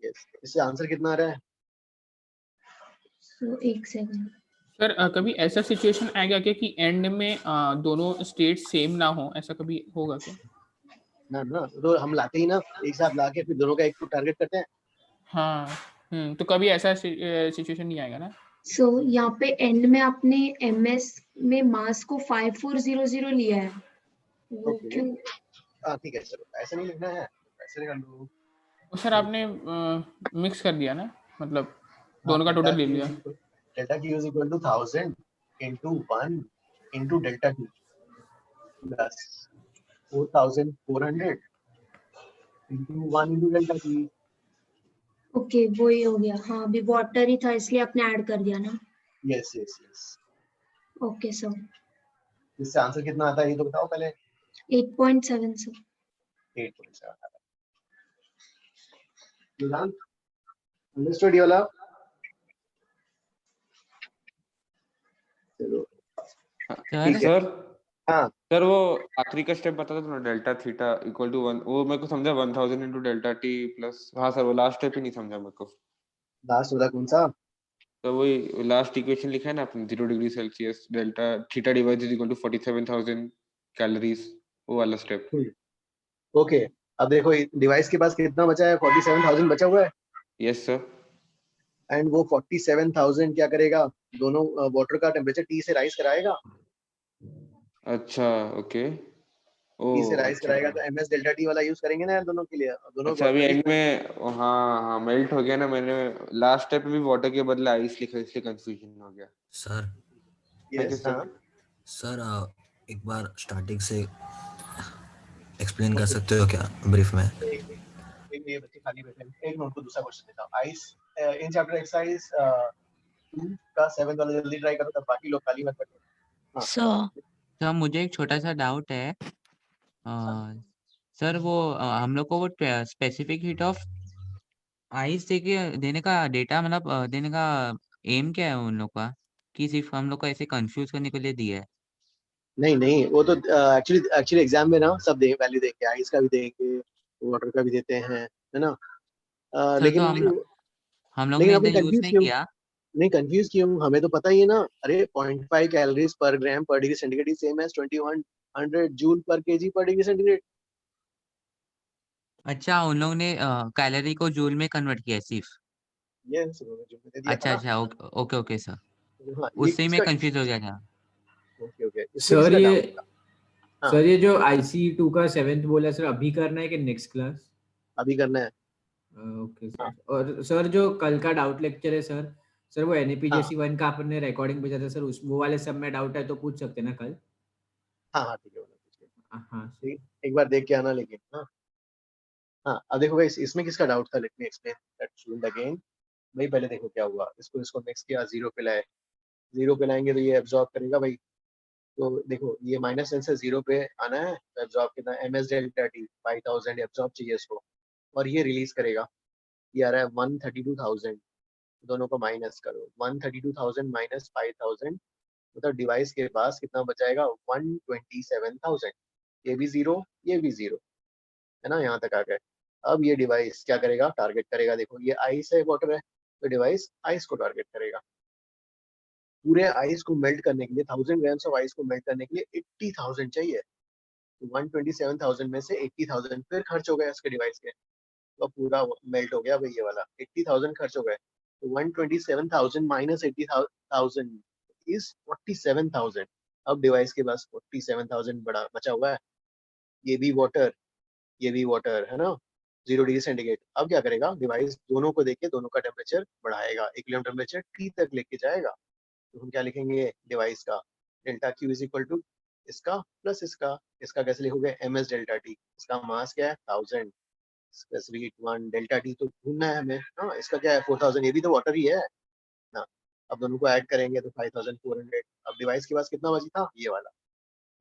Speaker 1: यस इससे आंसर कितना आ रहा है?
Speaker 14: सो एक सेकंड
Speaker 9: सर कभी ऐसा सिचुएशन आएगा क्या कि एंड में दोनों स्टेट सेम ना हो, ऐसा कभी होगा क्या?
Speaker 1: ना तो हम लाते ही ना एक साथ लाके फिर दोनों का एक को टारगेट करते हैं।
Speaker 9: हाँ तो कभी ऐसा सिचुएशन नहीं आएगा ना?
Speaker 14: सो यहाँ पे एंड में आपने ms में मास को 5400 लिया है, वो क्यों?
Speaker 1: ठीक है चलो ऐसा नहीं लिखना है, ऐसे कर लो।
Speaker 9: तो सर आपने मिक्स कर दिया ना, मतलब दोनों का टोटल ले लिया।
Speaker 1: Delta Q is equal to 1000 into 1 into delta T plus 4400 into 1 into delta T।
Speaker 14: Okay वही हो गया। हाँ अभी वाटर ही था इसलिए आपने ऐड कर दिया ना?
Speaker 1: Yes
Speaker 14: okay sir.
Speaker 1: इससे आंसर कितना आता है ये तो बताओ पहले।
Speaker 14: 8.7 सर।
Speaker 1: 8.7 आता है। अंडरस्टूड ये वाला? चलो ठीक है
Speaker 5: सर।
Speaker 1: हाँ
Speaker 5: सर वो आखिरी का स्टेप बता दो ना, डेल्टा थीटा इक्वल टू 1, वो मेरे को समझा 1000 into डेल्टा टी प्लस। हाँ सर वो लास्ट स्टेप ही नहीं समझा मेरे को।
Speaker 1: लास्ट वाला कौन सा?
Speaker 5: तो वही लास्ट इक्वेशन लिखा है ना आपने, 0 degree Celsius delta theta divide is equal to 47,000 calories, वो वाला स्टेप।
Speaker 1: ओके अब देखो डिवाइस के पास कितना बचा है? 47,000 बचा हुआ है।
Speaker 5: Yes sir.
Speaker 1: एंड वो 47,000 क्या करेगा? दोनों वाटर का टेम्परेचर T से राइज कराएगा।
Speaker 5: अच्छा ओके।
Speaker 1: T से राइज कराएगा तो ms डेल्टा T वाला यूज करेंगे ना यार दोनों के लिए। दोनों
Speaker 5: अच्छा अभी एंड में हाँ मेल्ट हो गया ना, मैंने लास्ट स्टेप में भी वाटर के बदले आइस लिखा इसलिए कंफ्यूजन हो गया।
Speaker 16: सर
Speaker 1: यस
Speaker 16: सर एक बार स्टार्टिंग से एक्सप्लेन कर सकते हो क्या ब्रीफ में?
Speaker 1: एक ये बच्चे खाली बैठे हैं, एक नोट को दूसरा क्वेश्चन देता हूं। आइस इन चैप्टर एक्सरसाइज 2 का 7 वाला जल्दी ट्राई करो तब बाकी लोग खाली मत बैठो।
Speaker 12: सर मुझे एक छोटा सा डाउट है सर, वो हम लोग को वो स्पेसिफिक हीट ऑफ आइस देने का डेटा, मतलब देने का एम क्या है उन लोग का, कि सिर्फ हम लोग को ऐसे कंफ्यूज करने के लिए दिया है?
Speaker 1: नहीं वो तो एक्चुअली एग्जाम में ना सब वैल्यू देंगे, आइस का भी देंगे, वाटर का भी देते हैं, है ना? लेकिन
Speaker 12: तो हम लोग
Speaker 1: लेकिन
Speaker 12: ने
Speaker 1: अपन
Speaker 12: इधर यूज
Speaker 1: कंफ्यूज
Speaker 12: नहीं
Speaker 1: क्यों?
Speaker 12: किया।
Speaker 1: नहीं कंफ्यूज क्यों? हमें तो पता ही है ना। अरे 0.5 calories per gram per degree centigrade same as 2100 joule per KG per degree centigrade.
Speaker 12: अच्छा उन लोग ने कैलोरी को जूल में कन्वर्ट किया सिर्फ?
Speaker 1: यस दे दिया था
Speaker 12: अच्छा
Speaker 1: ना।
Speaker 12: ओके सर,
Speaker 1: हाँ,
Speaker 12: उससे ही मैं कंफ्यूज हो गया था।
Speaker 1: ओके
Speaker 2: सर ये
Speaker 1: हाँ।
Speaker 2: सर ये जो IC2 का 7th बोला सर, अभी करना है कि नेक्स्ट क्लास?
Speaker 1: अभी करना है।
Speaker 2: Okay sir. और सर जो कल का डाउट लेक्चर है सर वो NAPJC 1 का अपन ने रिकॉर्डिंग भेजा था सर, उस वो वाले सब में डाउट है तो पूछ सकते हैं ना कल?
Speaker 1: हाँ ठीक है
Speaker 2: हाँ
Speaker 1: एक बार देख के आना लेकिन। हाँ अब देखो गाइस इसमें किसका डाउट था? Late me explain that student again. भाई पहले देखो क्या हुआ, इसको मिक्स किया, 0 पे लाए, 0 पे लाएंगे तो ये एब्जॉर्ब करेगा भाई। तो देखो ये -10 से 0 पे आना है तो एब्जॉर्ब कितना? ms डेल्टा T 5000 एब्जॉर्ब चाहिए इसको, और ये रिलीज करेगा। ये आ रहा है 132,000, दोनों को माइनस करो, 132,000 माइनस 5,000 मतलब डिवाइस के पास कितना बचाएगा? 127,000। ये भी 0 ये भी 0, है ना? यहाँ तक आ गए। अब ये डिवाइस क्या करेगा? टारगेट करेगा। देखो ये आइस है, वाटर है, तो डिवाइस आइस को टारगेट करेगा। पूरे आइस को मेल्ट करने के लिए 1000 ग्राम्स ऑफ आइस को मेल्ट करने के लिए 80,000 चाहिए। तो 127,000 में से 80,000 फिर खर्च हो गया इसके डिवाइस के, तो पूरा मेल्ट हो गया भाई। ये वाला 80,000 खर्च हो गए, तो 127,000 माइनस 80,000 इज 47,000। अब डिवाइस के पास 47,000 बड़ा बचा हुआ है। ये भी वाटर ये भी वाटर है ना, 0 डिग्री सेंटीग्रेड। अब क्या करेगा डिवाइस, दोनों को देख के दोनों का टेम्परेचर बढ़ाएगा, इक्विलिब्रियम टेम्परेचर T तक लेके जाएगा। तो हम क्या लिखेंगे डिवाइस का delta Q is equal to इसका प्लस इसका कैसे लिखोगे ms डेल्टा टी। इसका मास क्या है 1000, स्पेसिफिक हीट 1, डेल्टा टी तो ढूंढना है हमें। हाँ इसका क्या है 4000, ये भी तो वाटर ही है ना। अब दोनों को ऐड करेंगे तो 5400। अब डिवाइस के पास कितना बची था ये वाला,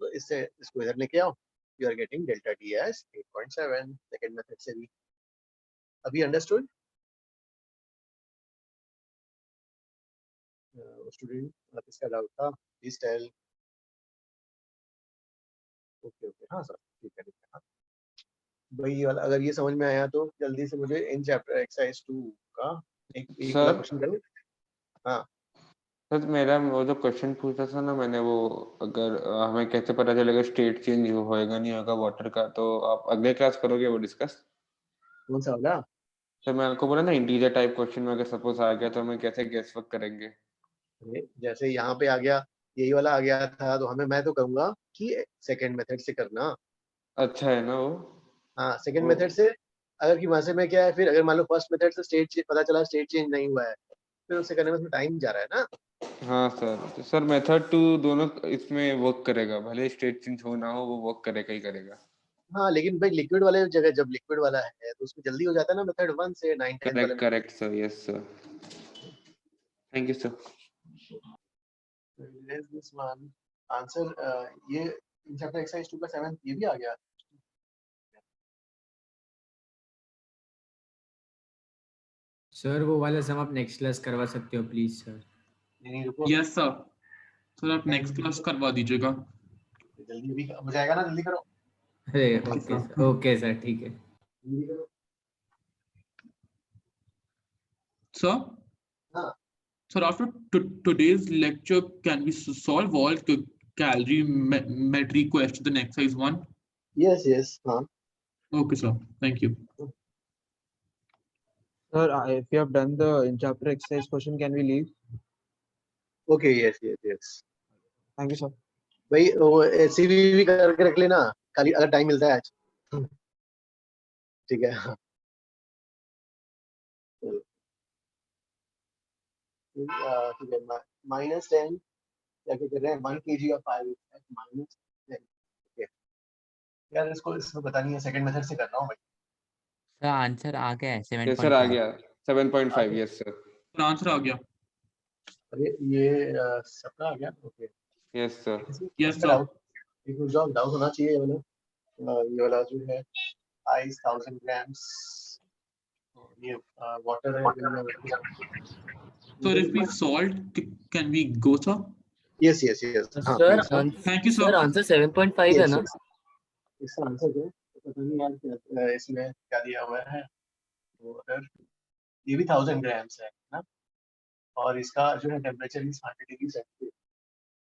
Speaker 1: तो इससे इसको इधर लेके आओ, you are getting delta T as 8.7 second method से भी। अभी अंडरस्टूड स्टूडेंट? किसका डाउट था प्लीज टेल। ओके ओके हाँ सर ठीक है हाँ भाई ये वाला अगर ये समझ में आया तो जल्दी से मुझे इन चैप्टर एक्सरसाइज 2 का एक वाला क्वेश्चन करो। हाँ
Speaker 5: सर मेरा वो जो क्वेश्चन पूछा था ना मैंने, वो अगर हमें कैसे पता चलेगा स्टेट चेंज होएगा नहीं होगा वाटर का, तो आप अगले क्लास करोगे वो डिस्कस?
Speaker 1: कौन सा वाला?
Speaker 5: सर मैं आपको बोला ना इंटीजर टाइप क्वेश्चन में अगर सपोज आ गया तो हमें कैसे गेस वर्क करेंगे?
Speaker 1: जैसे यहाँ पे आ गया यही वाला आ गया था तो हमें, मैं तो कहूंगा कि सेकंड मेथड से करना
Speaker 5: अच्छा है ना वो।
Speaker 1: हाँ सेकंड मेथड से। अगर कि वहां से में क्या है, फिर अगर मान लो फर्स्ट मेथड से स्टेट पता चला स्टेट चेंज नहीं हुआ है, फिर उससे करने में टाइम जा रहा है ना।
Speaker 5: हाँ सर, तो सर मेथड 2 दोनों इसमें वर्क करेगा, भले स्टेट चेंज हो ना हो वो वर्क करेगा ही करेगा।
Speaker 1: हाँ लेकिन भाई लिक्विड वाले जगह जब लिक्विड वाला है तो उसमें जल्दी हो जाता है ना मेथड 1 से 9 10 वाले।
Speaker 5: Correct sir, yes sir, thank you sir.
Speaker 1: This one answer ये इन चैप्टर एक्सरसाइज 2 का 7 ये भी आ गया।
Speaker 2: सर वो वाला सम आप नेक्स्ट क्लास करवा सकते हो please sir.
Speaker 3: Yes sir, sir आप नेक्स्ट क्लास करवा दीजिएगा।
Speaker 1: जल्दी भी हो जाएगा ना, जल्दी करो।
Speaker 2: अरे ओके सर ठीक है।
Speaker 3: Sir? Sir, after today's lecture, can we solve all calorimetry questions in exercise 1?
Speaker 1: Yes.
Speaker 3: Okay, sir. Thank you.
Speaker 6: Sir, if you have done the in-chapter exercise question, can we leave?
Speaker 1: Okay, yes.
Speaker 6: Thank you, sir.
Speaker 1: भाई वो CV भी करके रख लेना खाली अगर time मिलता है आज। ठीक है ठीक है -10 क्या कर रहे हैं 1 kg of 5 -10। ओके यार इसको पता नहीं है, सेकंड मेथड से कर रहा हूं भाई।
Speaker 12: सर आंसर आ गया है 7.5।
Speaker 5: यस सर आ गया 7.5। यस सर
Speaker 3: आंसर आ गया।
Speaker 1: अरे ये सबका आ गया। Okay
Speaker 5: yes sir.
Speaker 3: Yes sir.
Speaker 1: एक डाउट होना चाहिए ये वाला जो है आइस 1000 ग्राम्स ये वाटर है।
Speaker 3: So if we solved, can we go, sir?
Speaker 1: Yes.
Speaker 20: Sir,
Speaker 3: thank you, sir.
Speaker 20: Sir, answer 7.5 है ना?
Speaker 1: इसका आंसर क्या पता नहीं यार, इसमें क्या दिया हुआ है। वाटर ये भी 1000 ग्राम्स है ना, और इसका जो है टेम्परेचर इज 100 डिग्री सेंटीग्रेड,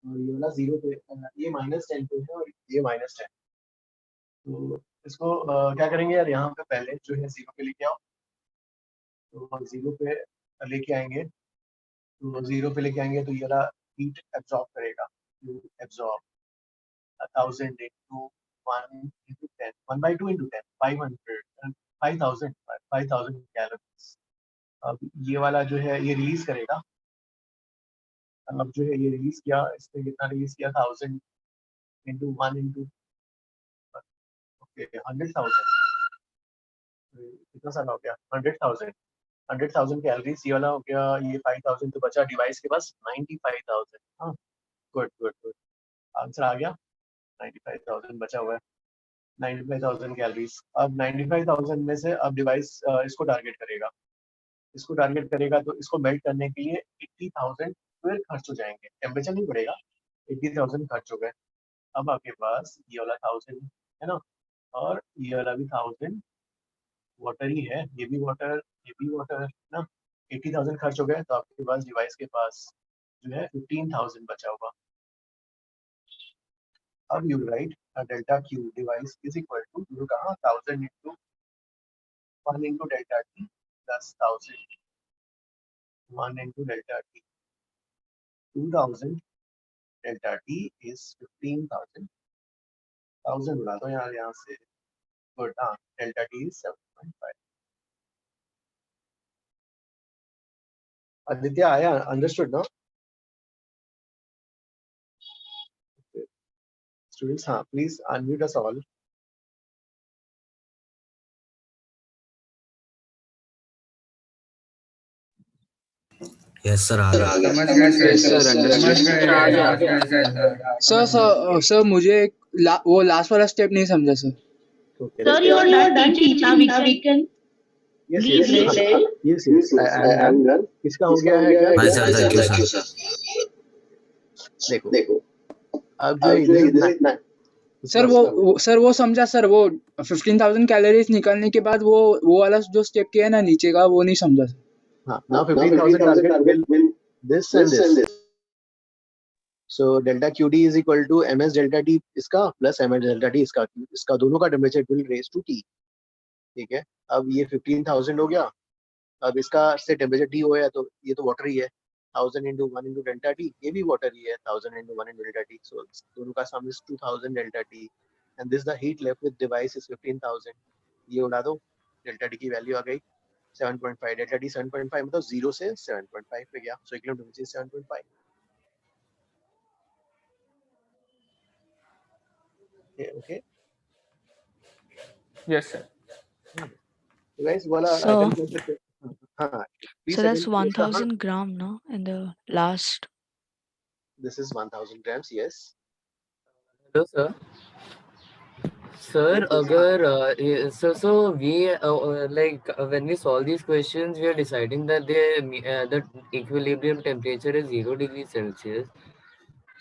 Speaker 1: और ये वाला 0 पे, ये -10 पे है और ये -10। तो इसको क्या करेंगे यार, यहाँ पे पहले जो है 0 पे लेके आओ, तो 0 पे लेके आएंगे, तो 0 पे लेके आएंगे तो ये वाला हीट एब्जॉर्ब करेगा, absorb 1000 into 1 into 10 1/2 into 10 500 5000 calories. अब ये वाला जो है ये रिलीज करेगा, अब जो है ये रिलीज किया, इसने कितना रिलीज किया 1000 into 1 into ओके 100,000, कितना सारा हो गया 100,000 कैलोरीज ये वाला हो गया, ये 5000 तो बचा डिवाइस के पास 95,000। हाँ गुड आंसर आ गया 95,000 बचा हुआ है, 95,000 कैलोरीज। अब 95,000 में से अब डिवाइस इसको टारगेट करेगा, तो इसको मेल्ट करने के लिए 80,000 फिर खर्च हो जाएंगे, टेम्परेचर नहीं बढ़ेगा, 80,000 खर्च हो गए। अब आपके पास ये वाला 1000 है ना, और ये वाला भी 1000 वाटर ही है, ये भी वाटर ना, 80,000 खर्च हो गए, तो आपके पास डिवाइस के पास जो है 15,000 बचा हुआ। अब you write delta Q device is equal to कहाँ 1000 into 1 into delta T plus 1000 1 into delta T 2000 delta T is 15,000 1000 उड़ा दो यार यहाँ से, गुड, हाँ डेल्टा टी इज 7.5. आदित्य आया, अंडरस्टूड ना? स्टूडेंट्स, हाँ please unmute us all.
Speaker 16: Yes sir, आ गया.
Speaker 18: समझ गए सर, समझ गए.
Speaker 7: सर मुझे वो लास्ट वाला स्टेप नहीं समझा sir.
Speaker 1: Sir, you are done teaching. Now we can leave, right? Yes, I am done. किसका हो गया है क्या?
Speaker 16: Bye sir, thank you sir.
Speaker 1: देखो अब जो इधर इतना
Speaker 7: सर वो समझा सर, वो 15,000 कैलोरीज निकालने के बाद वो वाला जो स्टेप किया है ना नीचे का, वो नहीं समझा सर.
Speaker 1: हाँ, now 15,000 target will this and this. So delta QD is equal to ms delta T इसका plus ms delta T इसका दोनों का temperature will raise to T. ठीक है, अब ये 15,000 हो गया. अब इसका से टेम्परेचर T हो गया, तो ये तो वाटर ही है. 1000 into 1 into delta T, ये भी वाटर ही है. 1000 into 1 into delta T, so दोनों का sum is 2000 delta T, and this the heat left with device is 15,000. ये उड़ा दो, delta T की वैल्यू आ गई 7.5. delta T 7.5 मतलब 0 से 7.5 पे गया, so equilibrium temperature is 7.5. Okay.
Speaker 9: Yes sir.
Speaker 1: So guys, voila,
Speaker 17: So,
Speaker 1: I can हाँ.
Speaker 17: so that's 1,000 gram, no? In the last.
Speaker 1: This is 1,000 grams. Yes.
Speaker 20: Hello sir. Sir, अगर so we like when we solve these questions, we are deciding that the equilibrium temperature is 0 degrees Celsius.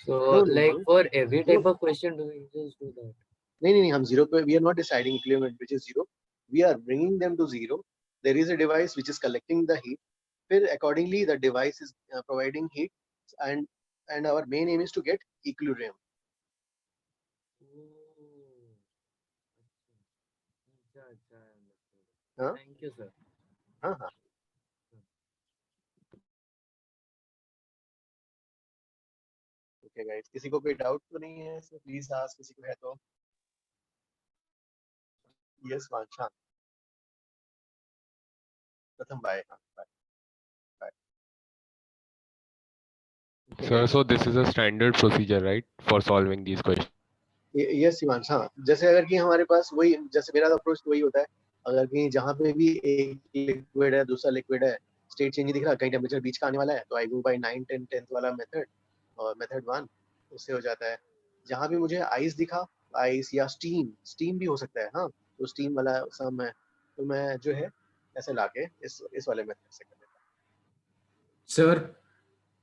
Speaker 20: So
Speaker 1: No,
Speaker 20: like
Speaker 1: no.
Speaker 20: for every type of question, do we just do that?
Speaker 1: नहीं, हम 0 पे, we are not deciding equilibrium which is 0. We are bringing them to 0. There is a device which is collecting the heat. Then accordingly, the device is providing heat, and our main aim is to get equilibrium. हाँ?
Speaker 20: Thank you sir.
Speaker 1: हाँ. Okay guys, किसी को कोई doubt तो नहीं है? So please ask, किसी को है तो. Yes, Vansha. प्रथम bye. Bye.
Speaker 10: Sir, so this is a standard procedure, right, for solving these questions?
Speaker 1: Yes, Shivansh. हाँ, जैसे अगर कि हमारे पास वही, जैसे मेरा अप्रोच वही होता है. अगर कि जहाँ पे भी एक लिक्विड है, दूसरा लिक्विड है, स्टेट चेंज दिख रहा, कहीं टेम्परेचर बीच का आने वाला है, तो आई गो बाय 9, 10, 10th वाला मेथड, और मेथड 1 उससे हो जाता है. जहाँ भी मुझे आइस दिखा, आइस या स्टीम भी हो सकता है. हाँ, तो स्टीम वाला सम है, तो मैं जो है ऐसे लाके इस वाले मेथड से कर देता हूँ.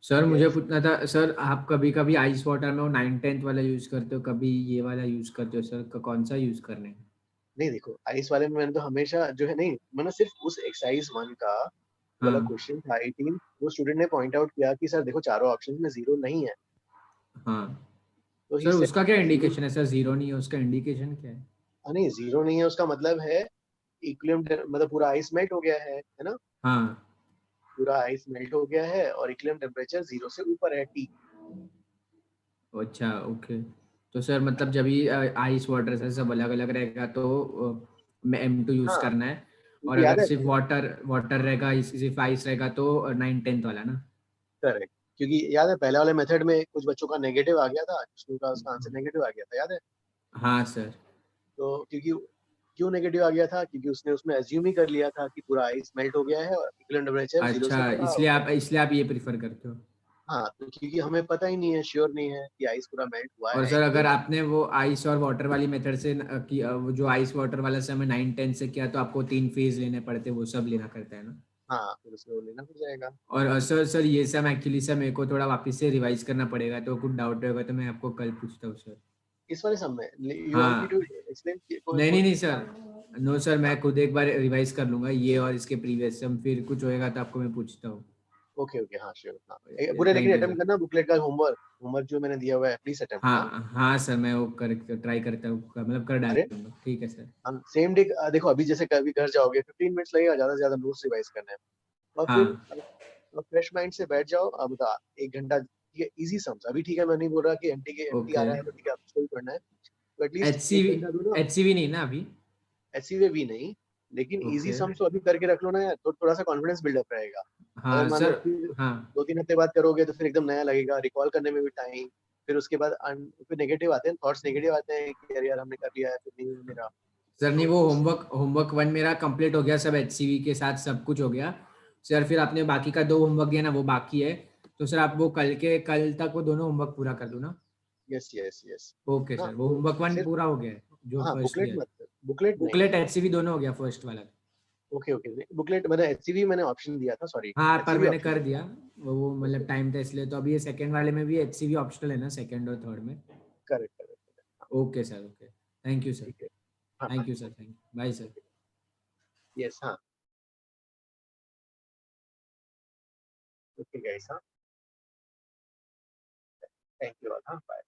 Speaker 2: सर मुझे पूछना था सर, आप कभी कभी आइस वाटर में वो 9/10 वाला यूज करते हो, कभी ये वाला यूज करते हो सर, कौन सा यूज करने है?
Speaker 1: नहीं देखो, आइस वाले में मैंने तो हमेशा जो है, नहीं मैंने सिर्फ उस एक्सरसाइज 1 का वाला क्वेश्चन था 18, वो स्टूडेंट ने पॉइंट आउट किया कि सर देखो चारों ऑप्शंस में 0 नहीं है.
Speaker 2: हाँ
Speaker 1: तो
Speaker 2: सर उसका क्या इंडिकेशन है सर? 0 नहीं है उसका इंडिकेशन क्या है?
Speaker 1: नहीं 0 नहीं है उसका मतलब है इक्विलिब्रियम, मतलब पूरा आइस मेल्ट हो गया है ना?
Speaker 2: हाँ,
Speaker 1: पूरा आइस मेल्ट हो गया है और इक्विलिब्रियम टेम्परेचर 0 से ऊपर है, T.
Speaker 2: अच्छा ओके. तो सर मतलब जब भी आइस वाटर से सब अलग अलग रहेगा तो M2 यूज
Speaker 1: हाँ,
Speaker 2: करना है, और अगर सिर्फ वाटर रहेगा, सिर्फ आइस रहेगा तो 9/10 वाला ना?
Speaker 1: करेक्ट. क्योंकि याद है पहले वाले मेथड में कुछ बच्चों का नेगेटिव आ गया था, उसका आंसर नेगेटिव आ गया था, याद है?
Speaker 2: हाँ सर.
Speaker 1: तो क्यों नेगेटिव आ गया था? क्योंकि उसने उसमें अज्यूम ही कर लिया था कि पूरा आइस मेल्ट हो गया है और इक्विलिब्रियम टेम्परेचर 0 से
Speaker 2: अच्छा, इसलिए आप ये प्रिफर करते हो?
Speaker 1: हाँ, तो क्योंकि हमें पता ही नहीं है, श्योर नहीं है कि आइस पूरा मेल्ट हुआ है.
Speaker 2: और सर अगर आपने वो आइस और वाटर वाली मेथड से वो जो आइस वाटर वाला से हमें 9/10 से किया, तो आपको 3 फेज लेने पड़ते, वो सब लेना करता है ना?
Speaker 1: हाँ, फिर उसमें लेना पड़ जाएगा.
Speaker 2: और सर ये सब एक्चुअली सर मेरे को थोड़ा वापस से रिवाइज करना पड़ेगा, तो कुछ डाउट होगा तो मैं आपको कल पूछता हूँ सर.
Speaker 1: इस वाले सब में
Speaker 2: हाँ. नहीं सर, नो सर, मैं खुद एक बार रिवाइज कर लूंगा ये और इसके प्रीवियस सम, फिर कुछ होएगा तो आपको मैं पूछता हूँ.
Speaker 1: ओके हाँ श्योर. हाँ, पूरे लेकिन अटेम्प्ट करना, बुकलेट का होमवर्क जो मैंने दिया हुआ है प्लीज अटेम्प्ट.
Speaker 2: हाँ सर, मैं वो ट्राई करता हूँ, मतलब कर डालूंगा. ठीक है सर.
Speaker 1: हम सेम डे देखो, अभी जैसे कभी घर जाओगे 15 मिनट्स लगेगा ज्यादा से ज्यादा नोट्स रिवाइज करने में, और फिर फ्रेश माइंड से बैठ जाओ. अब 1 घंटा ये इजी सम्स. अभी ठीक है, मैं नहीं बोल रहा कि एमटी आ रहा है तो ठीक है आपको कोई पढ़ना है, तो एटलीस्ट
Speaker 2: एचसीवी नहीं ना अभी?
Speaker 1: HCV भी नहीं, लेकिन इजी
Speaker 2: ओके
Speaker 1: सम्स तो अभी करके रख लो ना यार, तो थोड़ा सा कॉन्फिडेंस बिल्डअप रहेगा।
Speaker 2: हाँ
Speaker 1: अगर मान लो
Speaker 2: सर
Speaker 1: फिर
Speaker 2: हाँ
Speaker 1: 2-3 हफ्ते बाद करोगे तो फिर एकदम नया लगेगा, रिकॉल करने में भी टाइम, फिर उसके बाद फिर नेगेटिव आते हैं, थॉट्स नेगेटिव आते हैं कि यार यार हमने कर लिया है फिर नहीं मेरा।
Speaker 2: सर नहीं,
Speaker 1: तो
Speaker 2: वो होमवर्क 1 मेरा कंप्लीट हो गया, सब HCV के साथ सब कुछ हो गया सर। फिर आपने बाकी का 2 होमवर्क दिया ना, वो बाकी है, तो सर आप वो कल तक वो दोनों होमवर्क पूरा कर दो ना।
Speaker 1: Yes yes yes.
Speaker 2: ओके
Speaker 1: हाँ
Speaker 2: सर, वो
Speaker 1: तो
Speaker 2: होमवर्क 1
Speaker 1: सिर्फ
Speaker 2: पूरा हो गया है जो
Speaker 1: हाँ
Speaker 2: फर्स्ट
Speaker 1: बुकलेट
Speaker 2: दिया है।
Speaker 1: मत, बुकलेट नहीं।
Speaker 2: बुकलेट HCV दोनों हो गया फर्स्ट वाला।
Speaker 1: ओके ओके, बुकलेट मैंने HCV मैंने ऑप्शन दिया था, सॉरी
Speaker 2: हाँ पर
Speaker 1: HCV
Speaker 2: मैंने
Speaker 1: ऑप्शन
Speaker 2: कर
Speaker 1: दिया
Speaker 2: दिया वो मतलब
Speaker 1: ओके
Speaker 2: टाइम था इसलिए। तो अभी ये सेकंड वाले में भी HCV ऑप्शनल है ना, सेकंड और थर्ड में।
Speaker 1: Correct correct.
Speaker 2: Okay sir, okay, thank you sir,
Speaker 1: ठीक है हाँ हाँ
Speaker 2: thank you sir, thank you, bye sir.
Speaker 1: Yes हाँ ओके गाइस हाँ थैंक यू हाँ बाय।